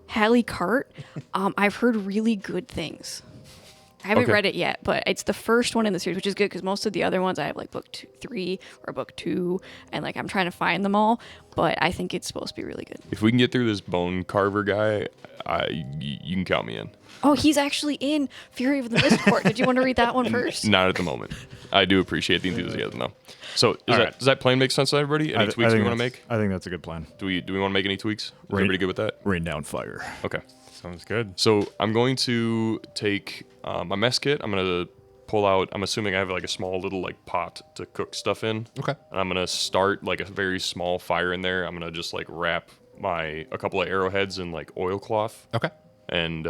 [SPEAKER 4] Hallie Cart. I've heard really good things. I haven't
[SPEAKER 1] Okay.
[SPEAKER 4] read it yet, but it's the first one in the series, which is good because most of the other ones I have like book 3 or book 2, and like I'm trying to find them all. But I think it's supposed to be really good.
[SPEAKER 1] If we can get through this bone carver guy, you can count me in.
[SPEAKER 4] Oh, he's actually in Fury of the Mist Court. Did you want to read that one first?
[SPEAKER 1] Not at the moment. I do appreciate the enthusiasm, though. So
[SPEAKER 5] right.
[SPEAKER 1] does that plan make sense to everybody? Any tweaks we want to make?
[SPEAKER 2] I think that's a good plan.
[SPEAKER 1] Do we want to make any tweaks? Is
[SPEAKER 2] Rain-
[SPEAKER 1] everybody good with that?
[SPEAKER 2] Rain down fire.
[SPEAKER 1] Okay.
[SPEAKER 5] Sounds good.
[SPEAKER 1] So I'm going to take my mess kit. I'm going to pull out, I'm assuming I have like a small little like pot to cook stuff in.
[SPEAKER 3] Okay.
[SPEAKER 1] And I'm going to start like a very small fire in there. I'm going to just like wrap a couple of arrowheads in like oilcloth.
[SPEAKER 3] Okay.
[SPEAKER 1] And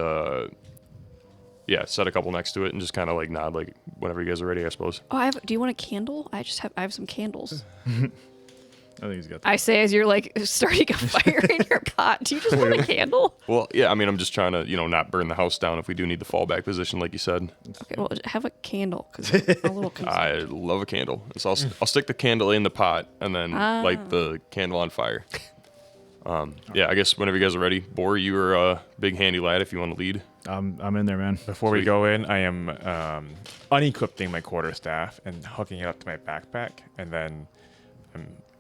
[SPEAKER 1] set a couple next to it and just kind of like nod like whenever you guys are ready, I suppose.
[SPEAKER 4] Oh, do you want a candle? I have some candles.
[SPEAKER 2] I think he's got.
[SPEAKER 4] I say as you're like starting a fire in your pot. Do you just want a candle?
[SPEAKER 1] Well, yeah, I mean, I'm just trying to, not burn the house down if we do need the fallback position, like you said.
[SPEAKER 4] Okay, well, have a candle because I'm a little concerned.
[SPEAKER 1] I love a candle. So I'll stick the candle in the pot and then light the candle on fire. I guess whenever you guys are ready. Bor, you are a big handy lad if you want to lead.
[SPEAKER 2] I'm in there, man.
[SPEAKER 5] Before we go in, I am unequipping my quarterstaff and hooking it up to my backpack, and then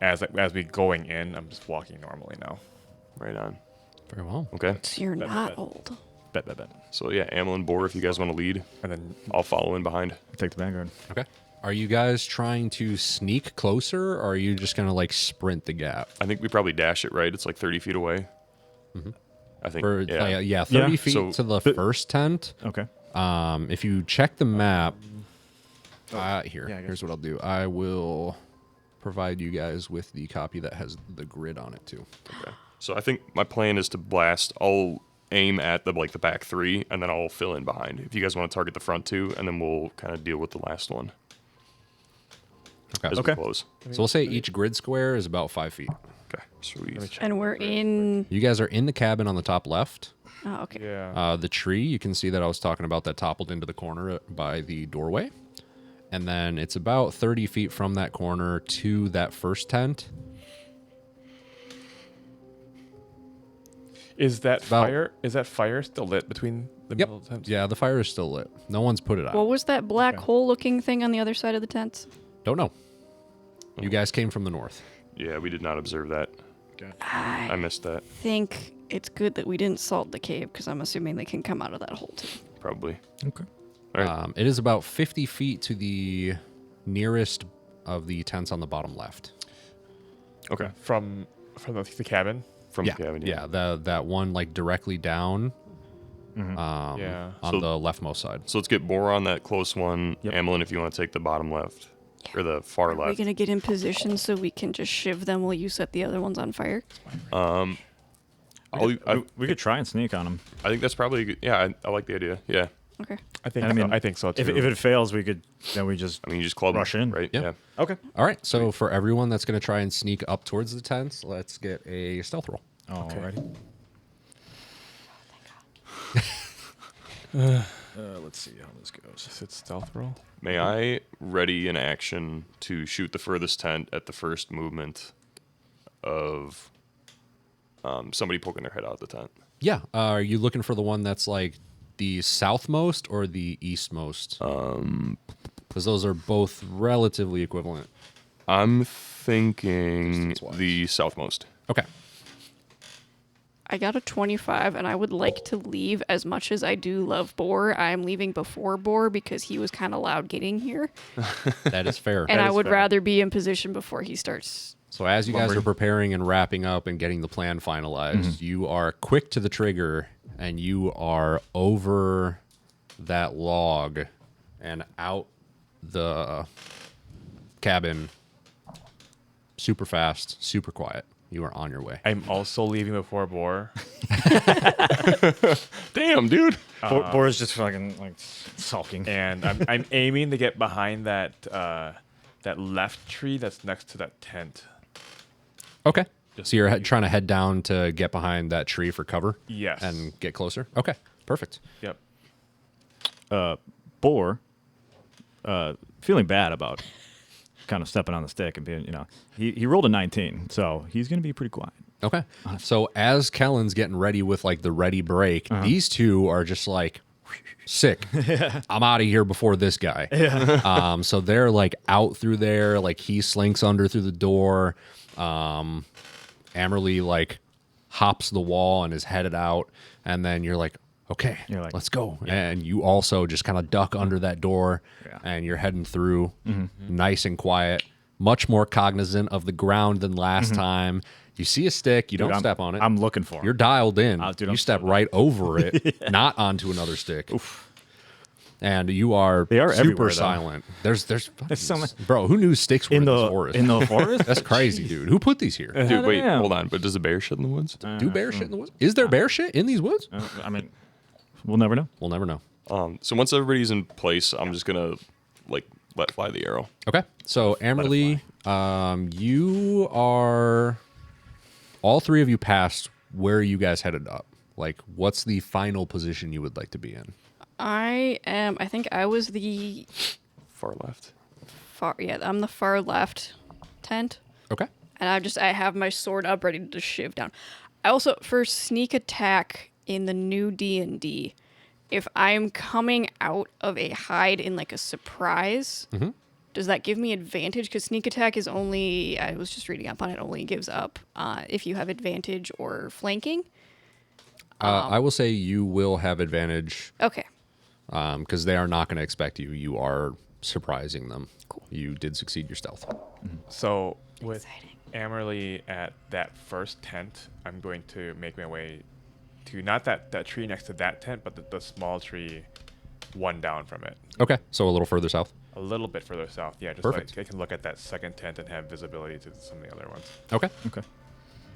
[SPEAKER 5] as we going in, I'm just walking normally now.
[SPEAKER 1] Right on.
[SPEAKER 3] Very well.
[SPEAKER 1] Okay.
[SPEAKER 4] So you're not old.
[SPEAKER 2] Bet.
[SPEAKER 1] So yeah, Amelin, Bor, if you guys want to lead,
[SPEAKER 5] And then
[SPEAKER 1] I'll follow in behind.
[SPEAKER 2] Take the vanguard.
[SPEAKER 3] Okay. Are you guys trying to sneak closer, or are you just gonna like sprint the gap?
[SPEAKER 1] I think we probably dash it, right? It's like 30 feet away. I think.
[SPEAKER 3] Or,
[SPEAKER 1] Yeah.
[SPEAKER 3] 30
[SPEAKER 2] Yeah,
[SPEAKER 3] feet
[SPEAKER 1] so-
[SPEAKER 3] to the first tent.
[SPEAKER 2] Okay.
[SPEAKER 3] If you check the map,
[SPEAKER 2] Yeah, I
[SPEAKER 3] here's what I'll do. I will provide you guys with the copy that has the grid on it too.
[SPEAKER 1] Okay. So I think my plan is to blast. I'll aim at the back 3, and then I'll fill in behind. If you guys want to target the front 2, and then we'll kind of deal with the last one as we
[SPEAKER 2] Okay.
[SPEAKER 1] close.
[SPEAKER 3] So we'll say each grid square is about 5 feet.
[SPEAKER 1] Okay. Sweet.
[SPEAKER 4] And we're in.
[SPEAKER 3] You guys are in the cabin on the top left.
[SPEAKER 4] Oh, okay.
[SPEAKER 5] yeah,
[SPEAKER 3] The tree, you can see that I was talking about that toppled into the corner by the doorway. And then it's about 30 feet from that corner to that first tent.
[SPEAKER 5] is that
[SPEAKER 3] about-
[SPEAKER 5] fire? Is that fire still lit between the
[SPEAKER 3] Yep.
[SPEAKER 5] middle tents?
[SPEAKER 3] Yeah, the fire is still lit. No one's put it out.
[SPEAKER 4] What was that black hole-looking thing on the other side of the tents?
[SPEAKER 3] Don't know. You guys came from the north.
[SPEAKER 1] Yeah, we did not observe that. I missed that.
[SPEAKER 4] Think it's good that we didn't salt the cave because I'm assuming they can come out of that hole too.
[SPEAKER 1] Probably.
[SPEAKER 2] Okay.
[SPEAKER 1] All right.
[SPEAKER 3] It is about 50 feet to the nearest of the tents on the bottom left.
[SPEAKER 1] Okay.
[SPEAKER 5] From the cabin.
[SPEAKER 1] From
[SPEAKER 3] Yeah,
[SPEAKER 1] the cabin.
[SPEAKER 3] yeah, that one like directly down
[SPEAKER 5] Yeah.
[SPEAKER 3] on
[SPEAKER 1] So-
[SPEAKER 3] the leftmost side.
[SPEAKER 1] So let's get Bor on that close one.
[SPEAKER 2] Yep.
[SPEAKER 1] Amelin, if you want to take the bottom left. Or the far
[SPEAKER 4] Are we
[SPEAKER 1] left.
[SPEAKER 4] gonna get in position so we can just shiv them while you set the other ones on fire?
[SPEAKER 1] I
[SPEAKER 2] We could try and sneak on him.
[SPEAKER 1] think that's probably good. Yeah, I like the idea. Yeah.
[SPEAKER 4] Okay.
[SPEAKER 5] I think.
[SPEAKER 2] I mean,
[SPEAKER 5] so. I think so too.
[SPEAKER 2] If it fails, we could. Then we just.
[SPEAKER 1] I mean, you just club
[SPEAKER 2] Rush in.
[SPEAKER 1] right?
[SPEAKER 3] Yeah.
[SPEAKER 2] Okay.
[SPEAKER 3] All right, so for everyone that's going to try and sneak up towards the tents, let's get a stealth roll.
[SPEAKER 2] Alrighty. Let's see how this goes.
[SPEAKER 5] Is it stealth roll?
[SPEAKER 1] May I ready an action to shoot the furthest tent at the first movement of somebody poking their head out of the tent?
[SPEAKER 3] Yeah, are you looking for the one that's like the southmost or the eastmost? Because those are both relatively equivalent.
[SPEAKER 1] I'm thinking
[SPEAKER 3] Distance-wise.
[SPEAKER 1] the southmost.
[SPEAKER 3] Okay.
[SPEAKER 4] I got a 25, and I would like to leave as much as I do love Boar. I'm leaving before Boar because he was kind of loud getting here,
[SPEAKER 3] That is fair.
[SPEAKER 4] and I
[SPEAKER 5] is
[SPEAKER 4] would
[SPEAKER 5] fair.
[SPEAKER 4] rather be in position before he starts.
[SPEAKER 3] So as you guys are preparing and wrapping up and getting the plan finalized, you are quick to the trigger and you are over that log and out the cabin super fast, super quiet. You are on your way.
[SPEAKER 5] I'm also leaving before Boar.
[SPEAKER 1] Damn, dude.
[SPEAKER 2] Bora's just fucking like sulking.
[SPEAKER 5] And I'm aiming to get behind that that left tree that's next to that tent.
[SPEAKER 3] Okay. So you're trying to head down to get behind that tree for cover?
[SPEAKER 5] Yes.
[SPEAKER 3] And get closer? Okay. Perfect.
[SPEAKER 5] Yep.
[SPEAKER 2] Bor, feeling bad about kind of stepping on the stick and being, he rolled a 19, so he's going to be pretty quiet.
[SPEAKER 3] Okay. So as Kellen's getting ready with like the ready break, these two are just like, sick. I'm out of here before this guy. So they're like out through there, like he slinks under through the door. Amerly like hops the wall and is headed out, and then you're like, okay,
[SPEAKER 2] You're like,
[SPEAKER 3] let's go. And you also just kind of duck under that door, and you're heading through, nice and quiet, much more cognizant of the ground than last time. You see a stick, you don't step on it.
[SPEAKER 2] I'm looking for him.
[SPEAKER 3] You're dialed in.
[SPEAKER 2] Dude,
[SPEAKER 3] you
[SPEAKER 2] I'm
[SPEAKER 3] step
[SPEAKER 2] so
[SPEAKER 3] right over it, not onto another stick. And you are
[SPEAKER 2] They are
[SPEAKER 3] super
[SPEAKER 2] everywhere, though.
[SPEAKER 3] silent. There's fucking,
[SPEAKER 2] so many-
[SPEAKER 3] bro. Who knew sticks were in the forest?
[SPEAKER 2] in the forest?
[SPEAKER 3] That's crazy, dude. Who put these here?
[SPEAKER 1] Dude, wait,
[SPEAKER 2] know.
[SPEAKER 1] hold on. But does a bear shit in the woods?
[SPEAKER 3] Do bear shit in the woods? Is there bear shit in these woods?
[SPEAKER 2] I mean, we'll never know.
[SPEAKER 3] We'll never know.
[SPEAKER 1] So once everybody's in place, I'm just gonna let fly the arrow.
[SPEAKER 3] Okay. So Amerly, you are all three of you passed where you guys headed up. Like, what's the final position you would like to be in?
[SPEAKER 4] I think I was the
[SPEAKER 1] Far left.
[SPEAKER 4] I'm the far left tent.
[SPEAKER 3] Okay.
[SPEAKER 4] And I have my sword up ready to just shiv down. I also, for sneak attack in the new D&D, if I'm coming out of a hide in like a surprise, does that give me advantage? Because sneak attack is only, I was just reading up on it, only gives up if you have advantage or flanking.
[SPEAKER 3] I will say you will have advantage
[SPEAKER 4] Okay.
[SPEAKER 3] because they are not going to expect you. You are surprising them.
[SPEAKER 4] Cool.
[SPEAKER 3] You did succeed your stealth.
[SPEAKER 5] So with
[SPEAKER 4] Exciting.
[SPEAKER 5] Amerly at that first tent, I'm going to make my way to not that tree next to that tent, but the small tree one down from it.
[SPEAKER 3] Okay. So a little further south.
[SPEAKER 5] A little bit further south. Yeah, just
[SPEAKER 3] Perfect.
[SPEAKER 5] like I can look at that second tent and have visibility to some of the other ones.
[SPEAKER 3] Okay.
[SPEAKER 2] Okay.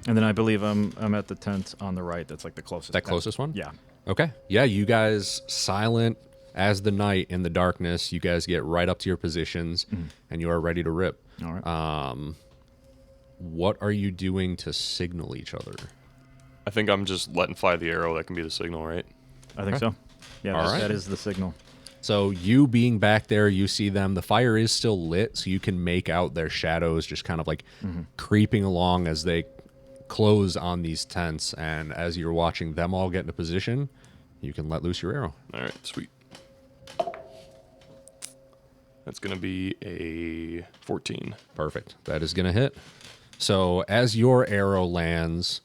[SPEAKER 2] And then I believe I'm at the tent on the right. That's like the closest.
[SPEAKER 3] That
[SPEAKER 2] tent.
[SPEAKER 3] closest one?
[SPEAKER 2] Yeah.
[SPEAKER 3] Okay. Yeah, you guys silent as the night in the darkness. You guys get right up to your positions and you are ready to rip.
[SPEAKER 2] All right.
[SPEAKER 3] What are you doing to signal each other?
[SPEAKER 1] I think I'm just letting fly the arrow. That can be the signal, right?
[SPEAKER 2] I think so. Yeah,
[SPEAKER 3] All right.
[SPEAKER 2] that is the signal.
[SPEAKER 3] So you being back there, you see them. The fire is still lit, so you can make out their shadows just kind of like creeping along as they close on these tents. And as you're watching them all get into position, you can let loose your arrow.
[SPEAKER 1] All right, sweet. That's gonna be a 14.
[SPEAKER 3] Perfect. That is going to hit. So as your arrow lands,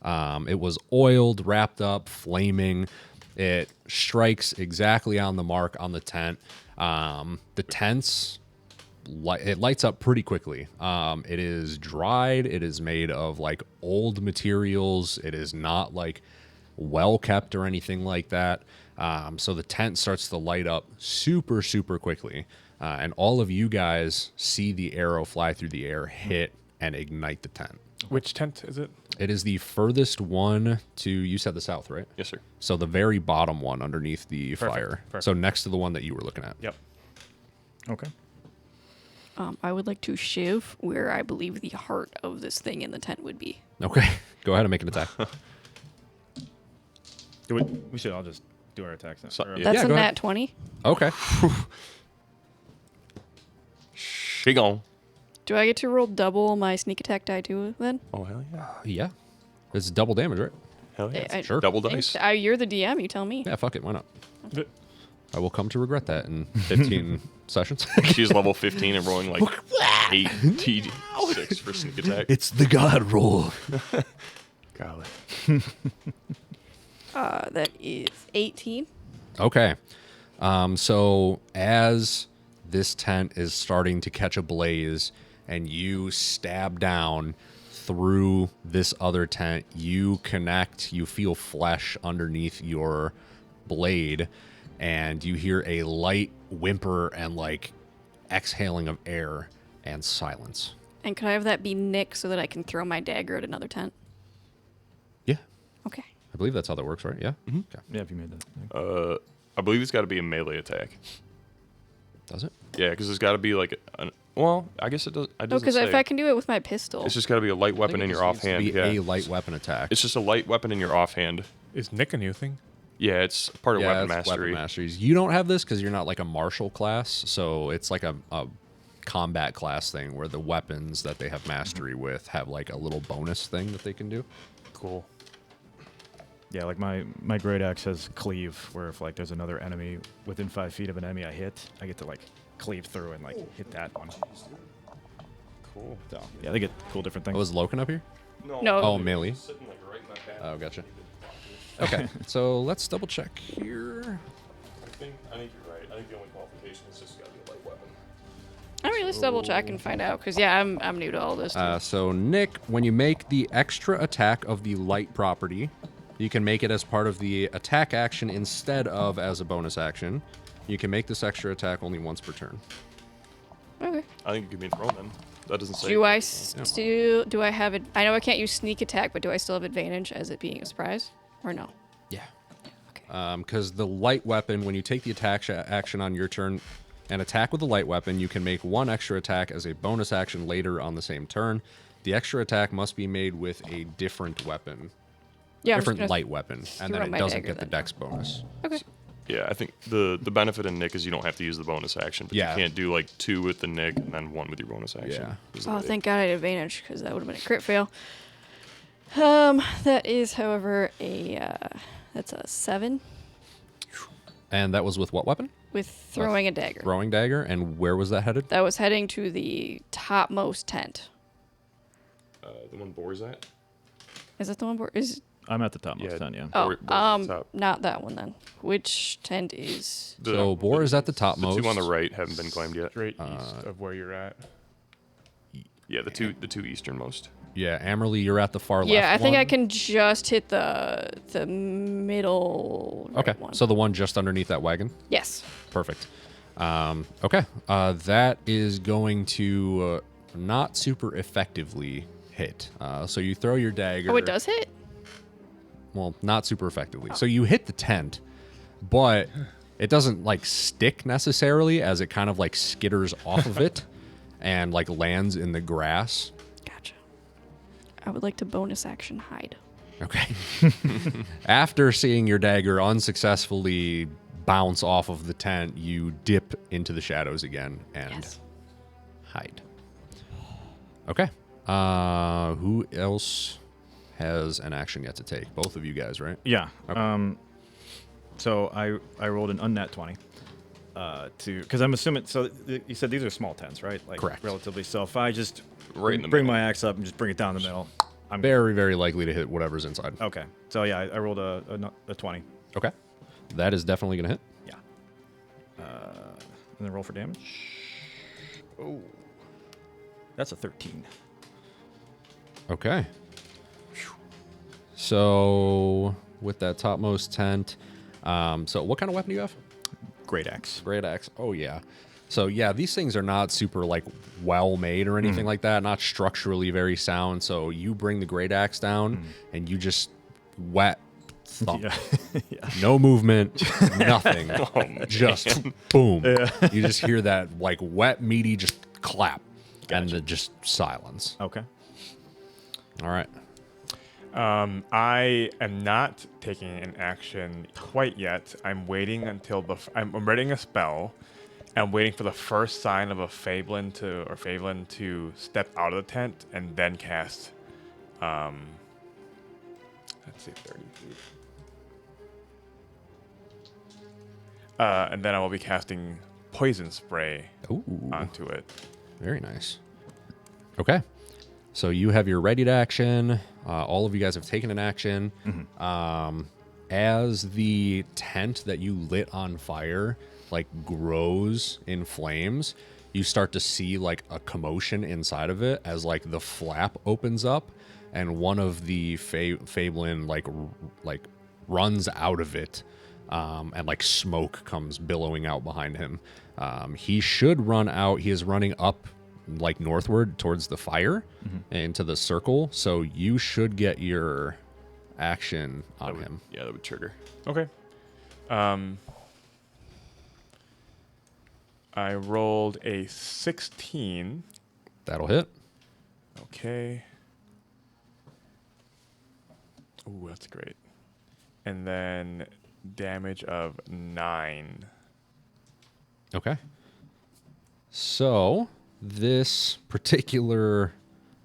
[SPEAKER 3] it was oiled, wrapped up, flaming. It strikes exactly on the mark on the tent. The tents, it lights up pretty quickly. It is dried. It is made of like old materials. It is not like well kept or anything like that. So the tent starts to light up super, super quickly. And all of you guys see the arrow fly through the air, hit, and ignite the tent.
[SPEAKER 5] Which tent is it?
[SPEAKER 3] It is the furthest one to, you said the south, right?
[SPEAKER 1] Yes, sir.
[SPEAKER 3] So the very bottom one underneath the fire.
[SPEAKER 5] Perfect.
[SPEAKER 3] So next to the one that you were looking at.
[SPEAKER 5] Yep.
[SPEAKER 2] Okay.
[SPEAKER 4] I would like to shiv where I believe the heart of this thing in the tent would be.
[SPEAKER 3] Okay. Go ahead and make an attack.
[SPEAKER 2] We should all just do our attacks now.
[SPEAKER 1] So-
[SPEAKER 2] Or-
[SPEAKER 1] yeah.
[SPEAKER 4] That's a
[SPEAKER 3] go ahead.
[SPEAKER 4] nat 20.
[SPEAKER 3] Okay.
[SPEAKER 1] She gone.
[SPEAKER 4] Do I get to roll double my sneak attack die too then?
[SPEAKER 1] Oh hell yeah.
[SPEAKER 3] Yeah. It's double damage, right?
[SPEAKER 1] Hell yeah.
[SPEAKER 4] I-
[SPEAKER 3] Sure.
[SPEAKER 1] Double dice.
[SPEAKER 4] You're the DM, you tell me.
[SPEAKER 3] Yeah, fuck it. Why not? I will come to regret that in 15 sessions.
[SPEAKER 1] She's level 15 and rolling like 8 T6 for sneak attack.
[SPEAKER 3] It's the god roll.
[SPEAKER 1] Golly.
[SPEAKER 4] That is 18.
[SPEAKER 3] Okay. So as this tent is starting to catch a blaze and you stab down through this other tent, you connect, you feel flesh underneath your blade, and you hear a light whimper and like exhaling of air and silence.
[SPEAKER 4] And could I have that be Nick so that I can throw my dagger at another tent?
[SPEAKER 3] Yeah.
[SPEAKER 4] Okay.
[SPEAKER 3] I believe that's how that works, right? Yeah. Okay.
[SPEAKER 2] Yeah, if you made that.
[SPEAKER 1] I believe it's got to be a melee attack.
[SPEAKER 3] Does it?
[SPEAKER 1] Yeah, because it's got to be like well, I guess it does. It
[SPEAKER 4] No,
[SPEAKER 1] doesn't
[SPEAKER 4] because if
[SPEAKER 1] say.
[SPEAKER 4] I can do it with my pistol.
[SPEAKER 1] It's just got to be a light
[SPEAKER 3] I think
[SPEAKER 1] weapon
[SPEAKER 3] it
[SPEAKER 1] in your
[SPEAKER 3] just needs to
[SPEAKER 1] offhand.
[SPEAKER 3] be
[SPEAKER 1] Yeah.
[SPEAKER 3] a light weapon attack.
[SPEAKER 1] It's just a light weapon in your offhand.
[SPEAKER 5] Is Nick a new thing?
[SPEAKER 1] Yeah, it's part of
[SPEAKER 3] yeah,
[SPEAKER 1] weapon
[SPEAKER 3] it's
[SPEAKER 1] mastery.
[SPEAKER 3] Weapon masteries. You don't have this because you're not like a martial class, so it's like a combat class thing where the weapons that they have mastery with have like a little bonus thing that they can do.
[SPEAKER 5] Cool.
[SPEAKER 2] Yeah, like my great axe has cleave, where if like there's another enemy within 5 feet of an enemy I hit, I get to like cleave through and like hit that one.
[SPEAKER 1] Cool.
[SPEAKER 2] So yeah, they get cool different things.
[SPEAKER 3] Oh, is Loken up here?
[SPEAKER 4] No.
[SPEAKER 3] Oh, melee.
[SPEAKER 1] Sitting like right in my path.
[SPEAKER 3] Oh, gotcha. Okay, so let's double check here.
[SPEAKER 1] I think you're right. I think the only qualification is just got to be a light weapon.
[SPEAKER 4] I mean, let's double check and find out, because yeah, I'm new to all this. Too.
[SPEAKER 3] So Nick, when you make the extra attack of the light property, you can make it as part of the attack action instead of as a bonus action. You can make this extra attack only once per turn.
[SPEAKER 4] Okay.
[SPEAKER 1] I think it could be thrown then. That doesn't say.
[SPEAKER 4] Do I still? Do I have it? I know I can't use sneak attack, but do I still have advantage as it being a surprise, or no?
[SPEAKER 3] Yeah.
[SPEAKER 4] Okay.
[SPEAKER 3] Because the light weapon, when you take the attack action on your turn and attack with a light weapon, you can make one extra attack as a bonus action later on the same turn. The extra attack must be made with a different weapon.
[SPEAKER 4] Yeah. I'm just
[SPEAKER 3] Different
[SPEAKER 4] gonna
[SPEAKER 3] light weapon, and
[SPEAKER 4] throw
[SPEAKER 3] then it
[SPEAKER 4] my
[SPEAKER 3] doesn't
[SPEAKER 4] dagger
[SPEAKER 3] get the
[SPEAKER 4] then.
[SPEAKER 3] dex bonus.
[SPEAKER 4] Okay.
[SPEAKER 1] Yeah, I think the benefit in Nick is you don't have to use the bonus action, but
[SPEAKER 3] Yeah.
[SPEAKER 1] you can't do like 2 with the Nick and then 1 with your bonus action.
[SPEAKER 3] Yeah.
[SPEAKER 1] Is
[SPEAKER 4] Oh,
[SPEAKER 1] it-
[SPEAKER 4] thank God I had advantage, because that would have been a crit fail. That is, however, that's a 7
[SPEAKER 3] And that was with what weapon?
[SPEAKER 4] with throwing a dagger.
[SPEAKER 3] Throwing dagger. And where was that headed?
[SPEAKER 4] That was heading to the topmost tent.
[SPEAKER 1] The one Boar's at?
[SPEAKER 4] Is that the one? Is
[SPEAKER 2] I'm at the top most
[SPEAKER 1] Yeah.
[SPEAKER 2] ten, yeah.
[SPEAKER 4] oh,
[SPEAKER 1] Boar's at the top.
[SPEAKER 4] not that one then. Which tent is?
[SPEAKER 3] So Boar is at the
[SPEAKER 1] The
[SPEAKER 3] topmost.
[SPEAKER 1] 2 on the right haven't been claimed yet.
[SPEAKER 5] Straight east of where you're at.
[SPEAKER 1] Yeah, the two easternmost.
[SPEAKER 3] Yeah, Amerly, you're at the far left.
[SPEAKER 4] Yeah, I think I
[SPEAKER 3] one.
[SPEAKER 4] can just hit the middle. Right
[SPEAKER 3] Okay,
[SPEAKER 4] one.
[SPEAKER 3] so the one just underneath that wagon.
[SPEAKER 4] Yes.
[SPEAKER 3] Perfect. Okay, that is going to not super effectively hit. So you throw your dagger.
[SPEAKER 4] Oh, it does hit.
[SPEAKER 3] Well, not super effectively. So you hit the tent, but it doesn't like stick necessarily, as it kind of like skitters off of it and like lands in the grass.
[SPEAKER 4] Gotcha. I would like to bonus action hide.
[SPEAKER 3] Okay. After seeing your dagger unsuccessfully bounce off of the tent, you dip into the shadows again and
[SPEAKER 4] Yes.
[SPEAKER 3] hide. Okay. Who else has an action yet to take? Both of you guys, right?
[SPEAKER 2] Yeah.
[SPEAKER 3] Okay.
[SPEAKER 2] So I rolled an unnat 20 because I'm assuming. So you said these are small tents, right? Like
[SPEAKER 3] Correct.
[SPEAKER 2] Relatively. So if I just
[SPEAKER 1] Right in the
[SPEAKER 2] bring
[SPEAKER 1] middle.
[SPEAKER 2] my axe up and just bring it down the middle, I'm
[SPEAKER 3] Very, very likely to hit whatever's inside.
[SPEAKER 2] okay. So yeah, I rolled a 20.
[SPEAKER 3] Okay. That is definitely going to hit.
[SPEAKER 2] Yeah. And then roll for damage. Oh, that's a 13.
[SPEAKER 3] Okay. So with that topmost tent, so what kind of weapon do you have?
[SPEAKER 2] Great axe.
[SPEAKER 3] Great axe. Oh yeah. So yeah, these things are not super like well made or anything like that. Not structurally very sound. So you bring the great axe down and you just wet thump.
[SPEAKER 2] Yeah. Yeah.
[SPEAKER 3] No movement, nothing.
[SPEAKER 1] man.
[SPEAKER 3] Just boom. You just hear that like wet meaty just clap and then just silence.
[SPEAKER 2] Okay.
[SPEAKER 3] All right.
[SPEAKER 5] I am not taking an action quite yet. I'm waiting until I'm writing a spell. I'm waiting for the first sign of a Fablin to step out of the tent and then cast. Let's see, 30 feet. And then I will be casting poison spray
[SPEAKER 3] Ooh.
[SPEAKER 5] onto it.
[SPEAKER 3] Very nice. Okay. So you have your ready to action. All of you guys have taken an action. As the tent that you lit on fire like grows in flames, you start to see like a commotion inside of it as like the flap opens up and one of the Fablin like runs out of it. And like smoke comes billowing out behind him. He should run out. He is running up like northward towards the fire into the circle. So you should get your action on him.
[SPEAKER 1] Yeah, that would trigger.
[SPEAKER 5] Okay. I rolled a 16.
[SPEAKER 3] That'll hit.
[SPEAKER 5] Okay. Ooh, that's great. And then damage of 9.
[SPEAKER 3] Okay. So this particular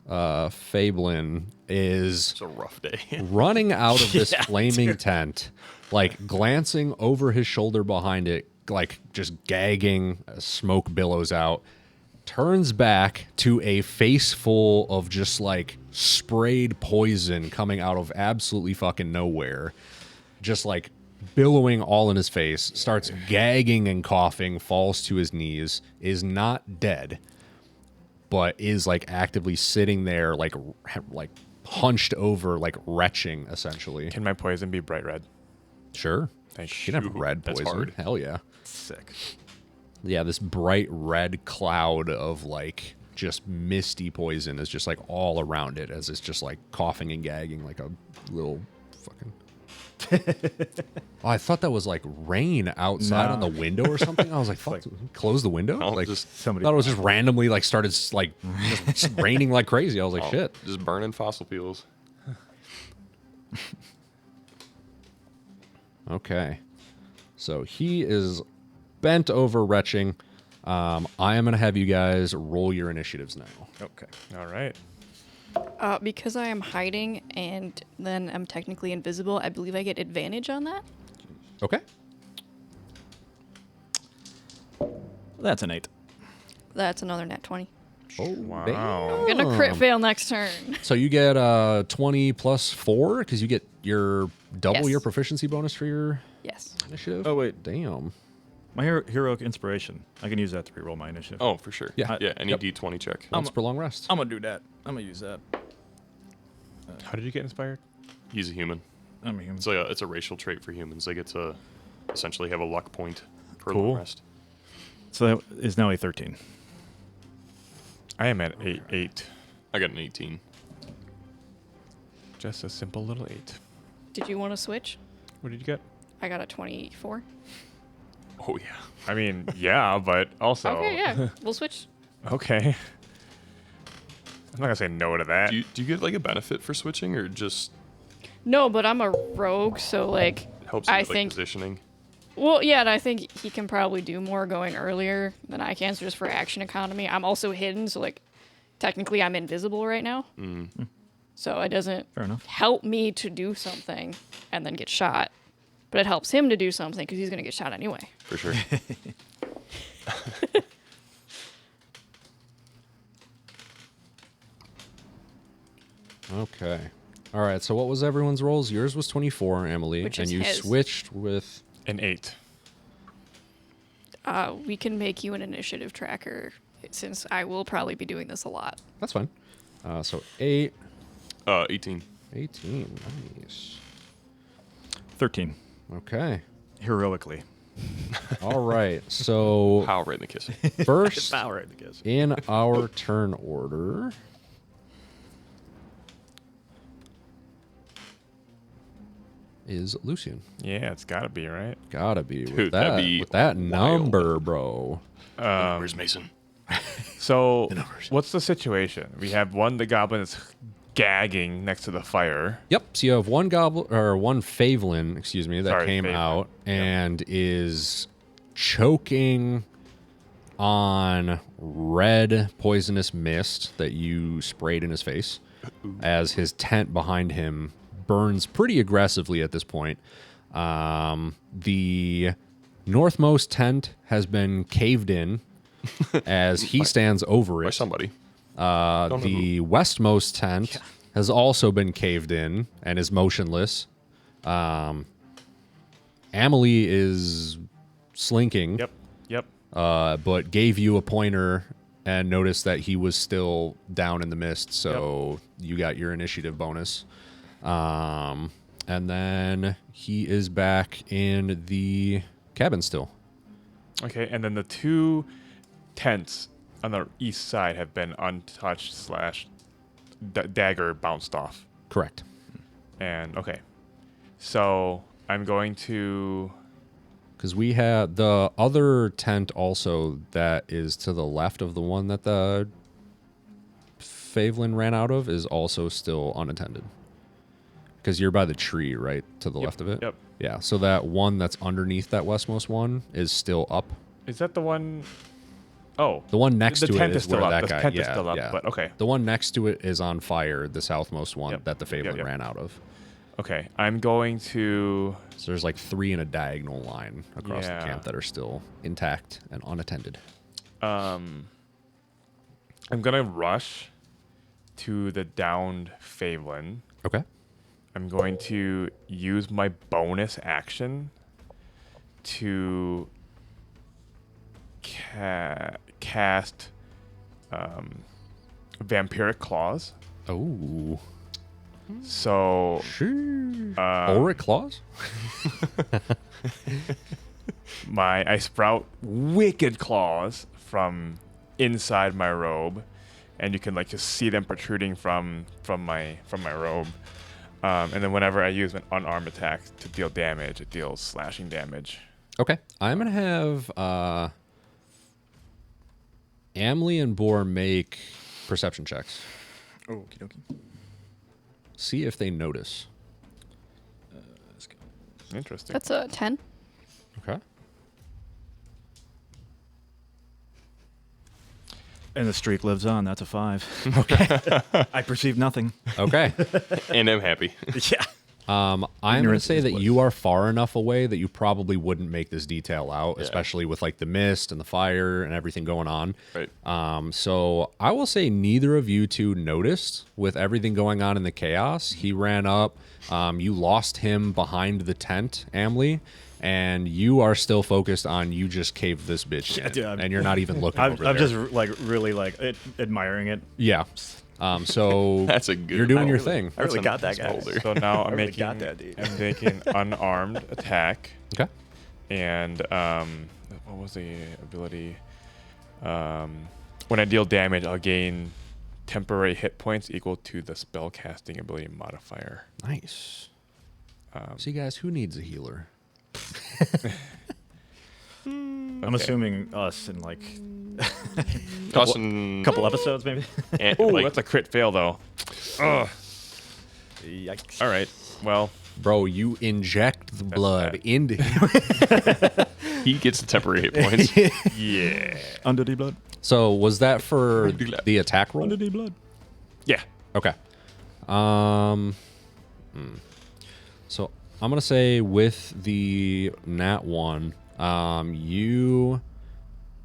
[SPEAKER 3] Fablin is
[SPEAKER 1] It's a rough day.
[SPEAKER 3] running out of this flaming tent, like glancing over his shoulder behind it, like just gagging as smoke billows out, turns back to a face full of just like sprayed poison coming out of absolutely fucking nowhere, just like billowing all in his face, starts gagging and coughing, falls to his knees, is not dead, but is like actively sitting there like hunched over, like retching essentially.
[SPEAKER 5] Can my poison be bright red?
[SPEAKER 3] Sure.
[SPEAKER 5] Thank
[SPEAKER 3] You can have
[SPEAKER 1] you.
[SPEAKER 3] red
[SPEAKER 1] That's
[SPEAKER 3] poison.
[SPEAKER 1] hard.
[SPEAKER 3] Hell yeah.
[SPEAKER 1] Sick.
[SPEAKER 3] Yeah, this bright red cloud of like just misty poison is just like all around it as it's just like coughing and gagging like a little fucking. Oh, I thought that was like rain outside on the window or something. I was like, fuck, close the window?
[SPEAKER 1] No,
[SPEAKER 3] like
[SPEAKER 1] just
[SPEAKER 2] somebody-
[SPEAKER 3] thought it was just randomly like started like just raining like crazy. I was like,
[SPEAKER 1] Oh,
[SPEAKER 3] shit.
[SPEAKER 1] Just burning fossil fuels.
[SPEAKER 3] Okay. So he is bent over retching. I am going to have you guys roll your initiatives now.
[SPEAKER 2] Okay.
[SPEAKER 5] All right.
[SPEAKER 4] Because I am hiding and then I'm technically invisible, I believe I get advantage on that.
[SPEAKER 3] Okay.
[SPEAKER 2] That's an 8.
[SPEAKER 4] That's another nat 20.
[SPEAKER 3] Oh,
[SPEAKER 5] Wow.
[SPEAKER 4] I'm gonna crit fail next turn.
[SPEAKER 3] So you get 20 plus 4 because you get your double
[SPEAKER 4] Yes.
[SPEAKER 3] your proficiency bonus for your
[SPEAKER 4] Yes.
[SPEAKER 3] initiative.
[SPEAKER 2] Oh, wait.
[SPEAKER 3] Damn.
[SPEAKER 2] My heroic inspiration. I can use that to reroll my initiative.
[SPEAKER 1] Oh, for sure.
[SPEAKER 3] Yeah.
[SPEAKER 1] Yeah, any
[SPEAKER 2] Yep.
[SPEAKER 1] D20 check.
[SPEAKER 3] Once per long rest.
[SPEAKER 2] I'm going to do that. I'm going to use that.
[SPEAKER 5] How did you get inspired?
[SPEAKER 1] He's a human.
[SPEAKER 2] I'm a human.
[SPEAKER 1] It's like it's a racial trait for humans. They get to essentially have a luck point for
[SPEAKER 5] Cool.
[SPEAKER 1] long rest.
[SPEAKER 2] So that is now a 13.
[SPEAKER 5] I am at 8.
[SPEAKER 1] I got an 18.
[SPEAKER 5] Just a simple little 8.
[SPEAKER 4] Did you want to switch?
[SPEAKER 5] What did you get?
[SPEAKER 4] I got a 24.
[SPEAKER 1] Oh, yeah.
[SPEAKER 5] I mean, yeah, but also.
[SPEAKER 4] Okay, yeah. We'll switch.
[SPEAKER 5] Okay. I'm not going to say no to that.
[SPEAKER 1] Do you get like a benefit for switching or just
[SPEAKER 4] No, but I'm a rogue, so like
[SPEAKER 1] helps you
[SPEAKER 4] I
[SPEAKER 1] with like,
[SPEAKER 4] think
[SPEAKER 1] positioning?
[SPEAKER 4] well, yeah, and I think he can probably do more going earlier than I can, so just for action economy. I'm also hidden, so like technically I'm invisible right now. So it doesn't
[SPEAKER 2] Fair enough.
[SPEAKER 4] help me to do something and then get shot. But it helps him to do something because he's going to get shot anyway.
[SPEAKER 1] For sure.
[SPEAKER 3] Okay. All right. So what was everyone's rolls? Yours was 24, Emily,
[SPEAKER 4] Which
[SPEAKER 3] and
[SPEAKER 4] is
[SPEAKER 3] you
[SPEAKER 4] his.
[SPEAKER 3] switched with.
[SPEAKER 5] An 8.
[SPEAKER 4] We can make you an initiative tracker since I will probably be doing this a lot.
[SPEAKER 3] That's fine. So 8,
[SPEAKER 1] 18.
[SPEAKER 3] 18. Nice.
[SPEAKER 2] 13.
[SPEAKER 3] Okay.
[SPEAKER 2] Heroically.
[SPEAKER 3] All right. So
[SPEAKER 1] Power right in the kiss.
[SPEAKER 3] first
[SPEAKER 2] Power, I guess.
[SPEAKER 3] in our turn order. Is Lucian.
[SPEAKER 5] Yeah, it's got to be, right?
[SPEAKER 3] Gotta be
[SPEAKER 1] Dude,
[SPEAKER 3] with
[SPEAKER 1] that'd
[SPEAKER 3] that,
[SPEAKER 1] be
[SPEAKER 3] with that
[SPEAKER 1] wild.
[SPEAKER 3] number, bro.
[SPEAKER 1] Where's Mason?
[SPEAKER 5] So,
[SPEAKER 2] numbers.
[SPEAKER 5] what's the situation? We have the goblin that's gagging next to the fire.
[SPEAKER 3] Yep. So you have one goblin or one Favelin, excuse me, that
[SPEAKER 5] Sorry,
[SPEAKER 3] came
[SPEAKER 5] Favelin.
[SPEAKER 3] out and is choking on red poisonous mist that you sprayed in his face as his tent behind him burns pretty aggressively at this point. The northmost tent has been caved in as he stands over
[SPEAKER 1] By
[SPEAKER 3] it.
[SPEAKER 1] somebody.
[SPEAKER 3] The westmost tent has also been caved in and is motionless. Amelie is slinking,
[SPEAKER 5] Yep.
[SPEAKER 3] but gave you a pointer and noticed that he was still down in the mist, so you got your initiative bonus. And then he is back in the cabin still.
[SPEAKER 5] Okay, and then the 2 tents on the east side have been untouched / dagger bounced off.
[SPEAKER 3] Correct.
[SPEAKER 5] And okay, so I'm going to.
[SPEAKER 3] Because we had the other tent also that is to the left of the one that the Favelin ran out of is also still unattended. Because you're by the tree, right? To the left of it?
[SPEAKER 5] Yep.
[SPEAKER 3] Yeah, so that one that's underneath that westmost one is still up.
[SPEAKER 5] Is that the one? Oh.
[SPEAKER 3] The one next
[SPEAKER 5] the
[SPEAKER 3] to
[SPEAKER 5] tent
[SPEAKER 3] it
[SPEAKER 5] is
[SPEAKER 3] is
[SPEAKER 5] still
[SPEAKER 3] where
[SPEAKER 5] up.
[SPEAKER 3] that
[SPEAKER 5] The
[SPEAKER 3] guy...
[SPEAKER 5] tent
[SPEAKER 3] yeah,
[SPEAKER 5] is still up,
[SPEAKER 3] yeah.
[SPEAKER 5] but okay.
[SPEAKER 3] The one next to it is on fire, the southmost one
[SPEAKER 5] Yep.
[SPEAKER 3] that the Favelin
[SPEAKER 5] Yep.
[SPEAKER 3] ran out of.
[SPEAKER 5] Okay, I'm going to.
[SPEAKER 3] So there's like 3 in a diagonal line across
[SPEAKER 5] Yeah.
[SPEAKER 3] the camp that are still intact and unattended.
[SPEAKER 5] I'm gonna rush to the downed Favelin.
[SPEAKER 3] Okay.
[SPEAKER 5] I'm going to use my bonus action to cast Vampiric Claws.
[SPEAKER 3] Oh.
[SPEAKER 5] So
[SPEAKER 3] Auric Claws?
[SPEAKER 5] I sprout wicked claws from inside my robe, and you can like just see them protruding from my robe. And then whenever I use an unarmed attack to deal damage, it deals slashing damage.
[SPEAKER 3] Okay. I'm going to have Amley and Boar make perception checks.
[SPEAKER 2] Okie dokie.
[SPEAKER 3] See if they notice.
[SPEAKER 2] Let's go.
[SPEAKER 5] Interesting.
[SPEAKER 4] That's a 10.
[SPEAKER 3] Okay.
[SPEAKER 2] And the streak lives on. That's a 5. Okay. I perceive nothing.
[SPEAKER 3] Okay.
[SPEAKER 1] And I'm happy.
[SPEAKER 2] Yeah.
[SPEAKER 3] I'm going to
[SPEAKER 2] Ignorance
[SPEAKER 3] say
[SPEAKER 2] is
[SPEAKER 3] that
[SPEAKER 2] bliss.
[SPEAKER 3] you are far enough away that you probably wouldn't make this detail out, especially with like the mist and the fire and everything going on.
[SPEAKER 1] Right.
[SPEAKER 3] So I will say neither of you two noticed with everything going on in the chaos. He ran up. You lost him behind the tent, Amley, and you are still focused on you just caved this bitch in,
[SPEAKER 2] Yeah,
[SPEAKER 3] and you're not even looking
[SPEAKER 2] I'm
[SPEAKER 3] over there.
[SPEAKER 2] just like really like admiring it.
[SPEAKER 3] Yeah. So
[SPEAKER 1] That's a good.
[SPEAKER 3] you're doing your
[SPEAKER 2] really-
[SPEAKER 3] thing.
[SPEAKER 2] I really got
[SPEAKER 1] That's
[SPEAKER 2] that guy.
[SPEAKER 1] older.
[SPEAKER 5] So now I'm
[SPEAKER 2] really
[SPEAKER 5] making
[SPEAKER 2] got that, dude.
[SPEAKER 5] I'm making unarmed attack,
[SPEAKER 3] Okay.
[SPEAKER 5] and what was the ability? When I deal damage, I'll gain temporary hit points equal to the spell casting ability modifier.
[SPEAKER 3] Nice. See, guys, who needs a healer?
[SPEAKER 2] I'm
[SPEAKER 5] Okay.
[SPEAKER 2] assuming us in like
[SPEAKER 1] Tossing.
[SPEAKER 2] a couple episodes, maybe.
[SPEAKER 1] And,
[SPEAKER 5] Ooh,
[SPEAKER 1] like,
[SPEAKER 5] that's a crit fail though. Ugh.
[SPEAKER 2] Yikes.
[SPEAKER 5] All right. Well,
[SPEAKER 3] Bro, you inject the blood
[SPEAKER 5] bad.
[SPEAKER 3] into
[SPEAKER 1] he gets the temporary hit points.
[SPEAKER 5] yeah.
[SPEAKER 2] Under the blood.
[SPEAKER 3] So was that for the attack roll?
[SPEAKER 2] Under the blood.
[SPEAKER 5] Yeah.
[SPEAKER 3] Okay. So I'm gonna say with the nat 1, you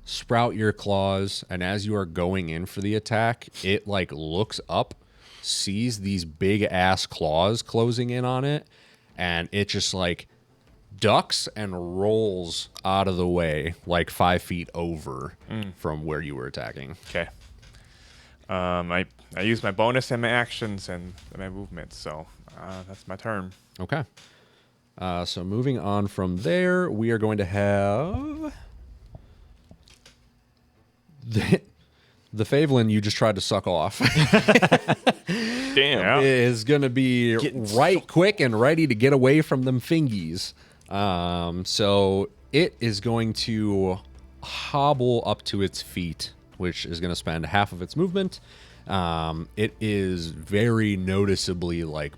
[SPEAKER 3] sprout your claws, and as you are going in for the attack, it like looks up, sees these big ass claws closing in on it, and it just like ducks and rolls out of the way like 5 feet over from where you were attacking.
[SPEAKER 5] Okay. I use my bonus and my actions and my movements, so that's my turn.
[SPEAKER 3] Okay. So moving on from there, we are going to have the Favelin you just tried to suck off
[SPEAKER 1] Damn.
[SPEAKER 5] Yeah.
[SPEAKER 3] is going to be right quick and ready to get away from them fingies. So it is going to hobble up to its feet, which is going to spend half of its movement. It is very noticeably like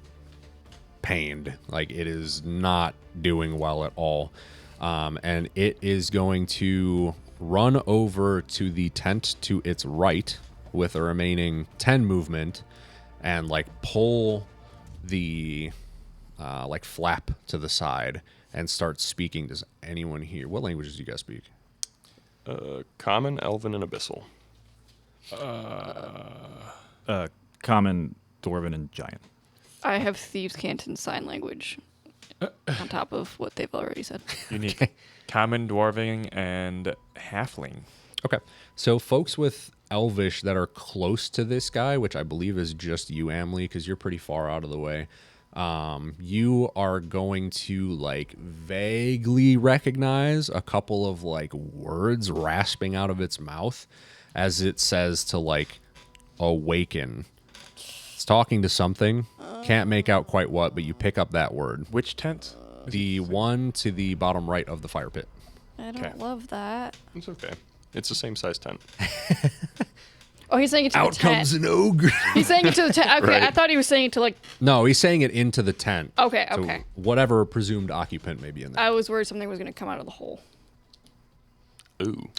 [SPEAKER 3] pained, like it is not doing well at all, and it is going to run over to the tent to its right with a remaining 10 movement and like pull the like flap to the side and start speaking. Does anyone hear? What languages do you guys speak?
[SPEAKER 1] Common, Elven, and Abyssal.
[SPEAKER 2] Common, Dwarven, and Giant.
[SPEAKER 4] I have Thieves' Canton Sign Language on top of what they've already said.
[SPEAKER 5] Unique. Common, Dwarving, and Halfling.
[SPEAKER 3] Okay. So folks with Elvish that are close to this guy, which I believe is just you, Amley, because you're pretty far out of the way, you are going to like vaguely recognize a couple of like words rasping out of its mouth as it says to like awaken. It's talking to something. Can't make out quite what, but you pick up that word.
[SPEAKER 5] Which tent?
[SPEAKER 3] The one to the bottom right of the fire pit.
[SPEAKER 4] I don't
[SPEAKER 5] Okay.
[SPEAKER 4] love that.
[SPEAKER 1] It's okay. It's the same size tent.
[SPEAKER 4] Oh, he's saying it to the tent.
[SPEAKER 3] an ogre.
[SPEAKER 4] He's saying it to the tent. Okay,
[SPEAKER 1] Right.
[SPEAKER 4] I thought he was saying it to like.
[SPEAKER 3] No, he's saying it into the tent.
[SPEAKER 4] Okay,
[SPEAKER 3] So
[SPEAKER 4] okay.
[SPEAKER 3] whatever presumed occupant may be in there.
[SPEAKER 4] I was worried something was going to come out of the hole.
[SPEAKER 1] Ooh.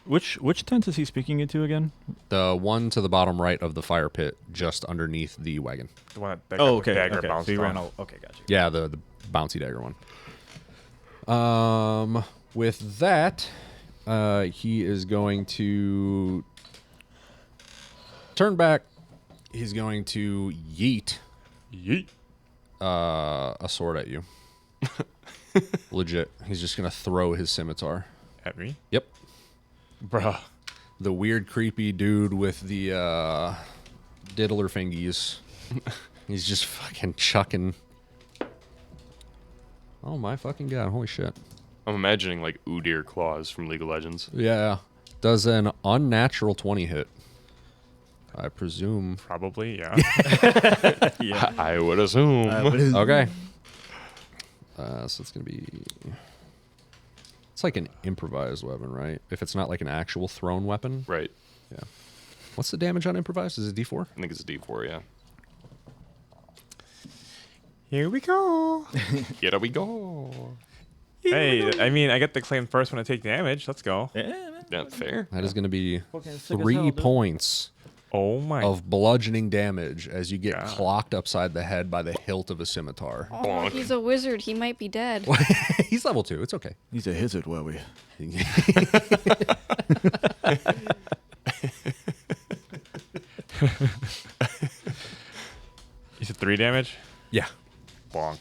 [SPEAKER 2] Which tent is he speaking into again?
[SPEAKER 3] The one to the bottom right of the fire pit, just underneath the wagon.
[SPEAKER 5] The one that
[SPEAKER 2] Oh,
[SPEAKER 5] got
[SPEAKER 2] okay.
[SPEAKER 5] the dagger
[SPEAKER 2] Okay.
[SPEAKER 5] bounced
[SPEAKER 2] So he ran
[SPEAKER 5] off.
[SPEAKER 2] all. Okay, gotcha.
[SPEAKER 3] Yeah, the bouncy dagger one. With that, he is going to turn back. He's going to yeet
[SPEAKER 5] Yeet.
[SPEAKER 3] a sword at you. Legit. He's just gonna throw his scimitar.
[SPEAKER 5] At me?
[SPEAKER 3] Yep.
[SPEAKER 5] Bruh.
[SPEAKER 3] The weird, creepy dude with the diddler fingies. He's just fucking chucking. Oh my fucking god! Holy shit!
[SPEAKER 1] I'm imagining like Udyr claws from League of Legends.
[SPEAKER 3] Yeah, does an unnatural 20 hit? I presume.
[SPEAKER 5] Probably, yeah.
[SPEAKER 2] Yeah.
[SPEAKER 1] I would assume.
[SPEAKER 3] Okay. So it's gonna be. It's like an improvised weapon, right? If it's not like an actual thrown weapon.
[SPEAKER 1] Right.
[SPEAKER 3] Yeah. What's the damage on improvised? Is it D4?
[SPEAKER 1] I think it's a D4, yeah.
[SPEAKER 5] Here we go.
[SPEAKER 1] Here we go.
[SPEAKER 5] Hey, I mean, I get to claim first when I take damage. Let's go.
[SPEAKER 1] Yeah, fair.
[SPEAKER 3] That is gonna be
[SPEAKER 2] as
[SPEAKER 3] 3
[SPEAKER 2] hell, dude.
[SPEAKER 3] points
[SPEAKER 5] Oh my.
[SPEAKER 3] of bludgeoning damage as you get
[SPEAKER 5] God.
[SPEAKER 3] clocked upside the head by the hilt of a scimitar.
[SPEAKER 4] Oh,
[SPEAKER 1] Bonk.
[SPEAKER 4] he's a wizard. He might be dead.
[SPEAKER 3] He's level 2. It's okay.
[SPEAKER 2] He's a hazard, were we?
[SPEAKER 5] You said 3 damage?
[SPEAKER 3] Yeah.
[SPEAKER 5] Bonk.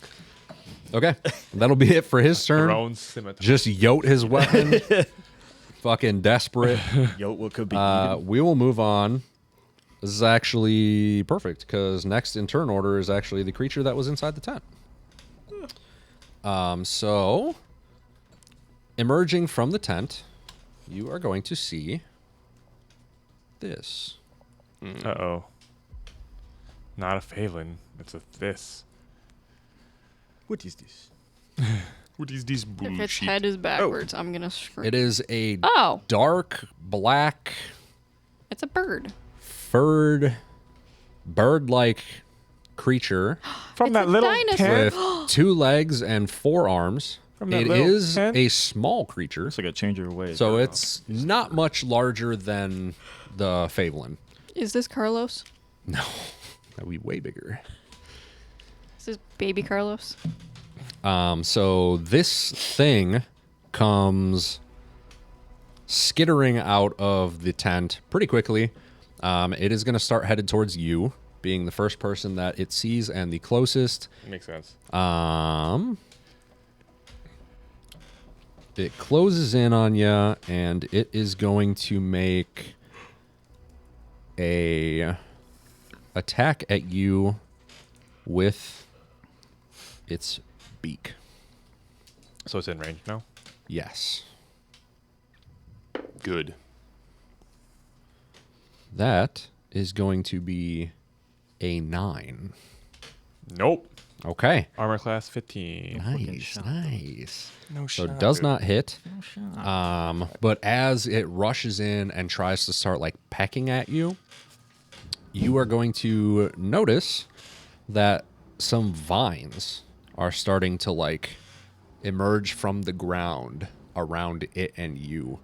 [SPEAKER 3] Okay. That'll be it for his turn.
[SPEAKER 5] Thrown scimitar.
[SPEAKER 3] Just yote his weapon. Fucking desperate.
[SPEAKER 2] Yo, what could be?
[SPEAKER 3] We will move on. This is actually perfect because next in turn order is actually the creature that was inside the tent. So, emerging from the tent, you are going to see this.
[SPEAKER 5] Uh-oh. Not a Phaelin. It's a this.
[SPEAKER 2] What is this?
[SPEAKER 1] What is this
[SPEAKER 4] If
[SPEAKER 1] bullshit?
[SPEAKER 4] its head is backwards, I'm going to scream.
[SPEAKER 3] It is a
[SPEAKER 4] Oh,
[SPEAKER 3] dark black
[SPEAKER 4] it's a bird.
[SPEAKER 3] furred bird-like creature
[SPEAKER 5] From
[SPEAKER 4] It's
[SPEAKER 5] that
[SPEAKER 4] a
[SPEAKER 5] little
[SPEAKER 4] dinosaur.
[SPEAKER 3] with 2 legs and 4 arms.
[SPEAKER 5] From that
[SPEAKER 3] It
[SPEAKER 5] little
[SPEAKER 3] is
[SPEAKER 5] tent?
[SPEAKER 3] a small creature.
[SPEAKER 2] It's like a changer of ways.
[SPEAKER 3] So it's not much larger than the Phaelin.
[SPEAKER 4] Is this Carlos?
[SPEAKER 3] No, that'd be way bigger.
[SPEAKER 4] Is this baby Carlos?
[SPEAKER 3] So this thing comes skittering out of the tent pretty quickly. It is going to start headed towards you, being the first person that it sees and the closest.
[SPEAKER 5] Makes sense.
[SPEAKER 3] It closes in on you, and it is going to make a attack at you with its beak.
[SPEAKER 5] So it's in range now?
[SPEAKER 3] Yes.
[SPEAKER 1] Good.
[SPEAKER 3] That is going to be a 9.
[SPEAKER 5] Nope.
[SPEAKER 3] Okay.
[SPEAKER 5] Armor class 15.
[SPEAKER 3] Nice, nice.
[SPEAKER 1] No
[SPEAKER 3] So
[SPEAKER 1] shot.
[SPEAKER 3] it does not hit. But as it rushes in and tries to start like pecking at you, you are going to notice that some vines are starting to like emerge from the ground around it and you.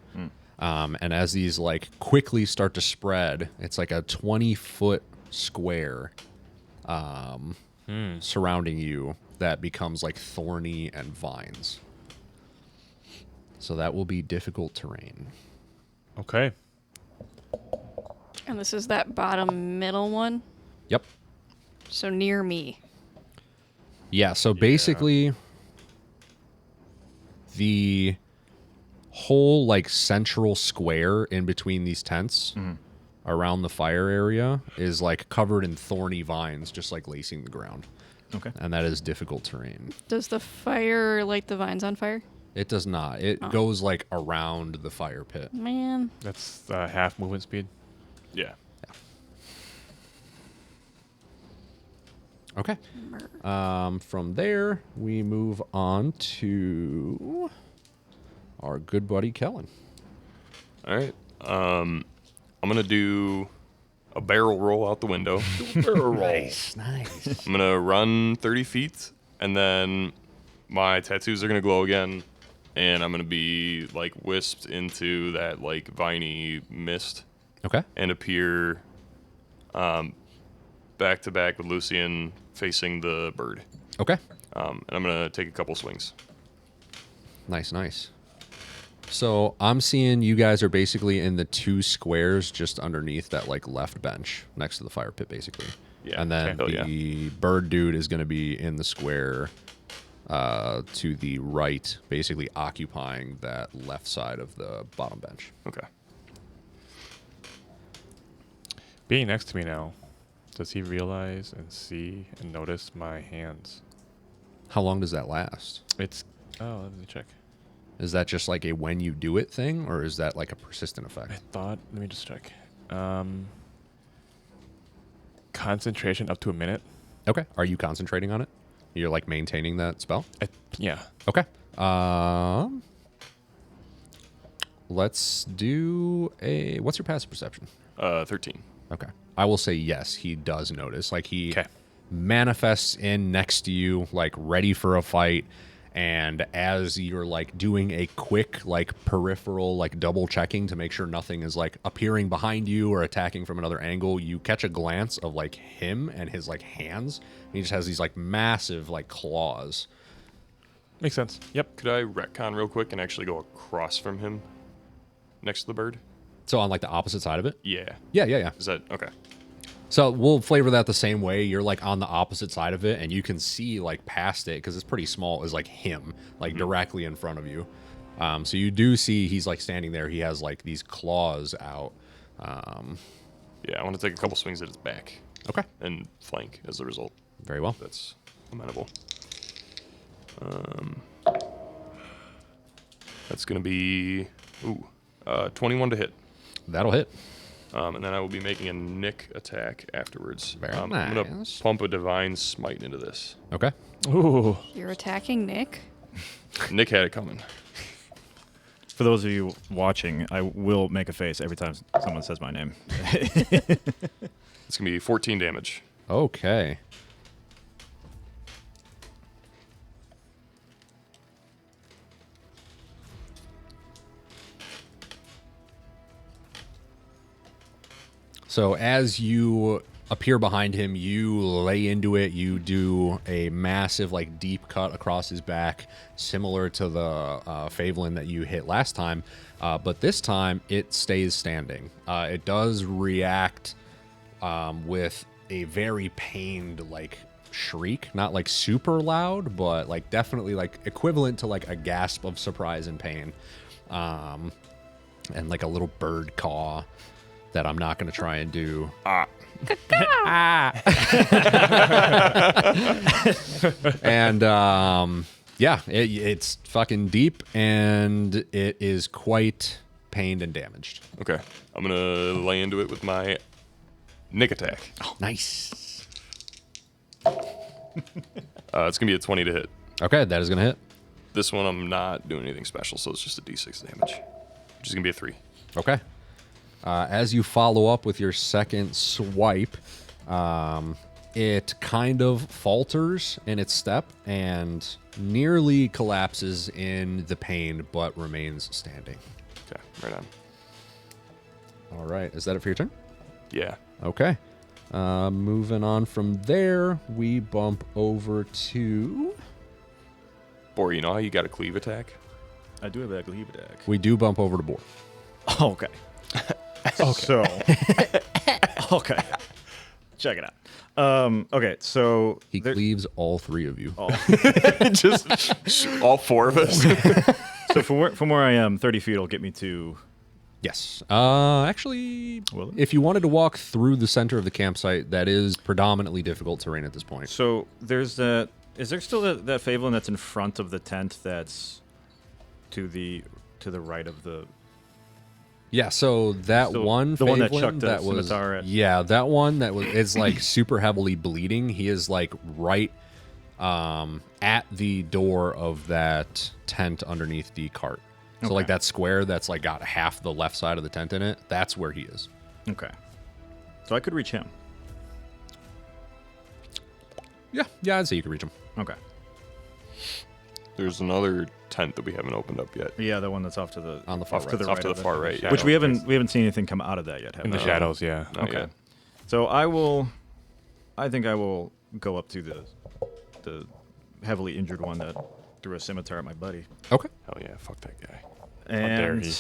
[SPEAKER 3] And as these like quickly start to spread, it's like a 20-foot square surrounding you that becomes like thorny and vines. So that will be difficult terrain.
[SPEAKER 5] Okay.
[SPEAKER 4] And this is that bottom middle one.
[SPEAKER 3] Yep.
[SPEAKER 4] So near me.
[SPEAKER 3] Yeah, so basically the whole like central square in between these tents around the fire area is like covered in thorny vines just like lacing the ground.
[SPEAKER 2] Okay.
[SPEAKER 3] And that is difficult terrain.
[SPEAKER 4] Does the fire light the vines on fire?
[SPEAKER 3] It does not. It goes like around the fire pit.
[SPEAKER 4] Man.
[SPEAKER 5] That's half movement speed.
[SPEAKER 1] Yeah.
[SPEAKER 3] Okay. From there, we move on to our good buddy Kellen.
[SPEAKER 1] All right. I'm gonna do a barrel roll out the window.
[SPEAKER 3] Nice.
[SPEAKER 1] I'm gonna run 30 feet, and then my tattoos are gonna glow again, and I'm gonna be like wisped into that like viney mist
[SPEAKER 3] Okay.
[SPEAKER 1] and appear back to back with Lucian facing the bird.
[SPEAKER 3] Okay.
[SPEAKER 1] And I'm gonna take a couple swings.
[SPEAKER 3] Nice. So I'm seeing you guys are basically in the 2 squares just underneath that like left bench next to the fire pit, basically.
[SPEAKER 1] Yeah,
[SPEAKER 3] And then
[SPEAKER 1] okay. Oh,
[SPEAKER 3] the bird dude is going to be in the square to the right, basically occupying that left side of the bottom bench.
[SPEAKER 1] Okay.
[SPEAKER 5] Being next to me now, does he realize and see and notice my hands?
[SPEAKER 3] How long does that last?
[SPEAKER 5] It's let me check.
[SPEAKER 3] Is that just like a when you do it thing, or is that like a persistent effect?
[SPEAKER 5] Let me just check. Concentration up to a minute.
[SPEAKER 3] Okay. Are you concentrating on it? You're like maintaining that spell?
[SPEAKER 5] Yeah.
[SPEAKER 3] Okay. Let's do a. What's your passive perception?
[SPEAKER 1] 13.
[SPEAKER 3] Okay. I will say yes, he does notice. Like he
[SPEAKER 5] 'Kay.
[SPEAKER 3] manifests in next to you, like ready for a fight. And as you're like doing a quick, like peripheral, like double checking to make sure nothing is like appearing behind you or attacking from another angle, you catch a glance of like him and his like hands. And he just has these like massive like claws.
[SPEAKER 5] Makes sense. Yep.
[SPEAKER 1] Could I retcon real quick and actually go across from him next to the bird?
[SPEAKER 3] So on like the opposite side of it?
[SPEAKER 1] Yeah.
[SPEAKER 3] Yeah.
[SPEAKER 1] Is that okay?
[SPEAKER 3] So we'll flavor that the same way. You're like on the opposite side of it, and you can see like past it because it's pretty small. Is like him, like directly in front of you. So you do see he's like standing there. He has like these claws out.
[SPEAKER 1] Yeah, I want to take a couple swings at his back
[SPEAKER 3] Okay,
[SPEAKER 1] and flank as a result.
[SPEAKER 3] very well.
[SPEAKER 1] That's amenable. That's gonna be 21 to hit.
[SPEAKER 3] That'll hit.
[SPEAKER 1] And then I will be making a nick attack afterwards.
[SPEAKER 3] Very
[SPEAKER 1] I'm gonna
[SPEAKER 3] nice.
[SPEAKER 1] pump a divine smite into this.
[SPEAKER 3] Okay.
[SPEAKER 5] Ooh.
[SPEAKER 4] You're attacking Nick?
[SPEAKER 1] Nick had it coming.
[SPEAKER 2] For those of you watching, I will make a face every time someone says my name.
[SPEAKER 1] It's gonna be 14 damage.
[SPEAKER 3] Okay. So as you appear behind him, you lay into it. You do a massive, like, deep cut across his back, similar to the Favelin that you hit last time. But this time, it stays standing. It does react with a very pained, like, shriek. Not, like, super loud, but, like, definitely, like, equivalent to, like, a gasp of surprise and pain. And, like, a little bird caw that I'm not going to try and do. And yeah, it's fucking deep, and it is quite pained and damaged.
[SPEAKER 1] Okay, I'm gonna lay into it with my nick attack.
[SPEAKER 3] Nice.
[SPEAKER 1] It's gonna be a 20 to hit.
[SPEAKER 3] Okay, that is going to hit.
[SPEAKER 1] This one I'm not doing anything special, so it's just a d6 damage, which is gonna be a 3.
[SPEAKER 3] Okay. As you follow up with your second swipe, it kind of falters in its step and nearly collapses in the pain, but remains standing.
[SPEAKER 1] Okay, right on.
[SPEAKER 3] All right. Is that it for your turn?
[SPEAKER 1] Yeah.
[SPEAKER 3] Okay. Moving on from there, we bump over to...
[SPEAKER 1] Bor, you know how you got a cleave attack?
[SPEAKER 2] I do have a cleave attack.
[SPEAKER 3] We do bump over to Boar.
[SPEAKER 2] Okay. So, okay. Check it out. Okay, so
[SPEAKER 3] He cleaves all 3 of you.
[SPEAKER 1] Just all 4 of us.
[SPEAKER 2] so from where I am, 30 feet will get me to.
[SPEAKER 3] Yes. Actually,
[SPEAKER 2] Will it?
[SPEAKER 3] if you wanted to walk through the center of the campsite, that is predominantly difficult terrain at this point.
[SPEAKER 2] So there's that. Is there still that Favelin that's in front of the tent that's to the right of the?
[SPEAKER 3] Yeah, so that
[SPEAKER 2] So
[SPEAKER 3] one,
[SPEAKER 2] the one that
[SPEAKER 3] Favelin
[SPEAKER 2] chucked the
[SPEAKER 3] that was,
[SPEAKER 2] scimitar at-
[SPEAKER 3] yeah, that one that was is like super heavily bleeding. He is like right at the door of that tent underneath the cart. So like
[SPEAKER 2] Okay.
[SPEAKER 3] that square that's like got half the left side of the tent in it. That's where he is.
[SPEAKER 2] Okay. So I could reach him.
[SPEAKER 3] Yeah, I'd say you can reach him.
[SPEAKER 2] Okay.
[SPEAKER 1] There's another tent that we haven't opened up yet.
[SPEAKER 2] Yeah, the one that's off to the
[SPEAKER 3] On the far
[SPEAKER 2] off
[SPEAKER 3] right.
[SPEAKER 2] to the
[SPEAKER 1] Off
[SPEAKER 2] right
[SPEAKER 1] to
[SPEAKER 2] of
[SPEAKER 1] the
[SPEAKER 2] it.
[SPEAKER 1] far right. Yeah.
[SPEAKER 2] Which we haven't seen anything come out of that yet. Have
[SPEAKER 5] In the
[SPEAKER 2] we?
[SPEAKER 5] shadows, yeah.
[SPEAKER 1] Not
[SPEAKER 2] Okay.
[SPEAKER 1] yet.
[SPEAKER 2] So I think I will go up to the heavily injured one that threw a scimitar at my buddy.
[SPEAKER 3] Okay.
[SPEAKER 1] Hell yeah, fuck that guy.
[SPEAKER 5] dare
[SPEAKER 2] And
[SPEAKER 5] he.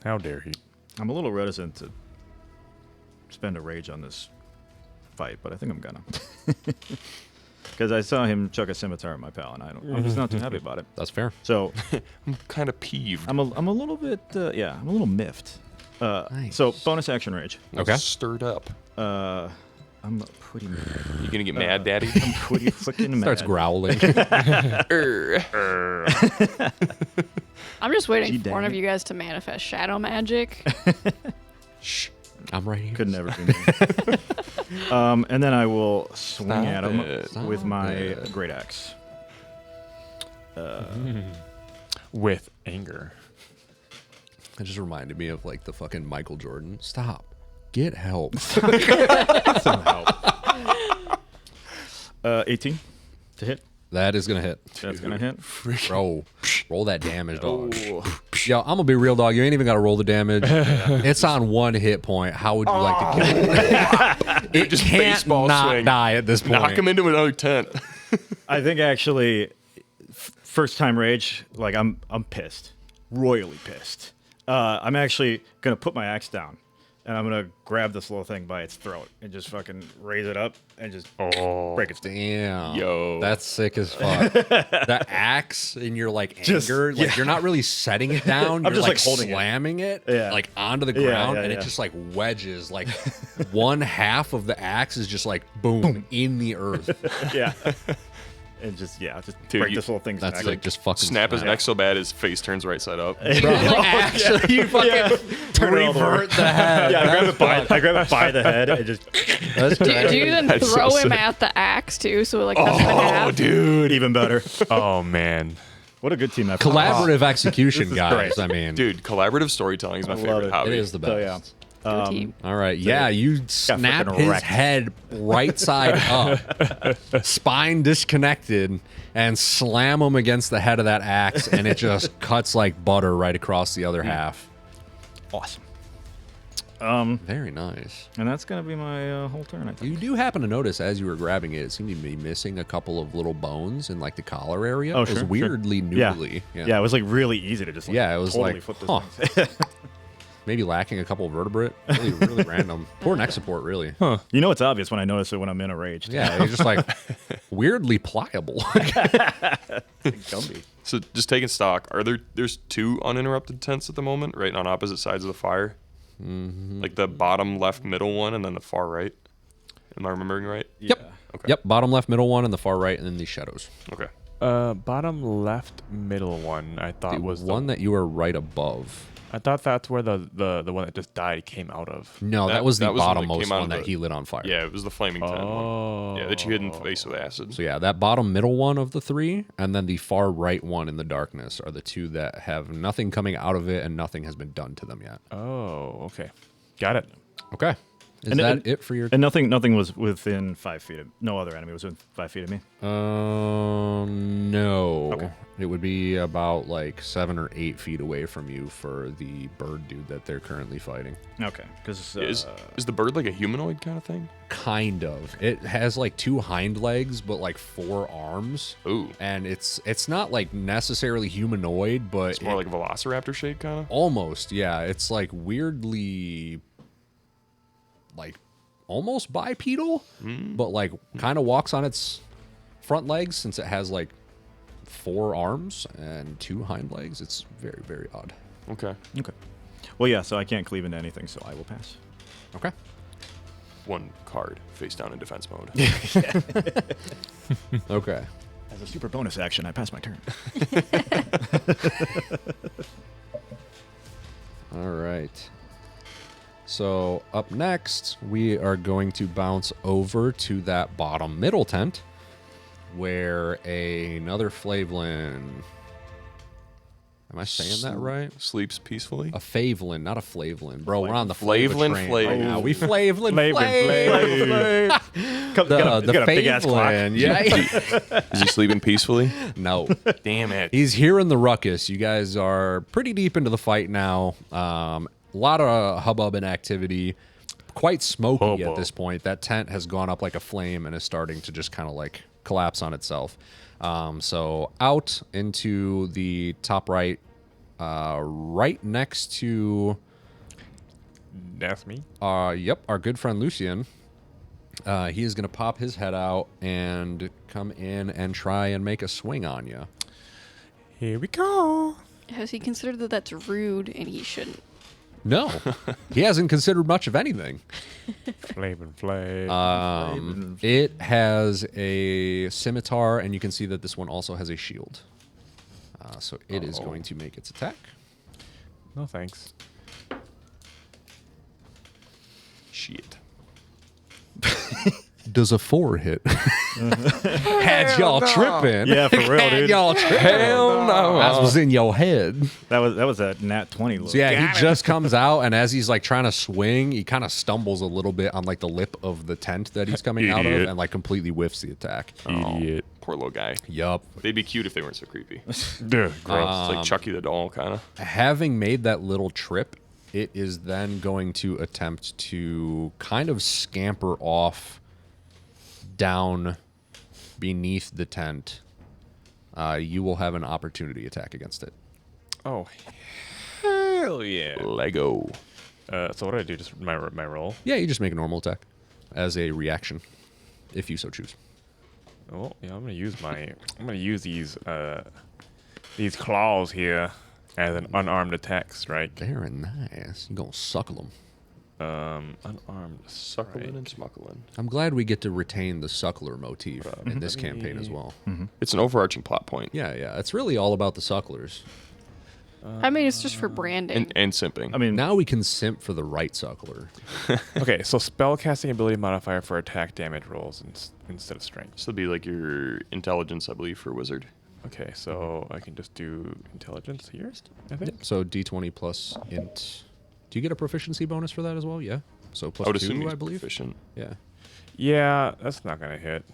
[SPEAKER 5] How dare he?
[SPEAKER 2] I'm a little reticent to spend a rage on this fight, but I think I'm gonna. Because I saw him chuck a scimitar at my pal, and I'm just not too happy about it.
[SPEAKER 3] That's fair.
[SPEAKER 2] So
[SPEAKER 1] I'm kind of peeved.
[SPEAKER 2] I'm a little bit, I'm a little miffed.
[SPEAKER 3] Nice.
[SPEAKER 2] So bonus action rage.
[SPEAKER 3] Okay.
[SPEAKER 1] Stirred up.
[SPEAKER 2] I'm pretty mad.
[SPEAKER 1] You gonna get mad, Daddy?
[SPEAKER 2] I'm pretty freaking mad.
[SPEAKER 3] Starts growling.
[SPEAKER 4] I'm just waiting
[SPEAKER 2] Gee,
[SPEAKER 4] for one
[SPEAKER 2] dang
[SPEAKER 4] of
[SPEAKER 2] it.
[SPEAKER 4] you guys to manifest shadow magic.
[SPEAKER 1] Shh.
[SPEAKER 3] I'm right here.
[SPEAKER 2] Could never be me. And then I will swing
[SPEAKER 1] Stop
[SPEAKER 2] at him
[SPEAKER 1] it.
[SPEAKER 2] with
[SPEAKER 3] Stop
[SPEAKER 2] my
[SPEAKER 3] it.
[SPEAKER 2] great axe.
[SPEAKER 5] With anger.
[SPEAKER 3] It just reminded me of like the fucking Michael Jordan. Stop. Get help.
[SPEAKER 2] 18 to hit.
[SPEAKER 3] That is gonna hit.
[SPEAKER 2] That's gonna hit.
[SPEAKER 3] Bro, roll that damage, dog.
[SPEAKER 2] Oh.
[SPEAKER 3] Yo, I'm gonna be real, dog. You ain't even gotta roll the damage. It's on 1 hit point. How would you like to kill it? It
[SPEAKER 1] Just
[SPEAKER 3] can't
[SPEAKER 1] baseball
[SPEAKER 3] not
[SPEAKER 1] swing.
[SPEAKER 3] die at this point.
[SPEAKER 1] Knock him into another tent.
[SPEAKER 2] I think actually, first time rage. Like I'm pissed, royally pissed. I'm actually gonna put my axe down, and I'm gonna grab this little thing by its throat and just fucking raise it up and just break its.
[SPEAKER 3] Damn.
[SPEAKER 1] Yo.
[SPEAKER 3] That's sick as fuck. The axe in your like
[SPEAKER 2] Just-
[SPEAKER 3] anger, like
[SPEAKER 2] yeah.
[SPEAKER 3] you're not really setting it down. You're
[SPEAKER 2] just,
[SPEAKER 3] like
[SPEAKER 2] like, holding it.
[SPEAKER 3] slamming it,
[SPEAKER 2] Yeah.
[SPEAKER 3] like onto the
[SPEAKER 2] Yeah,
[SPEAKER 3] ground,
[SPEAKER 2] yeah,
[SPEAKER 3] and
[SPEAKER 2] yeah.
[SPEAKER 3] it just like wedges. Like one half of the axe is just like boom in the earth.
[SPEAKER 2] Yeah. And just
[SPEAKER 1] Dude,
[SPEAKER 2] break
[SPEAKER 1] you-
[SPEAKER 2] this little thing's
[SPEAKER 3] That's
[SPEAKER 2] neck.
[SPEAKER 3] like just fucking
[SPEAKER 1] Snap his neck so bad his face turns right side up.
[SPEAKER 3] Bro, actually, you fucking
[SPEAKER 2] Turn it all the way.
[SPEAKER 3] revert the head.
[SPEAKER 2] Yeah, I grab it by the head and just
[SPEAKER 4] Do you then
[SPEAKER 1] That's
[SPEAKER 4] throw
[SPEAKER 1] so
[SPEAKER 4] him
[SPEAKER 1] sick.
[SPEAKER 4] at the axe too? So like cuts him in
[SPEAKER 1] Oh,
[SPEAKER 4] half?
[SPEAKER 1] dude.
[SPEAKER 2] even better.
[SPEAKER 5] Oh man.
[SPEAKER 2] What a good team effort.
[SPEAKER 3] Collaborative execution,
[SPEAKER 2] This is
[SPEAKER 3] guys.
[SPEAKER 2] great.
[SPEAKER 3] I mean,
[SPEAKER 1] Dude, collaborative storytelling is my
[SPEAKER 2] I love
[SPEAKER 1] favorite
[SPEAKER 2] it.
[SPEAKER 1] hobby.
[SPEAKER 3] it is the best.
[SPEAKER 2] So yeah.
[SPEAKER 4] Good team.
[SPEAKER 3] All right, yeah, you snap
[SPEAKER 2] freaking
[SPEAKER 3] his
[SPEAKER 2] wrecked.
[SPEAKER 3] head right side up, spine disconnected, and slam him against the head of that axe, and it just cuts like butter right across the other half.
[SPEAKER 2] Awesome.
[SPEAKER 3] Very nice.
[SPEAKER 2] And that's gonna be my whole turn. I think.
[SPEAKER 3] You do happen to notice as you were grabbing it, it seemed to be missing a couple of little bones in like the collar area.
[SPEAKER 2] Oh,
[SPEAKER 3] it was
[SPEAKER 2] sure,
[SPEAKER 3] weirdly
[SPEAKER 2] Yeah.
[SPEAKER 3] noodly.
[SPEAKER 2] Yeah. It was like really easy to just. Like,
[SPEAKER 3] Yeah, it was
[SPEAKER 2] totally
[SPEAKER 3] like,
[SPEAKER 2] flip this
[SPEAKER 3] huh.
[SPEAKER 2] thing.
[SPEAKER 3] Maybe lacking a couple of vertebrae. Really, really random. Poor neck support, really.
[SPEAKER 2] You know it's obvious when I notice it when I'm in a rage. too.
[SPEAKER 3] Yeah, it's just like weirdly pliable.
[SPEAKER 2] Gumby.
[SPEAKER 1] So just taking stock, there's 2 uninterrupted tents at the moment, right on opposite sides of the fire? Mm-hmm. Like the bottom left middle one and then the far right. Am I remembering right?
[SPEAKER 3] Yep.
[SPEAKER 1] Okay.
[SPEAKER 3] Yep. Bottom left, middle one, and the far right, and then the shadows.
[SPEAKER 1] Okay.
[SPEAKER 5] Bottom left middle one I thought
[SPEAKER 3] The
[SPEAKER 5] was
[SPEAKER 3] one that you were right above.
[SPEAKER 5] I thought that's where the one that just died came out of.
[SPEAKER 3] No, that
[SPEAKER 1] That-
[SPEAKER 3] was the
[SPEAKER 1] that was when it
[SPEAKER 3] bottommost
[SPEAKER 1] came out
[SPEAKER 3] one
[SPEAKER 1] of
[SPEAKER 3] that
[SPEAKER 1] the-
[SPEAKER 3] he lit on fire.
[SPEAKER 1] Yeah, it was the flaming tent one. Yeah, that you hit in the
[SPEAKER 5] Oh.
[SPEAKER 1] face with acid.
[SPEAKER 3] So yeah, that bottom middle one of the 3, and then the far right one in the darkness are the 2 that have nothing coming out of it, and nothing has been done to them yet.
[SPEAKER 5] Oh, okay. Got it.
[SPEAKER 3] Okay. Is
[SPEAKER 2] And-
[SPEAKER 3] that
[SPEAKER 2] and-
[SPEAKER 3] it for your?
[SPEAKER 2] And nothing was within 5 feet of. No other enemy was within 5 feet of me.
[SPEAKER 3] No.
[SPEAKER 2] Okay.
[SPEAKER 3] It would be about like 7 or 8 feet away from you for the bird dude that they're currently fighting.
[SPEAKER 2] Okay. Because
[SPEAKER 1] Is the bird like a humanoid kind of thing?
[SPEAKER 3] Kind of. It has like 2 hind legs, but like 4 arms.
[SPEAKER 1] Ooh.
[SPEAKER 3] And it's not like necessarily humanoid, but
[SPEAKER 1] It's more like a velociraptor shape kind of?
[SPEAKER 3] almost, yeah. It's like weirdly, like almost bipedal, but like kind of walks on its front legs since it has like 4 arms and 2 hind legs. It's very, very odd.
[SPEAKER 1] Okay.
[SPEAKER 2] okay. Well, yeah. So I can't cleave into anything, so I will pass.
[SPEAKER 3] Okay.
[SPEAKER 1] 1 card face down in defense mode.
[SPEAKER 3] Okay.
[SPEAKER 2] As a super bonus action, I pass my turn.
[SPEAKER 3] All right. So up next, we are going to bounce over to that bottom middle tent where another Flavlin. Am I saying that right?
[SPEAKER 1] Sleeps peacefully.
[SPEAKER 3] A Favlin, not a Flavlin. Bro, we're on the Flavor
[SPEAKER 1] Flavlin,
[SPEAKER 3] train
[SPEAKER 1] Flav.
[SPEAKER 3] right now. We Flavlin,
[SPEAKER 2] Flav.
[SPEAKER 3] The
[SPEAKER 2] a big ass clock.
[SPEAKER 3] Favlin, yeah.
[SPEAKER 1] Is he sleeping peacefully?
[SPEAKER 3] No.
[SPEAKER 1] Damn it.
[SPEAKER 3] He's hearing the ruckus. You guys are pretty deep into the fight now. A lot of hubbub and activity. Quite smoky at this point. That tent has gone up like a flame and is starting to just kind of like collapse on itself. So out into the top right, right next to,
[SPEAKER 5] That's me.
[SPEAKER 3] our good friend Lucian. He is going to pop his head out and come in and try and make a swing on you.
[SPEAKER 5] Here we go.
[SPEAKER 4] Has he considered that that's rude and he shouldn't?
[SPEAKER 3] No, he hasn't considered much of anything.
[SPEAKER 5] Flavin' Flav.
[SPEAKER 3] It has a scimitar, and you can see that this one also has a shield. So it is going to make its attack.
[SPEAKER 5] No thanks.
[SPEAKER 1] Shit.
[SPEAKER 3] Does a 4 hit? Had y'all tripping.
[SPEAKER 2] Yeah, for real,
[SPEAKER 3] Had
[SPEAKER 2] dude.
[SPEAKER 3] y'all tripping.
[SPEAKER 1] Hell no.
[SPEAKER 3] That was in your head.
[SPEAKER 2] That was a nat 20 look.
[SPEAKER 3] So yeah, he just comes out, and as he's like trying to swing, he kind of stumbles a little bit on like the lip of the tent that he's coming out of,
[SPEAKER 1] Idiot.
[SPEAKER 3] and like completely whiffs the attack.
[SPEAKER 5] Idiot.
[SPEAKER 1] Poor little guy.
[SPEAKER 3] Yup.
[SPEAKER 1] They'd be cute if they weren't so creepy.
[SPEAKER 5] Dude, gross.
[SPEAKER 1] It's like Chucky the doll, kind of.
[SPEAKER 3] Having made that little trip, it is then going to attempt to kind of scamper off down beneath the tent. You will have an opportunity attack against it.
[SPEAKER 5] Oh, hell yeah.
[SPEAKER 1] Lego.
[SPEAKER 5] So what do I do? Just my roll?
[SPEAKER 3] Yeah, you just make a normal attack as a reaction, if you so choose.
[SPEAKER 5] Oh, yeah, I'm gonna use these claws here as an unarmed attack strike.
[SPEAKER 3] Very nice. You're gonna suckle them.
[SPEAKER 5] Unarmed
[SPEAKER 1] Suckling and smuckling.
[SPEAKER 3] I'm glad we get to retain the suckler motif in this campaign as well.
[SPEAKER 1] It's an overarching plot point.
[SPEAKER 3] Yeah, it's really all about the sucklers.
[SPEAKER 4] I mean, it's just for branding.
[SPEAKER 1] And simping.
[SPEAKER 2] I mean,
[SPEAKER 3] Now we can simp for the right suckler.
[SPEAKER 5] Okay, so spellcasting ability modifier for attack damage rolls instead of strength.
[SPEAKER 1] this will be like your intelligence, I believe, for wizard.
[SPEAKER 5] Okay, so I can just do intelligence here, I think.
[SPEAKER 3] So D20 plus int. Do you get a proficiency bonus for that as well? Yeah. So plus
[SPEAKER 1] I would
[SPEAKER 3] 2,
[SPEAKER 1] assume he's
[SPEAKER 3] I believe.
[SPEAKER 1] proficient.
[SPEAKER 3] Yeah.
[SPEAKER 5] Yeah, that's not gonna hit.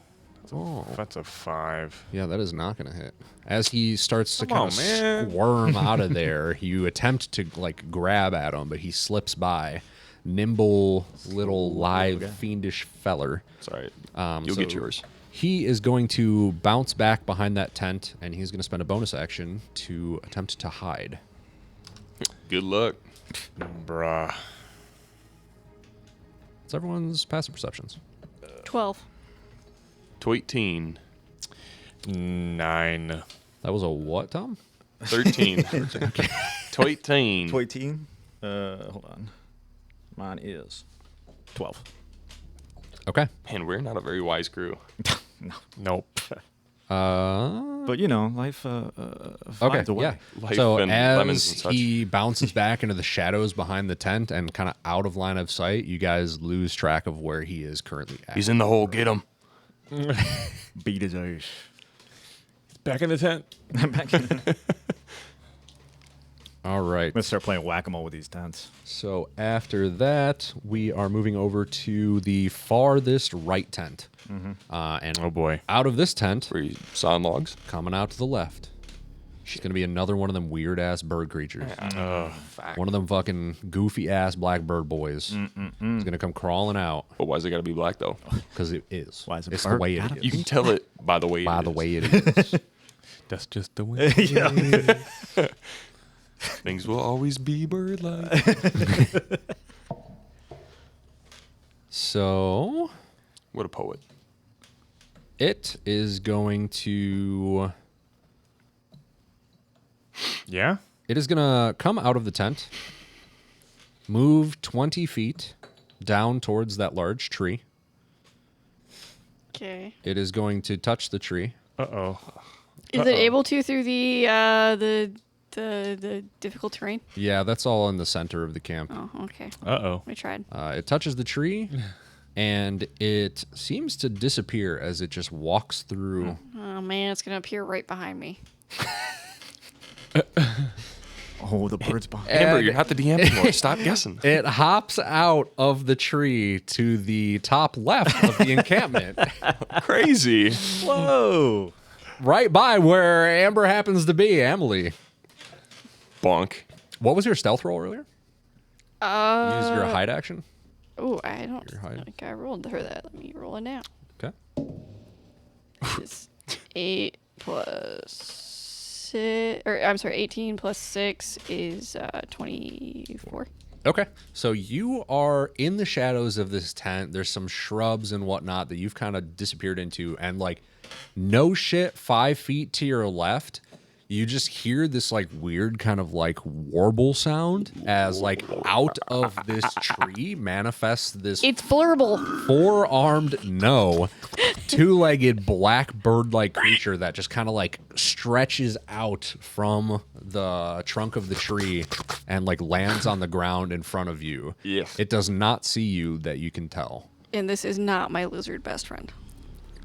[SPEAKER 3] Oh.
[SPEAKER 5] That's a 5.
[SPEAKER 3] Yeah, that is not going to hit. As he starts to
[SPEAKER 5] Come
[SPEAKER 3] kind
[SPEAKER 5] on,
[SPEAKER 3] of
[SPEAKER 5] man.
[SPEAKER 3] squirm out of there, you attempt to like grab at him, but he slips by. Nimble little live fiendish feller.
[SPEAKER 1] It's all right. You'll get
[SPEAKER 3] so
[SPEAKER 1] yours.
[SPEAKER 3] He is going to bounce back behind that tent, and he's going to spend a bonus action to attempt to hide.
[SPEAKER 1] Good luck.
[SPEAKER 5] Bruh.
[SPEAKER 3] It's everyone's passive perceptions.
[SPEAKER 4] 12.
[SPEAKER 1] 18.
[SPEAKER 5] 9.
[SPEAKER 3] That was a what, Tom?
[SPEAKER 1] 13. 18.
[SPEAKER 2] 18? Hold on. Mine is 12.
[SPEAKER 3] Okay.
[SPEAKER 1] Man, we're not a very wise crew.
[SPEAKER 5] Nope.
[SPEAKER 2] But, you know, life
[SPEAKER 3] Okay,
[SPEAKER 2] finds a way.
[SPEAKER 3] yeah.
[SPEAKER 1] Life
[SPEAKER 3] So
[SPEAKER 1] and lemons
[SPEAKER 3] as
[SPEAKER 1] and such.
[SPEAKER 3] he bounces back into the shadows behind the tent and kind of out of line of sight, you guys lose track of where he is currently at.
[SPEAKER 1] He's in the hole. Get him.
[SPEAKER 2] Beat his ass.
[SPEAKER 5] Back in the tent.
[SPEAKER 3] All right.
[SPEAKER 2] I'm going to start playing whack-a-mole with these tents.
[SPEAKER 3] So after that, we are moving over to the farthest right tent. And
[SPEAKER 5] Oh boy.
[SPEAKER 3] out of this tent,
[SPEAKER 1] Where you sawing logs.
[SPEAKER 3] coming out to the left, she's going to be another one of them weird-ass bird creatures. One of them fucking goofy-ass blackbird boys. He's going to come crawling out
[SPEAKER 1] But why's it got to be black, though?
[SPEAKER 3] because it is.
[SPEAKER 2] Why is it
[SPEAKER 3] it's the
[SPEAKER 2] bird?
[SPEAKER 3] way it is.
[SPEAKER 1] You can tell it by the way
[SPEAKER 3] By
[SPEAKER 1] it
[SPEAKER 3] the
[SPEAKER 1] is.
[SPEAKER 3] way it is.
[SPEAKER 5] That's just the way.
[SPEAKER 2] Yeah.
[SPEAKER 1] Things will always be bird-like.
[SPEAKER 3] So
[SPEAKER 1] What a poet.
[SPEAKER 3] it is going to...
[SPEAKER 5] Yeah?
[SPEAKER 3] It is going to come out of the tent, move 20 feet down towards that large tree.
[SPEAKER 4] Okay.
[SPEAKER 3] It is going to touch the tree.
[SPEAKER 5] Uh-oh.
[SPEAKER 4] Is it able to through the the difficult terrain?
[SPEAKER 3] Yeah, that's all in the center of the camp.
[SPEAKER 4] Oh, okay.
[SPEAKER 5] Uh-oh.
[SPEAKER 4] We tried.
[SPEAKER 3] It touches the tree, and it seems to disappear as it just walks through.
[SPEAKER 4] Oh man, it's gonna appear right behind me.
[SPEAKER 2] Oh, the bird's behind.
[SPEAKER 1] Amber, you're not the DM anymore. Stop guessing.
[SPEAKER 3] It hops out of the tree to the top left of the encampment,
[SPEAKER 1] Crazy.
[SPEAKER 2] Whoa.
[SPEAKER 3] right by where Amber happens to be. Emily,
[SPEAKER 1] Bonk.
[SPEAKER 3] what was your stealth roll earlier? Use your hide action.
[SPEAKER 4] Oh, I don't
[SPEAKER 3] Your hide.
[SPEAKER 4] think I rolled for that. Let me roll it now.
[SPEAKER 3] Okay.
[SPEAKER 4] It's 8 plus 6, or I'm sorry, 18 plus 6 is 24.
[SPEAKER 3] Okay. So you are in the shadows of this tent. There's some shrubs and whatnot that you've kind of disappeared into. And like, no shit, 5 feet to your left, you just hear this like weird kind of like warble sound as like out of this tree manifests this
[SPEAKER 4] It's blurble.
[SPEAKER 3] four-armed, no, two-legged black bird-like creature that just kind of like stretches out from the trunk of the tree and like lands on the ground in front of you.
[SPEAKER 1] Yes.
[SPEAKER 3] It does not see you that you can tell.
[SPEAKER 4] And this is not my lizard best friend.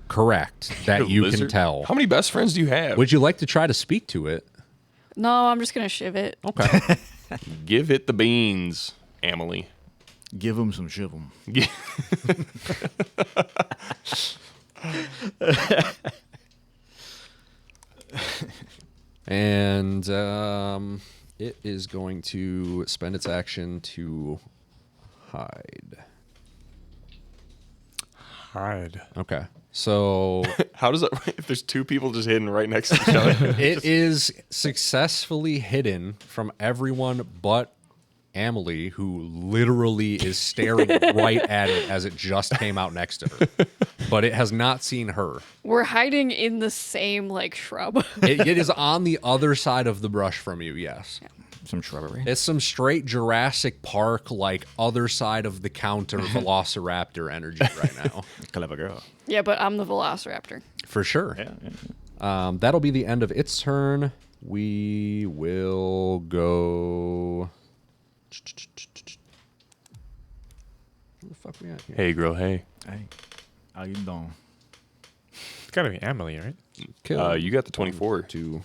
[SPEAKER 3] Correct. That you can
[SPEAKER 1] Lizard?
[SPEAKER 3] tell.
[SPEAKER 1] How many best friends do you have?
[SPEAKER 3] Would you like to try to speak to it?
[SPEAKER 4] No, I'm just gonna shiv it.
[SPEAKER 3] Okay.
[SPEAKER 1] Give it the beans, Emily.
[SPEAKER 2] Give him some shiv 'em.
[SPEAKER 3] And it is going to spend its action to hide.
[SPEAKER 5] Hide.
[SPEAKER 3] Okay. So
[SPEAKER 1] How does that? If there's two people just hidden right next to each other,
[SPEAKER 3] it is successfully hidden from everyone but Emily, who literally is staring right at it as it just came out next to her. But it has not seen her.
[SPEAKER 4] We're hiding in the same like shrub.
[SPEAKER 3] It is on the other side of the brush from you, yes.
[SPEAKER 2] Some shrubbery.
[SPEAKER 3] It's some straight Jurassic Park, like other side of the counter Velociraptor energy right now.
[SPEAKER 2] Clever girl.
[SPEAKER 4] Yeah, but I'm the Velociraptor.
[SPEAKER 3] For sure.
[SPEAKER 2] Yeah.
[SPEAKER 3] That'll be the end of its turn. We will go. Where the fuck we at here?
[SPEAKER 1] hey girl, hey.
[SPEAKER 2] Hey, how you doing?
[SPEAKER 5] It's got to be Emily, right?
[SPEAKER 3] Kill.
[SPEAKER 1] You got the 24.
[SPEAKER 3] 2,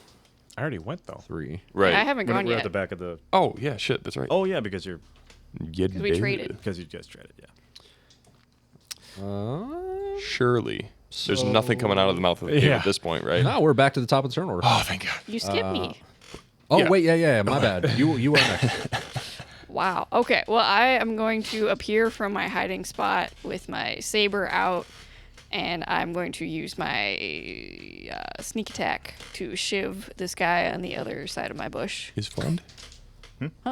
[SPEAKER 5] I already went, though.
[SPEAKER 3] 3.
[SPEAKER 1] Right.
[SPEAKER 4] I haven't gone
[SPEAKER 2] We're
[SPEAKER 4] yet.
[SPEAKER 2] at the back of the.
[SPEAKER 1] Oh yeah, shit. That's right.
[SPEAKER 2] Oh yeah, because you're
[SPEAKER 1] You
[SPEAKER 4] we
[SPEAKER 1] did.
[SPEAKER 4] traded.
[SPEAKER 2] because you guys traded. Yeah.
[SPEAKER 1] Surely. There's nothing coming out of the mouth of the cave
[SPEAKER 5] Yeah.
[SPEAKER 1] at this point, right?
[SPEAKER 3] Now we're back to the top of the turn order.
[SPEAKER 1] Oh, thank God.
[SPEAKER 4] You skipped me.
[SPEAKER 3] Oh,
[SPEAKER 1] yeah.
[SPEAKER 3] wait, yeah, my bad. You are next.
[SPEAKER 4] Wow. Okay. Well, I am going to appear from my hiding spot with my saber out, and I'm going to use my sneak attack to shiv this guy on the other side of my bush.
[SPEAKER 1] Is friend?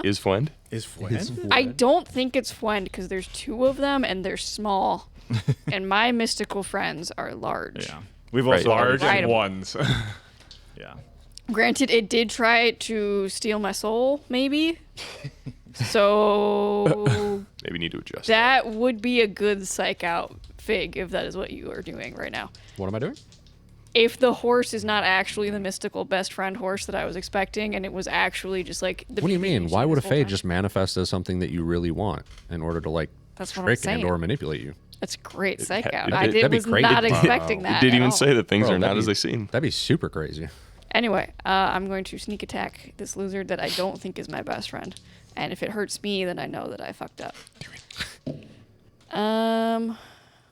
[SPEAKER 1] Is friend?
[SPEAKER 2] Is friend?
[SPEAKER 4] I don't think it's friend because there's 2 of them and they're small, and my mystical friends are large.
[SPEAKER 2] Yeah. We've
[SPEAKER 1] Right.
[SPEAKER 2] also
[SPEAKER 5] Large
[SPEAKER 4] Right.
[SPEAKER 5] and ones.
[SPEAKER 2] Yeah.
[SPEAKER 4] Granted, it did try to steal my soul, maybe. So
[SPEAKER 1] Maybe need to adjust.
[SPEAKER 4] that would be a good psych out fig if that is what you are doing right now.
[SPEAKER 3] What am I doing?
[SPEAKER 4] If the horse is not actually the mystical best friend horse that I was expecting, and it was actually just like the
[SPEAKER 3] What do you
[SPEAKER 4] PvP
[SPEAKER 3] mean? Why
[SPEAKER 4] machine
[SPEAKER 3] would a
[SPEAKER 4] this whole
[SPEAKER 3] fade
[SPEAKER 4] time.
[SPEAKER 3] just manifest as something that you really want in order to like
[SPEAKER 4] That's what I'm
[SPEAKER 3] trick
[SPEAKER 4] saying.
[SPEAKER 3] and or manipulate you?
[SPEAKER 4] That's a great psych out.
[SPEAKER 1] it-
[SPEAKER 4] I
[SPEAKER 1] that'd
[SPEAKER 3] be
[SPEAKER 4] was
[SPEAKER 3] crazy.
[SPEAKER 4] not
[SPEAKER 3] Wow.
[SPEAKER 4] expecting
[SPEAKER 1] It
[SPEAKER 4] that.
[SPEAKER 1] didn't
[SPEAKER 4] at
[SPEAKER 1] even
[SPEAKER 4] all.
[SPEAKER 1] say that things
[SPEAKER 3] Bro,
[SPEAKER 1] are not
[SPEAKER 3] that'd
[SPEAKER 1] as
[SPEAKER 3] be-
[SPEAKER 1] they seem.
[SPEAKER 3] That'd be super crazy.
[SPEAKER 4] Anyway, I'm going to sneak attack this lizard that I don't think is my best friend, and if it hurts me, then I know that I fucked up.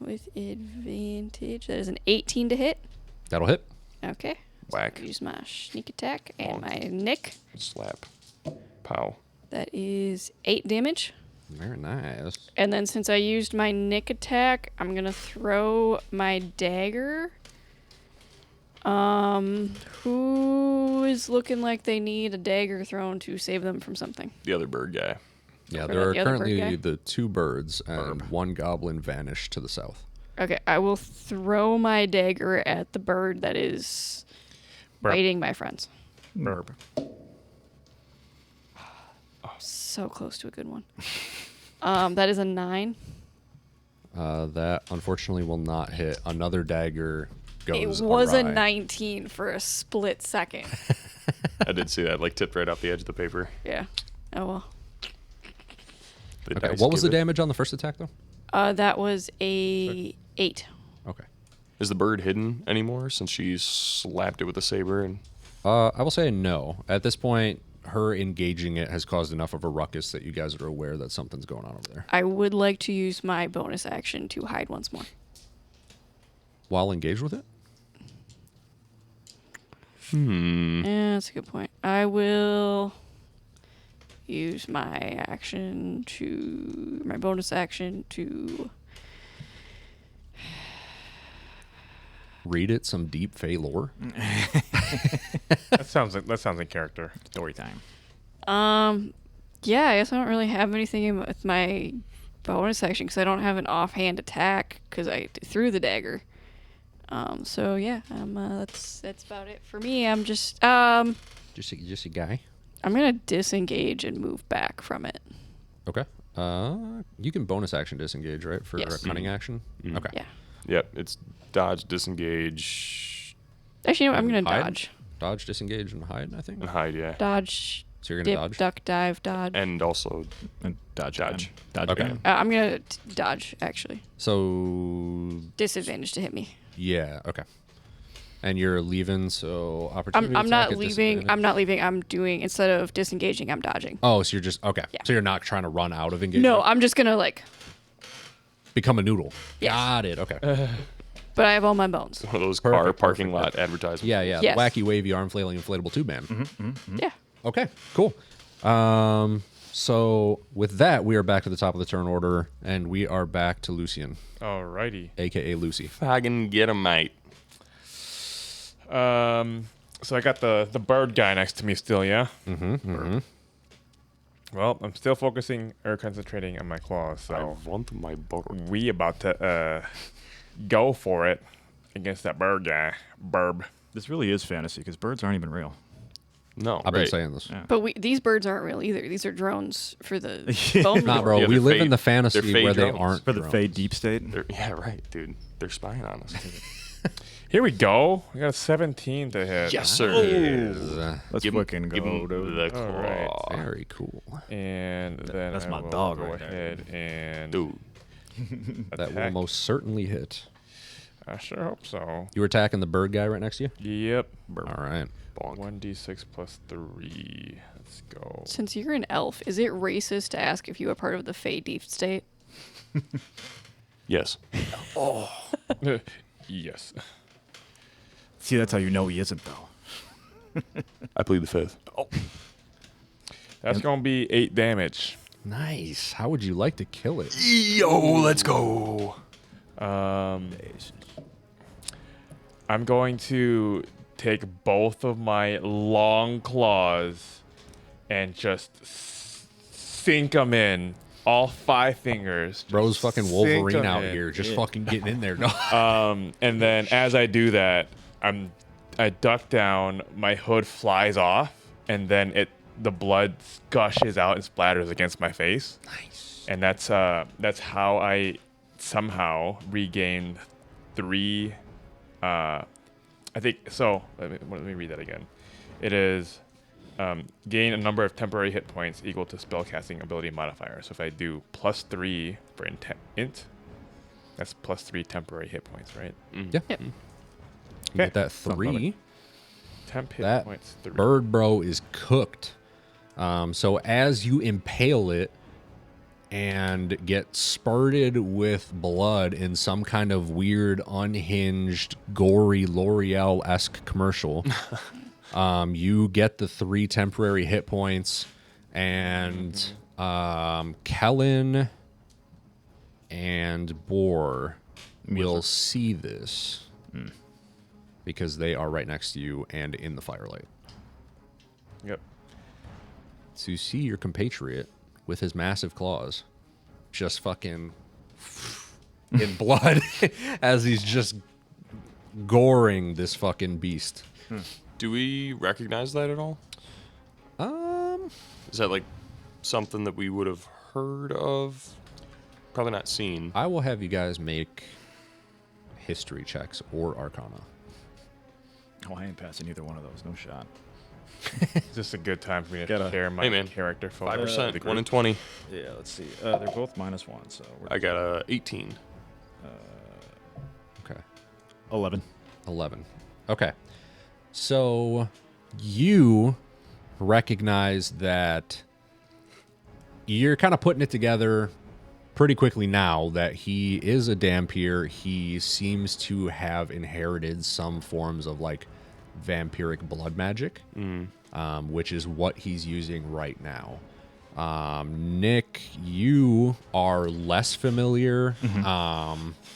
[SPEAKER 4] With advantage, that is an 18 to hit.
[SPEAKER 3] That'll hit.
[SPEAKER 4] Okay.
[SPEAKER 1] Whack.
[SPEAKER 4] So use my sneak attack and my nick.
[SPEAKER 1] Slap. Pow.
[SPEAKER 4] That is 8 damage.
[SPEAKER 3] Very nice.
[SPEAKER 4] And then since I used my nick attack, I'm gonna throw my dagger. Who is looking like they need a dagger thrown to save them from something?
[SPEAKER 1] The other bird guy.
[SPEAKER 3] Yeah,
[SPEAKER 4] Over
[SPEAKER 3] there are
[SPEAKER 4] the other bird
[SPEAKER 3] currently
[SPEAKER 4] guy?
[SPEAKER 3] the 2 birds and 1 goblin vanished to the south.
[SPEAKER 4] Okay, I will throw my dagger at the bird that is
[SPEAKER 5] Burp.
[SPEAKER 4] biting my friends.
[SPEAKER 2] Burp.
[SPEAKER 4] So close to a good one. That is a 9.
[SPEAKER 3] That unfortunately will not hit. Another dagger
[SPEAKER 4] It
[SPEAKER 3] goes
[SPEAKER 4] was a
[SPEAKER 3] awry.
[SPEAKER 4] 19 for a split second.
[SPEAKER 1] I did see that, like, tipped right off the edge of the paper.
[SPEAKER 4] Yeah. Oh well.
[SPEAKER 1] The
[SPEAKER 3] Okay.
[SPEAKER 1] dice
[SPEAKER 3] What was the
[SPEAKER 1] give it-
[SPEAKER 3] damage on the first attack, though?
[SPEAKER 4] That was a 8.
[SPEAKER 3] Okay.
[SPEAKER 1] Is the bird hidden anymore since she slapped it with a saber? And
[SPEAKER 3] I will say no. At this point, her engaging it has caused enough of a ruckus that you guys are aware that something's going on over there.
[SPEAKER 4] I would like to use my bonus action to hide once more.
[SPEAKER 3] While engaged with it?
[SPEAKER 4] Yeah, that's a good point. I will use my bonus action to.
[SPEAKER 3] Read it some deep Fey lore?
[SPEAKER 5] That sounds in character.
[SPEAKER 2] Story time.
[SPEAKER 4] Yeah, I guess I don't really have anything with my bonus action because I don't have an offhand attack because I threw the dagger. So yeah, that's about it for me. I'm just
[SPEAKER 3] Just a guy.
[SPEAKER 4] I'm gonna disengage and move back from it.
[SPEAKER 3] Okay. You can bonus action disengage, right? For
[SPEAKER 4] Yes.
[SPEAKER 3] a cunning action? Okay.
[SPEAKER 4] Yeah.
[SPEAKER 1] yep, it's dodge, disengage,
[SPEAKER 4] Actually, you know what? I'm gonna
[SPEAKER 3] Hide?
[SPEAKER 4] dodge.
[SPEAKER 3] Dodge, disengage, and hide, I think.
[SPEAKER 1] and hide. Yeah,
[SPEAKER 4] Dodge.
[SPEAKER 3] So you're
[SPEAKER 4] Dip,
[SPEAKER 3] going to dodge?
[SPEAKER 4] duck, dive, dodge.
[SPEAKER 1] and also
[SPEAKER 2] And dodge.
[SPEAKER 1] Dodge.
[SPEAKER 2] Again. Dodge.
[SPEAKER 3] Okay.
[SPEAKER 2] Again.
[SPEAKER 4] I'm gonna dodge actually.
[SPEAKER 3] So,
[SPEAKER 4] Disadvantage to hit me.
[SPEAKER 3] yeah, okay. And you're leaving, so opportunity
[SPEAKER 4] I'm not
[SPEAKER 3] attack at
[SPEAKER 4] leaving.
[SPEAKER 3] disadvantage?
[SPEAKER 4] I'm not leaving. I'm doing instead of disengaging. I'm dodging.
[SPEAKER 3] Oh, so you're just, okay.
[SPEAKER 4] Yeah.
[SPEAKER 3] So you're not trying to run out of engagement?
[SPEAKER 4] No, I'm just gonna like.
[SPEAKER 3] Become a noodle.
[SPEAKER 4] Yes.
[SPEAKER 3] Got it, okay.
[SPEAKER 4] But I have all my bones.
[SPEAKER 1] one of those
[SPEAKER 3] Perfect,
[SPEAKER 1] car parking
[SPEAKER 3] perfect.
[SPEAKER 1] lot advertisements.
[SPEAKER 3] Yeah, yeah.
[SPEAKER 4] Yes.
[SPEAKER 3] The wacky, wavy, arm flailing, inflatable tube man.
[SPEAKER 4] Yeah.
[SPEAKER 3] Okay, cool. So with that, we are back to the top of the turn order, and we are back to Lucian,
[SPEAKER 5] Alrighty.
[SPEAKER 3] aka Lucy.
[SPEAKER 1] Fucking get him, mate.
[SPEAKER 5] So I got the bird guy next to me still, yeah? Mm-hmm. Well, I'm still focusing or concentrating on my claws,
[SPEAKER 1] I
[SPEAKER 5] so
[SPEAKER 1] want my bird.
[SPEAKER 5] we about to go for it against that bird guy. Burb.
[SPEAKER 2] This really is fantasy because birds aren't even real.
[SPEAKER 1] No,
[SPEAKER 3] I've been
[SPEAKER 1] right.
[SPEAKER 3] saying this.
[SPEAKER 2] Yeah.
[SPEAKER 4] But these birds aren't real either. These are drones for the bone
[SPEAKER 3] Nah,
[SPEAKER 4] lore.
[SPEAKER 3] bro,
[SPEAKER 1] Yeah,
[SPEAKER 3] we
[SPEAKER 1] they're
[SPEAKER 3] live
[SPEAKER 1] fey-
[SPEAKER 3] in the
[SPEAKER 1] they're
[SPEAKER 3] fantasy
[SPEAKER 1] fey
[SPEAKER 3] where they
[SPEAKER 1] drones.
[SPEAKER 3] aren't
[SPEAKER 2] For the
[SPEAKER 3] drones.
[SPEAKER 2] Fey deep state.
[SPEAKER 1] Yeah, right, dude. They're spying on us.
[SPEAKER 5] Here we go. We got a 17 to hit.
[SPEAKER 1] Yes, sir.
[SPEAKER 2] Let's
[SPEAKER 1] Give 'em-
[SPEAKER 2] fucking
[SPEAKER 1] give 'em
[SPEAKER 2] go, dude.
[SPEAKER 1] the claw.
[SPEAKER 5] Alright.
[SPEAKER 3] Very cool.
[SPEAKER 5] And then
[SPEAKER 2] That's
[SPEAKER 5] I
[SPEAKER 2] my
[SPEAKER 5] will
[SPEAKER 2] dog
[SPEAKER 5] go
[SPEAKER 2] right there.
[SPEAKER 5] ahead and
[SPEAKER 1] Dude,
[SPEAKER 3] That will
[SPEAKER 5] attack.
[SPEAKER 3] most certainly hit.
[SPEAKER 5] I sure hope so.
[SPEAKER 3] You were attacking the bird guy right next to you?
[SPEAKER 5] Yep.
[SPEAKER 3] All right.
[SPEAKER 1] bonk.
[SPEAKER 5] 1d6 plus 3. Let's go.
[SPEAKER 4] Since you're an elf, is it racist to ask if you are part of the Fey deep state?
[SPEAKER 1] Yes.
[SPEAKER 5] Yes.
[SPEAKER 2] See, that's how you know he isn't, though.
[SPEAKER 1] I plead the fifth. Oh,
[SPEAKER 5] That's going to be 8 damage.
[SPEAKER 3] Nice. How would you like to kill it?
[SPEAKER 1] yo, let's go.
[SPEAKER 5] I'm going to take both of my long claws and just sink them in. All 5 fingers.
[SPEAKER 3] Bro's
[SPEAKER 5] Just
[SPEAKER 3] fucking
[SPEAKER 5] sink
[SPEAKER 3] Wolverine
[SPEAKER 5] 'em
[SPEAKER 3] out
[SPEAKER 5] in.
[SPEAKER 3] here, just fucking getting in there. No.
[SPEAKER 5] And then as I do that, I duck down, my hood flies off, and then the blood gushes out and splatters against my face.
[SPEAKER 3] Nice.
[SPEAKER 5] And that's how I somehow regained 3 I think so. Let me read that again. It is gain a number of temporary hit points equal to spellcasting ability modifier. So if I do +3 for int, that's +3 temporary hit points, right?
[SPEAKER 3] Yeah.
[SPEAKER 4] Yep.
[SPEAKER 3] You get that 3.
[SPEAKER 5] Temp hit
[SPEAKER 3] That
[SPEAKER 5] points 3.
[SPEAKER 3] bird bro is cooked. So as you impale it and get spurted with blood in some kind of weird, unhinged, gory L'Oreal-esque commercial, you get the 3 temporary hit points, and Kellen and Boar will see this because they are right next to you and in the firelight.
[SPEAKER 5] Yep.
[SPEAKER 3] To see your compatriot with his massive claws just fucking in blood as he's just goring this fucking beast.
[SPEAKER 1] Do we recognize that at all? Is that like something that we would have heard of? Probably not seen.
[SPEAKER 3] I will have you guys make history checks or arcana.
[SPEAKER 2] Oh, I ain't passing either one of those. No shot.
[SPEAKER 5] It's just a good time for me to
[SPEAKER 2] Gotta-
[SPEAKER 5] share my
[SPEAKER 1] Hey, man.
[SPEAKER 5] character photo. with
[SPEAKER 1] 5%,
[SPEAKER 5] the
[SPEAKER 1] 1 in
[SPEAKER 5] group.
[SPEAKER 1] 20.
[SPEAKER 2] Yeah, let's see. They're both -1, so
[SPEAKER 1] I got a 18.
[SPEAKER 2] 11.
[SPEAKER 3] 11. Okay. So you recognize that you're kind of putting it together pretty quickly now that he is a Dhampir. He seems to have inherited some forms of like vampiric blood magic, which is what he's using right now. Nick, you are less familiar.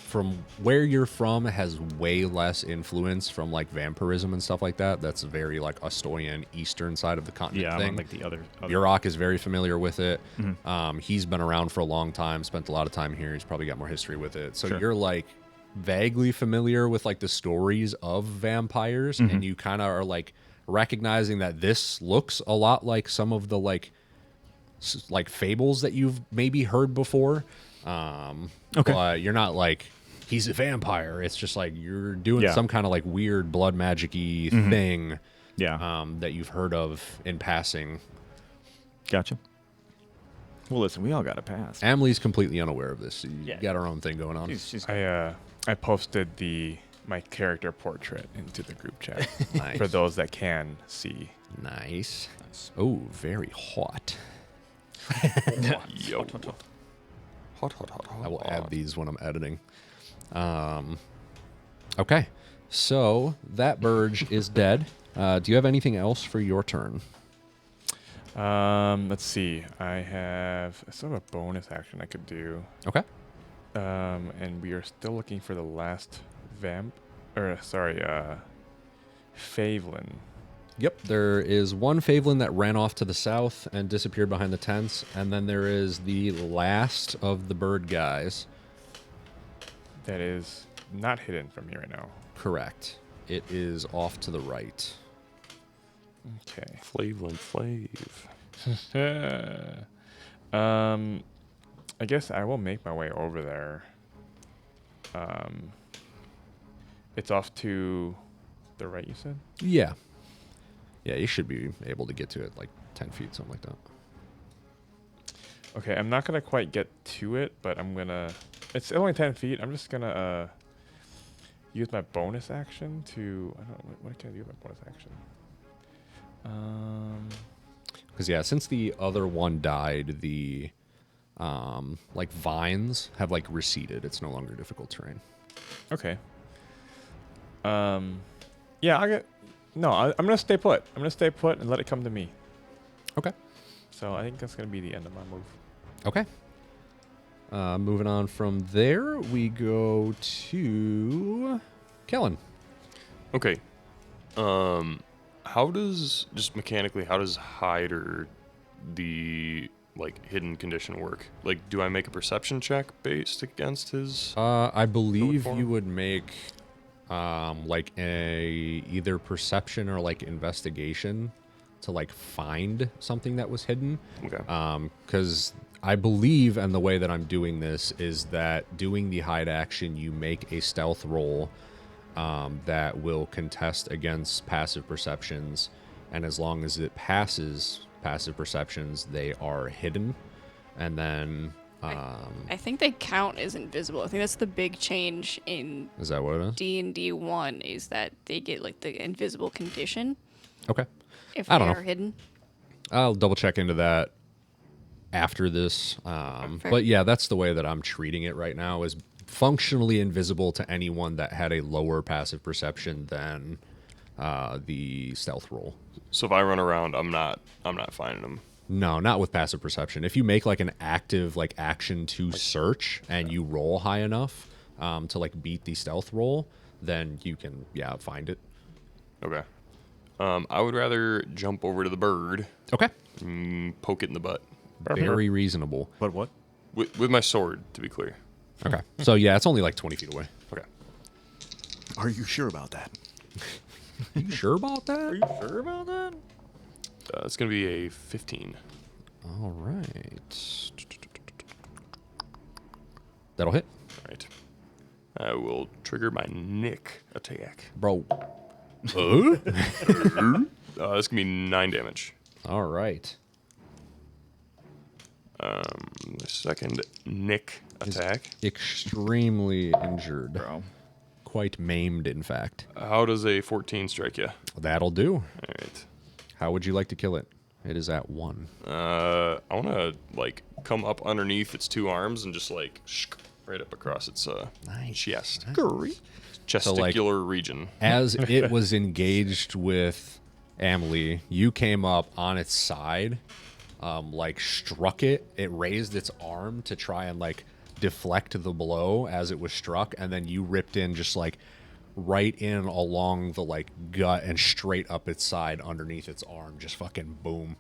[SPEAKER 3] From where you're from has way less influence from like vampirism and stuff like that. That's very like Astoyan eastern side of the continent
[SPEAKER 2] Yeah, I'm
[SPEAKER 3] thing.
[SPEAKER 2] on like the other.
[SPEAKER 3] Burak is very familiar with it. He's been around for a long time, spent a lot of time here. He's probably got more history with it. So
[SPEAKER 2] Sure.
[SPEAKER 3] you're like vaguely familiar with like the stories of vampires, and you kind of are like recognizing that this looks a lot like some of the like fables that you've maybe heard before.
[SPEAKER 2] Okay.
[SPEAKER 3] But you're not like he's a vampire. It's just like you're doing
[SPEAKER 2] Yeah.
[SPEAKER 3] some kind of like weird blood magic-y thing
[SPEAKER 2] Yeah.
[SPEAKER 3] that you've heard of in passing.
[SPEAKER 2] Gotcha. Well, listen, we all got to pass.
[SPEAKER 3] Emily's completely unaware of this. So you
[SPEAKER 2] Yeah.
[SPEAKER 3] got her own thing going on.
[SPEAKER 2] She's
[SPEAKER 5] I posted my character portrait into the group chat
[SPEAKER 3] Nice.
[SPEAKER 5] for those that can see.
[SPEAKER 3] Nice. Oh, very hot.
[SPEAKER 1] Yo. Hot, hot, hot, hot.
[SPEAKER 3] I will add these when I'm editing. Okay. So that Burge is dead. Do you have anything else for your turn?
[SPEAKER 5] Let's see. I still have a bonus action I could do.
[SPEAKER 3] Okay.
[SPEAKER 5] And we are still looking for the last Favelin.
[SPEAKER 3] Yep, there is one Favelin that ran off to the south and disappeared behind the tents, and then there is the last of the bird guys.
[SPEAKER 5] That is not hidden from me right now.
[SPEAKER 3] Correct. It is off to the right.
[SPEAKER 5] Okay.
[SPEAKER 1] Flavlin Flav.
[SPEAKER 5] I guess I will make my way over there. It's off to the right, you said?
[SPEAKER 3] Yeah. Yeah, you should be able to get to it like 10 feet, something like that.
[SPEAKER 5] Okay, I'm not gonna quite get to it, but I'm gonna. It's only 10 feet. I'm just gonna use my bonus action to. I don't know what can I do with my bonus action.
[SPEAKER 3] Because, yeah, since the other one died, the like vines have like receded. It's no longer difficult terrain.
[SPEAKER 5] Okay. Yeah, I'm gonna stay put. I'm gonna stay put and let it come to me.
[SPEAKER 3] Okay.
[SPEAKER 5] So I think that's gonna be the end of my move.
[SPEAKER 3] Okay. Moving on from there, we go to Kellen.
[SPEAKER 1] Okay. How does, just mechanically, how does hide or the like hidden condition work? Like, do I make a perception check based against his?
[SPEAKER 3] I believe
[SPEAKER 1] form?
[SPEAKER 3] you would make like a either perception or like investigation to like find something that was hidden.
[SPEAKER 1] Okay.
[SPEAKER 3] Because I believe, and the way that I'm doing this is that doing the hide action, you make a stealth roll that will contest against passive perceptions, and as long as it passes passive perceptions, they are hidden. And then
[SPEAKER 4] I think they count as invisible. I think that's the big change in
[SPEAKER 3] is that what it is?
[SPEAKER 4] D&D 1 is that they get like the invisible condition
[SPEAKER 3] Okay.
[SPEAKER 4] if
[SPEAKER 3] I
[SPEAKER 4] they
[SPEAKER 3] don't
[SPEAKER 4] are
[SPEAKER 3] know.
[SPEAKER 4] hidden.
[SPEAKER 3] I'll double check into that after this.
[SPEAKER 4] Fair.
[SPEAKER 3] But yeah, that's the way that I'm treating it right now, is functionally invisible to anyone that had a lower passive perception than the stealth roll.
[SPEAKER 1] So if I run around, I'm not finding him.
[SPEAKER 3] No, not with passive perception. If you make like an active like action to search and you roll high enough to like beat the stealth roll, then you can find it.
[SPEAKER 1] Okay. I would rather jump over to the bird,
[SPEAKER 3] Okay.
[SPEAKER 1] and poke it in the butt
[SPEAKER 3] Very reasonable.
[SPEAKER 2] But what?
[SPEAKER 1] with my sword, to be clear.
[SPEAKER 3] Okay. So yeah, it's only like 20 feet away.
[SPEAKER 1] Okay.
[SPEAKER 2] Are you sure about that?
[SPEAKER 3] You sure about that?
[SPEAKER 2] Sure about that?
[SPEAKER 1] It's gonna be a 15.
[SPEAKER 3] All right. That'll hit.
[SPEAKER 1] All right. I will trigger my Nick attack.
[SPEAKER 3] Bro.
[SPEAKER 1] This can be 9 damage.
[SPEAKER 3] All right.
[SPEAKER 1] The second Nick attack.
[SPEAKER 3] Extremely injured.
[SPEAKER 2] Bro.
[SPEAKER 3] Quite maimed, in fact.
[SPEAKER 1] How does a 14 strike you?
[SPEAKER 3] That'll do.
[SPEAKER 1] All right.
[SPEAKER 3] How would you like to kill it? It is at 1.
[SPEAKER 1] I want to like come up underneath its 2 arms and just like right up across its
[SPEAKER 3] Nice.
[SPEAKER 1] chest,
[SPEAKER 3] Nice.
[SPEAKER 1] chesticular region.
[SPEAKER 3] As it was engaged with Amelie, you came up on its side, like struck it. It raised its arm to try and like deflect the blow as it was struck, and then you ripped in just like right in along the like gut and straight up its side underneath its arm, just fucking boom.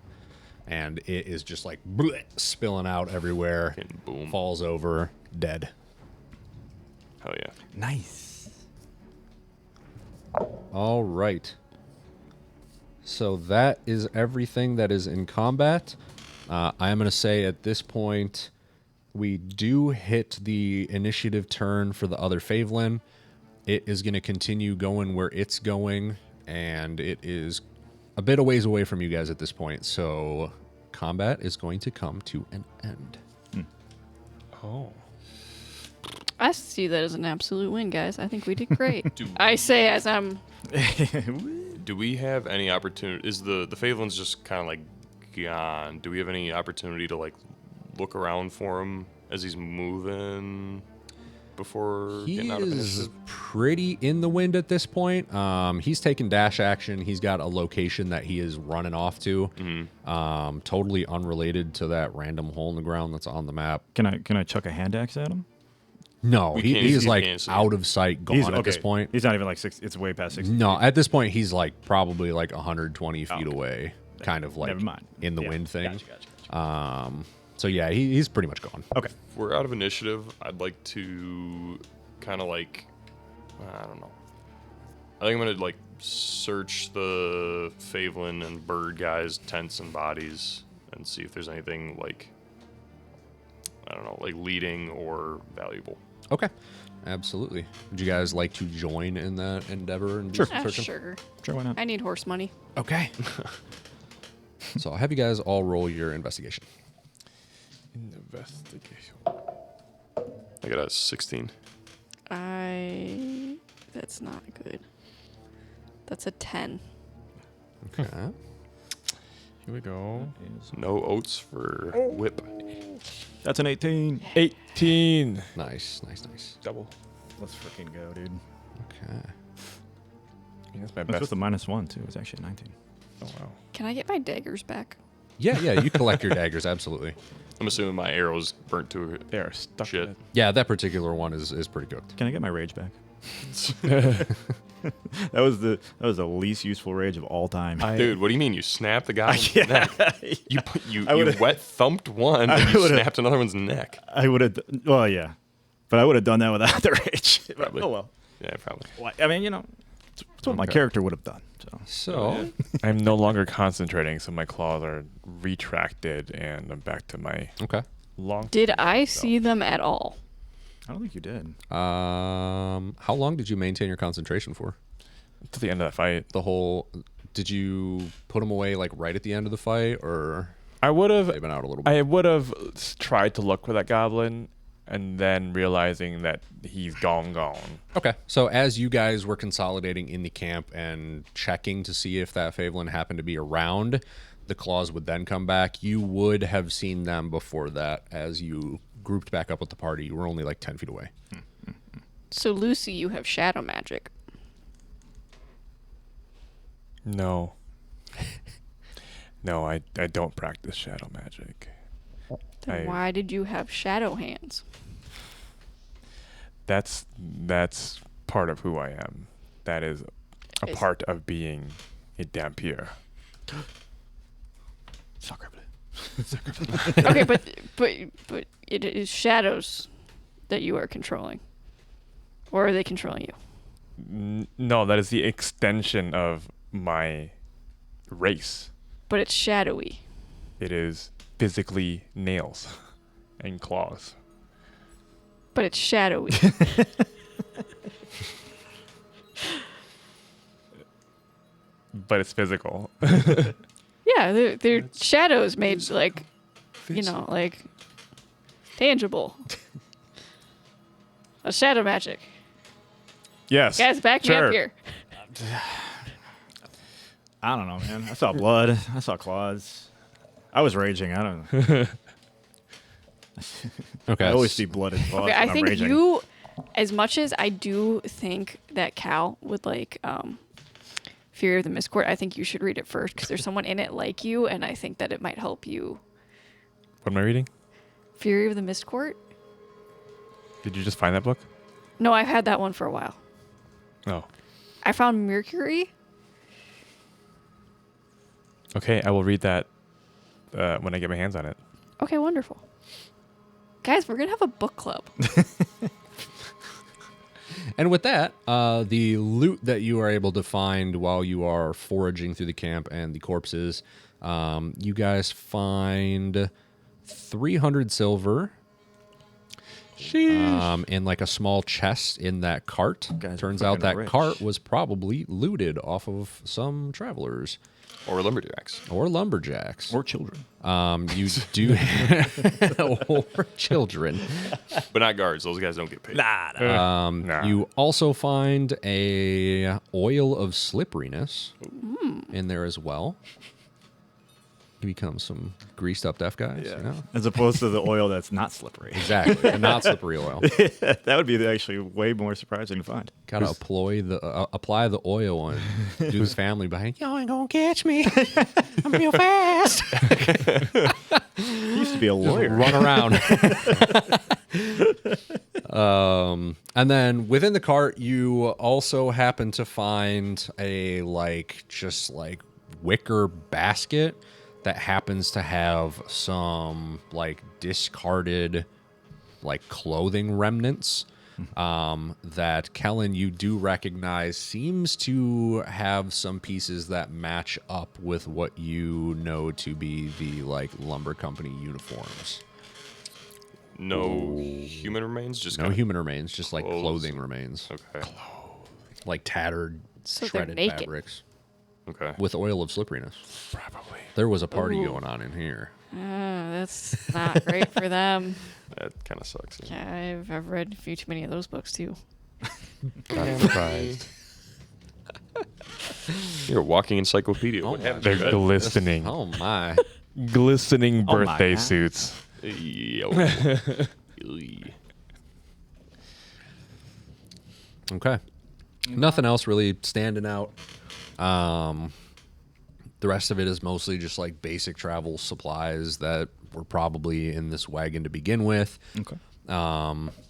[SPEAKER 3] And it is just like bleh, spilling out everywhere.
[SPEAKER 1] Fucking boom.
[SPEAKER 3] Falls over, dead.
[SPEAKER 1] Hell yeah.
[SPEAKER 2] Nice.
[SPEAKER 3] All right. So that is everything that is in combat. I am going to say at this point, we do hit the initiative turn for the other Favelin. It is going to continue going where it's going, and it is a bit a ways away from you guys at this point. So combat is going to come to an end.
[SPEAKER 5] Oh.
[SPEAKER 4] I see that as an absolute win, guys. I think we did great. I say as I'm.
[SPEAKER 1] Do we have any opportunity? Is the Favelin's just kind of like gone? Do we have any opportunity to like look around for him as he's moving before
[SPEAKER 3] He
[SPEAKER 1] getting out of
[SPEAKER 3] is
[SPEAKER 1] initiative?
[SPEAKER 3] pretty in the wind at this point. He's taking dash action. He's got a location that he is running off to. Totally unrelated to that random hole in the ground that's on the map.
[SPEAKER 2] Can I chuck a hand axe at him?
[SPEAKER 3] No,
[SPEAKER 1] We
[SPEAKER 3] he
[SPEAKER 1] can't-
[SPEAKER 3] is
[SPEAKER 1] you
[SPEAKER 3] like
[SPEAKER 1] can't see
[SPEAKER 3] out
[SPEAKER 1] him.
[SPEAKER 3] of sight, gone at this point.
[SPEAKER 2] He's not even like 6. It's way past 6.
[SPEAKER 3] No, at this point he's like probably like 120 feet
[SPEAKER 2] okay.
[SPEAKER 3] away, kind of like
[SPEAKER 2] Never mind.
[SPEAKER 3] in the
[SPEAKER 2] Yeah.
[SPEAKER 3] wind thing.
[SPEAKER 2] Gotcha.
[SPEAKER 3] So yeah, he's pretty much gone.
[SPEAKER 2] Okay.
[SPEAKER 1] If we're out of initiative, I'd like to kind of like, I don't know. I think I'm gonna like search the Favelin and Bird guys' tents and bodies and see if there's anything like, I don't know, like leading or valuable.
[SPEAKER 3] Okay, absolutely. Would you guys like to join in that endeavor and do some searching?
[SPEAKER 4] Sure.
[SPEAKER 2] Sure, why not?
[SPEAKER 4] I need horse money.
[SPEAKER 3] Okay. So I'll have you guys all roll your investigation.
[SPEAKER 5] Investigation.
[SPEAKER 1] I got a 16.
[SPEAKER 4] That's not good. That's a 10.
[SPEAKER 3] Okay.
[SPEAKER 5] Here we go.
[SPEAKER 1] No oats for whip.
[SPEAKER 2] That's an 18.
[SPEAKER 5] 18.
[SPEAKER 3] Nice.
[SPEAKER 5] Double.
[SPEAKER 2] Let's freaking go, dude.
[SPEAKER 3] Okay.
[SPEAKER 5] That's my
[SPEAKER 2] That's
[SPEAKER 5] best.
[SPEAKER 2] with a -1 too. It's actually 19.
[SPEAKER 5] Oh, wow.
[SPEAKER 4] Can I get my daggers back?
[SPEAKER 3] Yeah, you collect your daggers, absolutely.
[SPEAKER 1] I'm assuming my arrows burnt to
[SPEAKER 5] They are stuck.
[SPEAKER 1] shit.
[SPEAKER 5] in it.
[SPEAKER 3] Yeah, that particular one is pretty cooked.
[SPEAKER 2] Can I get my rage back? That was the least useful rage of all time.
[SPEAKER 1] Dude, what do you mean? You snapped the guy's
[SPEAKER 2] Yeah.
[SPEAKER 1] neck? You
[SPEAKER 2] I
[SPEAKER 1] you
[SPEAKER 2] would've-
[SPEAKER 1] wet thumped one,
[SPEAKER 2] I
[SPEAKER 1] and you
[SPEAKER 2] would've-
[SPEAKER 1] snapped another one's neck.
[SPEAKER 2] I would have. Well, yeah, but I would have done that without the rage.
[SPEAKER 1] Probably.
[SPEAKER 2] Oh well.
[SPEAKER 1] Yeah, probably.
[SPEAKER 2] Well, I mean, it's what my
[SPEAKER 3] Okay.
[SPEAKER 2] character would have done. So
[SPEAKER 3] So,
[SPEAKER 5] I'm no longer concentrating, so my claws are retracted, and I'm back to my
[SPEAKER 3] okay.
[SPEAKER 5] long.
[SPEAKER 4] Did I see them at all?
[SPEAKER 2] I don't think you did.
[SPEAKER 3] How long did you maintain your concentration for?
[SPEAKER 5] To the end of that fight.
[SPEAKER 3] The whole. Did you put them away like right at the end of the fight, or
[SPEAKER 5] I would have.
[SPEAKER 3] they've been out a little bit?
[SPEAKER 5] I would have tried to look for that goblin, and then realizing that he's gone.
[SPEAKER 3] Okay. So as you guys were consolidating in the camp and checking to see if that Favelin happened to be around, the claws would then come back. You would have seen them before that as you grouped back up with the party. You were only like 10 feet away.
[SPEAKER 4] So, Lucy, you have shadow magic.
[SPEAKER 5] No. No, I don't practice shadow magic.
[SPEAKER 4] Then why did you have shadow hands?
[SPEAKER 5] That's part of who I am. That is a
[SPEAKER 4] Is-
[SPEAKER 5] part of being a Dampier.
[SPEAKER 4] Okay, but it is shadows that you are controlling, or are they controlling you?
[SPEAKER 5] No, that is the extension of my race.
[SPEAKER 4] But it's shadowy.
[SPEAKER 5] It is physically nails and claws.
[SPEAKER 4] But it's shadowy.
[SPEAKER 5] But but it's physical.
[SPEAKER 4] Yeah, they're shadows made like, like tangible. A shadow magic.
[SPEAKER 5] Yes.
[SPEAKER 4] Guys, back me
[SPEAKER 5] sure.
[SPEAKER 4] up here.
[SPEAKER 2] I don't know, man. I saw blood. I saw claws. I was raging. I don't know.
[SPEAKER 3] Okay.
[SPEAKER 2] I always see blood and claws
[SPEAKER 4] Okay,
[SPEAKER 2] when
[SPEAKER 4] I
[SPEAKER 2] I'm
[SPEAKER 4] think
[SPEAKER 2] raging.
[SPEAKER 4] you, as much as I do think that Cal would like Fury of the Mistcourt, I think you should read it first because there's someone in it like you, and I think that it might help you.
[SPEAKER 5] What am I reading?
[SPEAKER 4] Fury of the Mistcourt?
[SPEAKER 5] Did you just find that book?
[SPEAKER 4] No, I've had that one for a while.
[SPEAKER 5] Oh.
[SPEAKER 4] I found Mercury.
[SPEAKER 5] Okay, I will read that when I get my hands on it.
[SPEAKER 4] Okay, wonderful. Guys, we're going to have a book club.
[SPEAKER 3] And with that, the loot that you are able to find while you are foraging through the camp and the corpses, you guys find 300 silver in like a small chest in that cart.
[SPEAKER 2] Guys are
[SPEAKER 3] Turns out
[SPEAKER 2] fucking
[SPEAKER 3] that
[SPEAKER 2] rich.
[SPEAKER 3] cart was probably looted off of some travelers
[SPEAKER 1] Or lumberjacks.
[SPEAKER 3] or lumberjacks.
[SPEAKER 2] Or children.
[SPEAKER 3] You do or children.
[SPEAKER 1] But not guards. Those guys don't get paid.
[SPEAKER 5] Nah.
[SPEAKER 3] You also find a oil of slipperiness in there as well. You become some greased up deaf guys.
[SPEAKER 2] Yeah.
[SPEAKER 3] You know?
[SPEAKER 2] As opposed to the oil that's not slippery.
[SPEAKER 3] Exactly. And not slippery oil.
[SPEAKER 2] That would be actually way more surprising to find.
[SPEAKER 3] Gotta apply the oil and do the family behind. Y'all ain't gonna catch me. I'm real fast.
[SPEAKER 2] He used to be a lawyer.
[SPEAKER 3] Run around. And then within the cart, you also happen to find a just wicker basket that happens to have some discarded clothing remnants that Kellen, you do recognize seems to have some pieces that match up with what you know to be the lumber company uniforms.
[SPEAKER 1] No human remains? Just
[SPEAKER 3] No
[SPEAKER 1] kinda-
[SPEAKER 3] human remains, just
[SPEAKER 1] clothes.
[SPEAKER 3] clothing remains,
[SPEAKER 1] Okay.
[SPEAKER 3] tattered,
[SPEAKER 4] So they're
[SPEAKER 3] shredded
[SPEAKER 4] naked.
[SPEAKER 3] fabrics
[SPEAKER 1] Okay.
[SPEAKER 3] with oil of slipperiness.
[SPEAKER 5] Probably.
[SPEAKER 3] There was a party
[SPEAKER 4] Ooh.
[SPEAKER 3] going on in here.
[SPEAKER 4] That's not great for them.
[SPEAKER 1] That kind of sucks.
[SPEAKER 4] I've read a few too many of those books too.
[SPEAKER 5] Not surprised.
[SPEAKER 1] You're a walking encyclopedia.
[SPEAKER 3] Oh
[SPEAKER 1] What
[SPEAKER 3] my
[SPEAKER 1] happened?
[SPEAKER 5] They're glistening.
[SPEAKER 3] Oh my!
[SPEAKER 5] Glistening
[SPEAKER 2] Oh my
[SPEAKER 5] birthday
[SPEAKER 2] God.
[SPEAKER 5] suits.
[SPEAKER 1] Yo. Eey.
[SPEAKER 3] Okay, nothing else really standing out. The rest of it is mostly just basic travel supplies that were probably in this wagon to begin with.
[SPEAKER 2] Okay.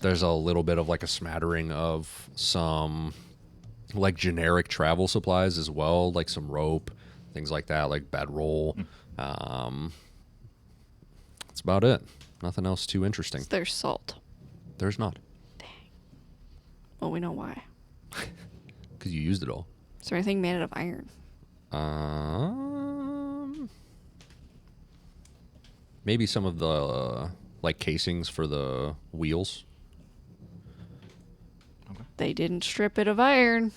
[SPEAKER 3] There's a little bit of a smattering of some generic travel supplies as well, like some rope, things like that, like bedroll. That's about it. Nothing else too interesting.
[SPEAKER 4] There's salt.
[SPEAKER 3] There's not,
[SPEAKER 4] Well, we know why.
[SPEAKER 3] because you used it all.
[SPEAKER 4] Is there anything made out of iron?
[SPEAKER 3] Maybe some of the casings for the wheels.
[SPEAKER 4] They didn't strip it of iron.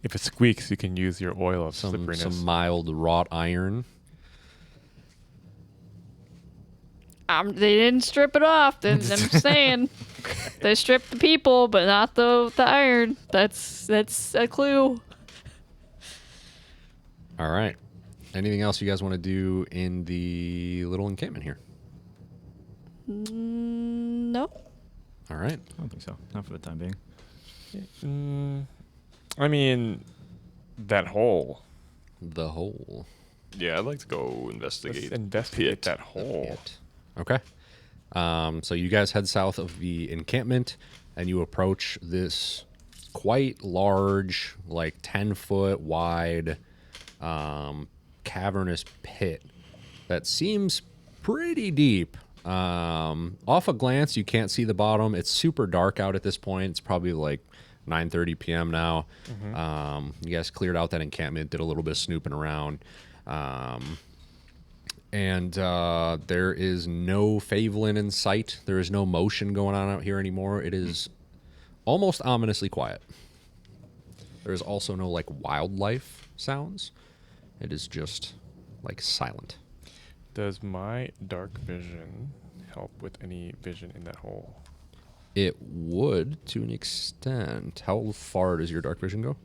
[SPEAKER 5] If it squeaks, you can use your oil of
[SPEAKER 3] Some
[SPEAKER 5] slipperiness.
[SPEAKER 3] mild wrought iron.
[SPEAKER 4] They didn't strip it off. I'm just saying. They stripped the people, but not the iron. That's a clue.
[SPEAKER 3] All right. Anything else you guys want to do in the little encampment here?
[SPEAKER 4] No.
[SPEAKER 3] All right.
[SPEAKER 2] I don't think so. Not for the time being.
[SPEAKER 5] I mean, that hole.
[SPEAKER 3] The hole.
[SPEAKER 1] Yeah, I'd like to go
[SPEAKER 5] Let's
[SPEAKER 1] investigate.
[SPEAKER 5] investigate
[SPEAKER 1] pit.
[SPEAKER 5] that hole.
[SPEAKER 3] Okay. So you guys head south of the encampment, and you approach this quite large, 10-foot wide, cavernous pit that seems pretty deep. Off a glance, you can't see the bottom. It's super dark out at this point. It's probably 9:30 p.m. now. You guys cleared out that encampment, did a little bit of snooping around. And there is no Favelin in sight. There is no motion going on out here anymore. It is almost ominously quiet. There is also no like wildlife sounds. It is just like silent.
[SPEAKER 5] Does my dark vision help with any vision in that hole?
[SPEAKER 3] It would to an extent. How far does your dark vision go?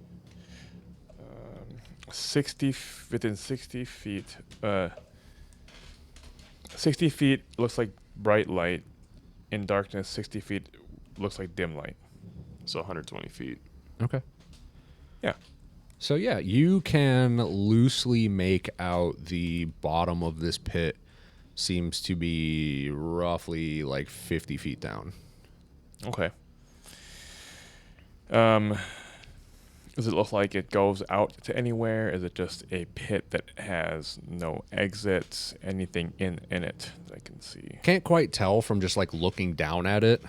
[SPEAKER 5] 60 within 60 feet. 60 feet looks like bright light. In darkness, 60 feet looks like dim light.
[SPEAKER 1] So 120 feet.
[SPEAKER 3] Okay.
[SPEAKER 5] Yeah.
[SPEAKER 3] So yeah, you can loosely make out the bottom of this pit seems to be roughly like 50 feet down.
[SPEAKER 5] Okay. Does it look like it goes out to anywhere? Is it just a pit that has no exits? Anything in it that I can see?
[SPEAKER 3] Can't quite tell from just like looking down at it.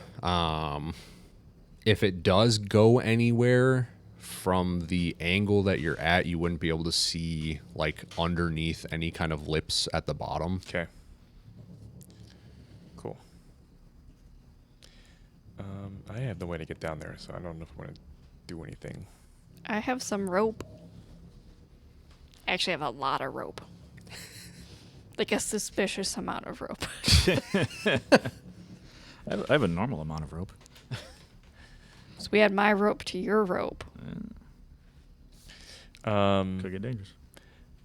[SPEAKER 3] If it does go anywhere from the angle that you're at, you wouldn't be able to see like underneath any kind of lips at the bottom.
[SPEAKER 5] Okay. Cool. I have no way to get down there, so I don't know if I want to do anything.
[SPEAKER 4] I have some rope. Actually, I have a lot of rope. Like a suspicious amount of rope.
[SPEAKER 2] I have a normal amount of rope.
[SPEAKER 4] So we had my rope to your rope.
[SPEAKER 2] Could get dangerous.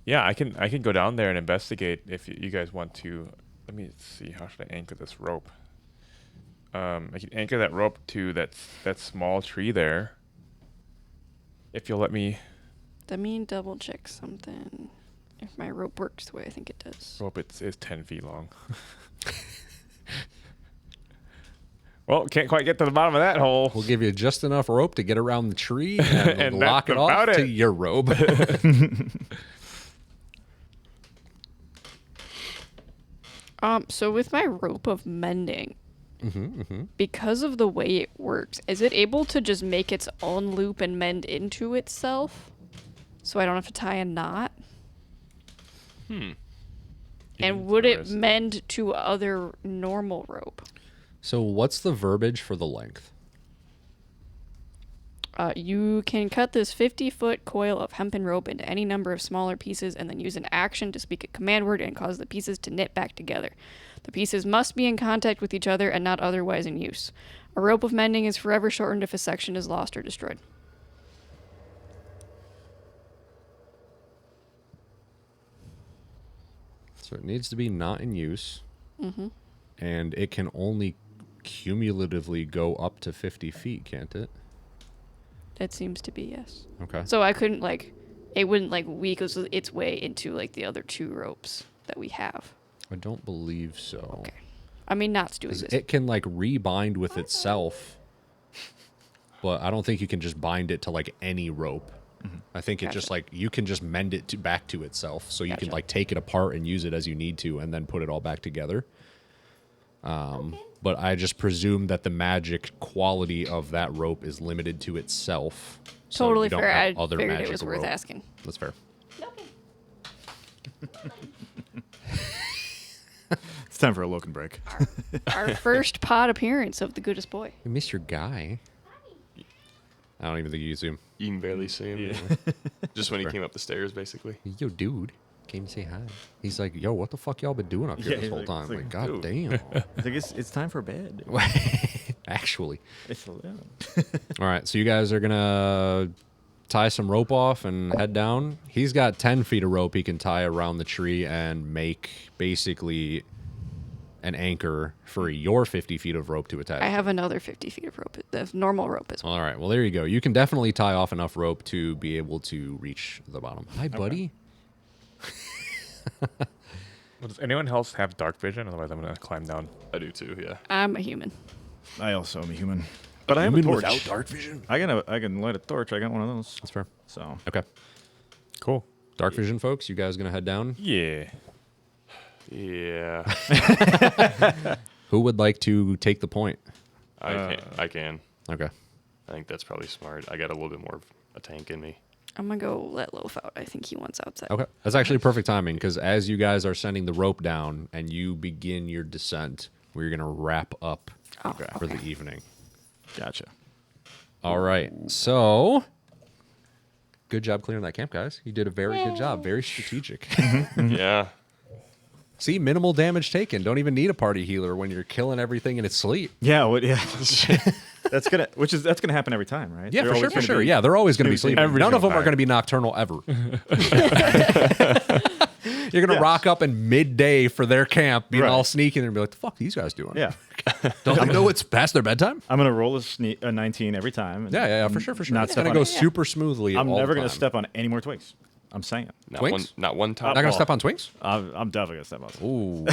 [SPEAKER 5] Yeah, I can go down there and investigate if you guys want to. Let me see. How should I anchor this rope? I can anchor that rope to that small tree there. If you'll let me.
[SPEAKER 4] Let me double check something. If my rope works the way I think it does.
[SPEAKER 5] Rope is 10 feet long. Well, can't quite get to the bottom of that hole.
[SPEAKER 3] We'll give you just enough rope to get around the tree and,
[SPEAKER 5] And
[SPEAKER 3] lock
[SPEAKER 5] that's
[SPEAKER 3] it off
[SPEAKER 5] about
[SPEAKER 3] to
[SPEAKER 5] it.
[SPEAKER 3] your rope.
[SPEAKER 4] So with my rope of mending, because of the way it works, is it able to just make its own loop and mend into itself? So I don't have to tie a knot? And would it mend to other normal rope?
[SPEAKER 3] So what's the verbiage for the length?
[SPEAKER 4] You can cut this 50-foot coil of hempen rope into any number of smaller pieces and then use an action to speak a command word and cause the pieces to knit back together. The pieces must be in contact with each other and not otherwise in use. A rope of mending is forever shortened if a section is lost or destroyed.
[SPEAKER 3] So it needs to be not in use. And it can only cumulatively go up to 50 feet, can't it?
[SPEAKER 4] It seems to be, yes.
[SPEAKER 3] Okay.
[SPEAKER 4] So I couldn't, it wouldn't, weasel its way into, the other two ropes that we have.
[SPEAKER 3] I don't believe so.
[SPEAKER 4] Okay. I mean, Knott's doing
[SPEAKER 3] 'Cause
[SPEAKER 4] this.
[SPEAKER 3] it can, rebind with itself, but I don't think you can just bind it to, any rope. I think it just, you can just mend it back to itself, so you can, take it apart and use it as you need to and then put it all back together. But I just presume that the magic quality of that rope is limited to itself. So
[SPEAKER 4] Totally
[SPEAKER 3] you don't
[SPEAKER 4] fair. I
[SPEAKER 3] have other
[SPEAKER 4] figured it
[SPEAKER 3] magic
[SPEAKER 4] was worth
[SPEAKER 3] rope.
[SPEAKER 4] asking.
[SPEAKER 3] That's fair.
[SPEAKER 2] It's time for a Loken break.
[SPEAKER 4] Our first pod appearance of the goodest boy.
[SPEAKER 3] You miss your guy. I don't even think you see him.
[SPEAKER 1] You can barely see him. Yeah. Just when he came up the stairs, basically.
[SPEAKER 3] Yo, dude. Came to say hi. He's like, yo, what the fuck y'all been doing up here
[SPEAKER 2] Yeah,
[SPEAKER 3] this
[SPEAKER 2] he's
[SPEAKER 3] whole
[SPEAKER 2] like-
[SPEAKER 3] time?
[SPEAKER 2] it's
[SPEAKER 3] Like,
[SPEAKER 2] like,
[SPEAKER 3] god
[SPEAKER 2] dude.
[SPEAKER 3] damn.
[SPEAKER 2] I think it's time for bed.
[SPEAKER 3] Actually.
[SPEAKER 2] It's
[SPEAKER 3] All right, so you guys are gonna tie some rope off and head down. He's got 10 feet of rope he can tie around the tree and make basically an anchor for your 50 feet of rope to attach.
[SPEAKER 4] I have another 50 feet of rope, the normal rope as well.
[SPEAKER 3] All right, well, there you go. You can definitely tie off enough rope to be able to reach the bottom. Hi, buddy.
[SPEAKER 5] Well, does anyone else have dark vision? Otherwise, I'm gonna climb down.
[SPEAKER 1] I do too, yeah.
[SPEAKER 4] I'm a human.
[SPEAKER 2] I also am a human, but I have a torch.
[SPEAKER 3] without dark vision.
[SPEAKER 2] I can light a torch. I got one of those.
[SPEAKER 3] That's fair.
[SPEAKER 2] So
[SPEAKER 3] Okay.
[SPEAKER 5] Cool.
[SPEAKER 3] Dark vision, folks. You guys gonna head down?
[SPEAKER 5] Yeah.
[SPEAKER 1] Yeah.
[SPEAKER 3] Who would like to take the point?
[SPEAKER 1] I can.
[SPEAKER 3] Okay.
[SPEAKER 1] I think that's probably smart. I got a little bit more of a tank in me.
[SPEAKER 4] I'm going to go let Loaf out. I think he wants outside.
[SPEAKER 3] Okay. That's actually perfect timing because as you guys are sending the rope down and you begin your descent, we're going to wrap up for the evening.
[SPEAKER 2] gotcha.
[SPEAKER 3] All right. So Good job clearing that camp, guys. You did a very good job. Very strategic.
[SPEAKER 1] Yeah.
[SPEAKER 3] See, minimal damage taken. Don't even need a party healer when you're killing everything in its sleep.
[SPEAKER 2] Yeah, yeah. That's gonna happen every time, right?
[SPEAKER 3] Yeah,
[SPEAKER 2] They're
[SPEAKER 3] for
[SPEAKER 2] always
[SPEAKER 3] sure.
[SPEAKER 2] gonna be-
[SPEAKER 3] Yeah, they're always going to be sleeping.
[SPEAKER 5] Every
[SPEAKER 3] None of
[SPEAKER 5] single
[SPEAKER 3] them are
[SPEAKER 5] time.
[SPEAKER 3] going to be nocturnal ever. You're going to rock up in midday for their camp, being
[SPEAKER 2] Right.
[SPEAKER 3] all sneaky, and be like, "The fuck, these guys doing?
[SPEAKER 2] Yeah,
[SPEAKER 3] Don't they know it's past their bedtime?"
[SPEAKER 2] I'm gonna roll a 19 every time. and
[SPEAKER 3] Yeah, for sure.
[SPEAKER 2] Not
[SPEAKER 3] It's
[SPEAKER 2] step
[SPEAKER 3] going to
[SPEAKER 2] on
[SPEAKER 3] go
[SPEAKER 2] it.
[SPEAKER 3] super smoothly.
[SPEAKER 2] I'm
[SPEAKER 3] all
[SPEAKER 2] never
[SPEAKER 3] the
[SPEAKER 2] gonna
[SPEAKER 3] time.
[SPEAKER 2] step on any more twigs. I'm saying.
[SPEAKER 3] Twinks?
[SPEAKER 1] Not one time.
[SPEAKER 3] Not going to step on twinks.
[SPEAKER 2] I'm definitely gonna step on.
[SPEAKER 3] Ooh.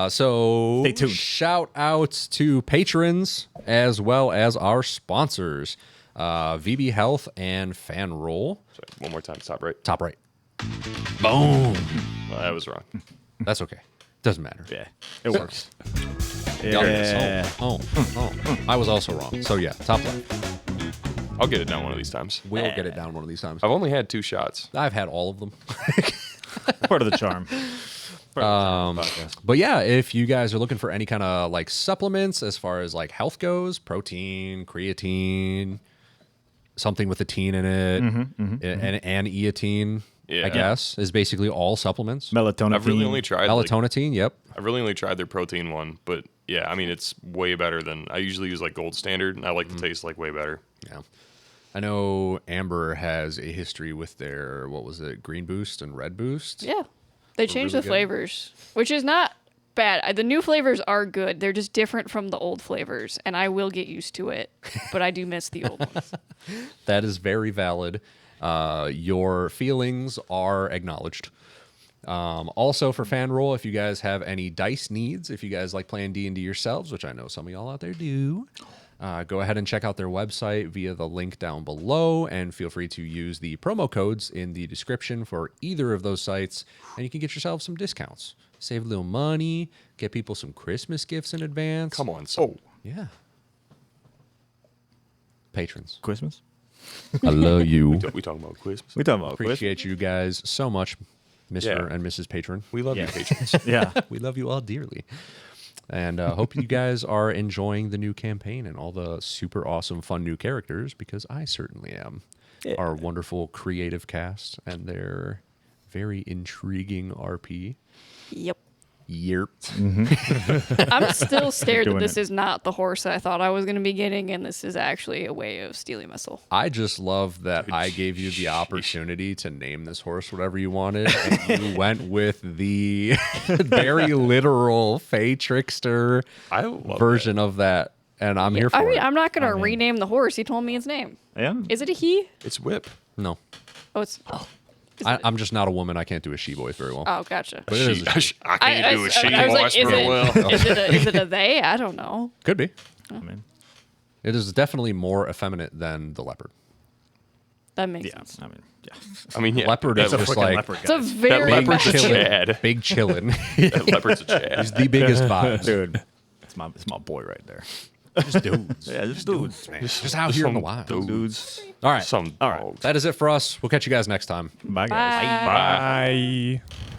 [SPEAKER 3] So
[SPEAKER 2] Stay tuned.
[SPEAKER 3] shout outs to patrons as well as our sponsors, VB Health and Fan Roll.
[SPEAKER 1] Sorry, one more time. Top right.
[SPEAKER 3] Top right. Boom.
[SPEAKER 1] That was wrong.
[SPEAKER 3] That's okay. Doesn't matter.
[SPEAKER 2] Yeah, it works.
[SPEAKER 3] Yeah. Oh. I was also wrong. So yeah, top left.
[SPEAKER 1] I'll get it down one of these times.
[SPEAKER 3] We'll get it down one of these times.
[SPEAKER 1] I've only had 2 shots.
[SPEAKER 3] I've had all of them.
[SPEAKER 2] Part of the charm.
[SPEAKER 3] But yeah, if you guys are looking for any kind of like supplements as far as like health goes, protein, creatine, something with a teen in it, and eatine,
[SPEAKER 1] Yeah.
[SPEAKER 3] I guess, is basically all supplements.
[SPEAKER 2] Melatonin.
[SPEAKER 1] I've really only tried like,
[SPEAKER 3] Melatonin, yep.
[SPEAKER 1] I've really only tried their protein one, but yeah, I mean it's way better than I usually use like Gold Standard, and I like the taste like way better.
[SPEAKER 3] Yeah. I know Amber has a history with their, what was it, Green Boost and Red Boost?
[SPEAKER 4] Yeah. They changed
[SPEAKER 3] really
[SPEAKER 4] the
[SPEAKER 3] good.
[SPEAKER 4] flavors, which is not bad. The new flavors are good. They're just different from the old flavors, and I will get used to it, but I do miss the old ones.
[SPEAKER 3] That is very valid. Your feelings are acknowledged. Also for fan roll, if you guys have any dice needs, if you guys like playing D&D yourselves, which I know some of y'all out there do, go ahead and check out their website via the link down below, and feel free to use the promo codes in the description for either of those sites, and you can get yourself some discounts. Save a little money, get people some Christmas gifts in advance.
[SPEAKER 1] Come on, so
[SPEAKER 3] Yeah. Patrons.
[SPEAKER 2] Christmas.
[SPEAKER 3] I love you.
[SPEAKER 1] we talking about Christmas?
[SPEAKER 2] We talking about Christmas?
[SPEAKER 3] Appreciate you guys so much, Mr.
[SPEAKER 1] Yeah.
[SPEAKER 3] and Mrs. Patron.
[SPEAKER 1] We love
[SPEAKER 2] Yeah.
[SPEAKER 1] you, patrons.
[SPEAKER 2] Yeah.
[SPEAKER 3] We love you all dearly. And hope you guys are enjoying the new campaign and all the super awesome, fun new characters, because I certainly am.
[SPEAKER 2] Yeah.
[SPEAKER 3] Our wonderful creative cast and their very intriguing RP.
[SPEAKER 4] Yep.
[SPEAKER 3] Yerp.
[SPEAKER 4] I'm still scared that
[SPEAKER 2] doing
[SPEAKER 4] this
[SPEAKER 2] it.
[SPEAKER 4] is not the horse I thought I was going to be getting, and this is actually a way of stealing my soul.
[SPEAKER 3] I just love that I gave you the opportunity to name this horse whatever you wanted, and you went with the very literal Fey Trickster
[SPEAKER 1] I love
[SPEAKER 3] version of that, and I'm here for
[SPEAKER 4] I mean,
[SPEAKER 3] it.
[SPEAKER 4] I'm not going to rename the horse. He told me its name.
[SPEAKER 2] Yeah.
[SPEAKER 4] Is it a he?
[SPEAKER 1] It's Whip.
[SPEAKER 3] No,
[SPEAKER 4] Oh, it's.
[SPEAKER 3] I'm just not a woman. I can't do a she voice very well.
[SPEAKER 4] Oh, gotcha.
[SPEAKER 3] But it is a she.
[SPEAKER 1] I can't do a she
[SPEAKER 4] I was like,
[SPEAKER 1] voice
[SPEAKER 4] is
[SPEAKER 1] real
[SPEAKER 4] it,
[SPEAKER 1] well.
[SPEAKER 4] is it a they? I don't know.
[SPEAKER 3] Could be.
[SPEAKER 2] I mean,
[SPEAKER 3] It is definitely more effeminate than the leopard.
[SPEAKER 4] That makes
[SPEAKER 2] yeah.
[SPEAKER 4] sense.
[SPEAKER 2] I mean, yeah.
[SPEAKER 1] I mean, yeah,
[SPEAKER 3] Leopard
[SPEAKER 1] that,
[SPEAKER 3] is just
[SPEAKER 2] Freaking
[SPEAKER 3] like
[SPEAKER 2] leopard,
[SPEAKER 4] It's a
[SPEAKER 2] guys.
[SPEAKER 4] very
[SPEAKER 1] leopard's
[SPEAKER 4] bad-
[SPEAKER 1] a
[SPEAKER 3] chillin',
[SPEAKER 1] Chad.
[SPEAKER 3] big chillin'.
[SPEAKER 1] That leopard's a Chad.
[SPEAKER 3] He's the biggest vibes.
[SPEAKER 2] Dude, it's my boy right there.
[SPEAKER 3] Just dudes.
[SPEAKER 2] Yeah, just dudes.
[SPEAKER 3] Just out here in the
[SPEAKER 1] Some
[SPEAKER 3] wild.
[SPEAKER 2] Dudes.
[SPEAKER 3] All right.
[SPEAKER 1] Some
[SPEAKER 2] All right.
[SPEAKER 1] dogs.
[SPEAKER 3] That is it for us. We'll catch you guys next time.
[SPEAKER 2] Bye, guys.
[SPEAKER 4] Bye.
[SPEAKER 5] Bye.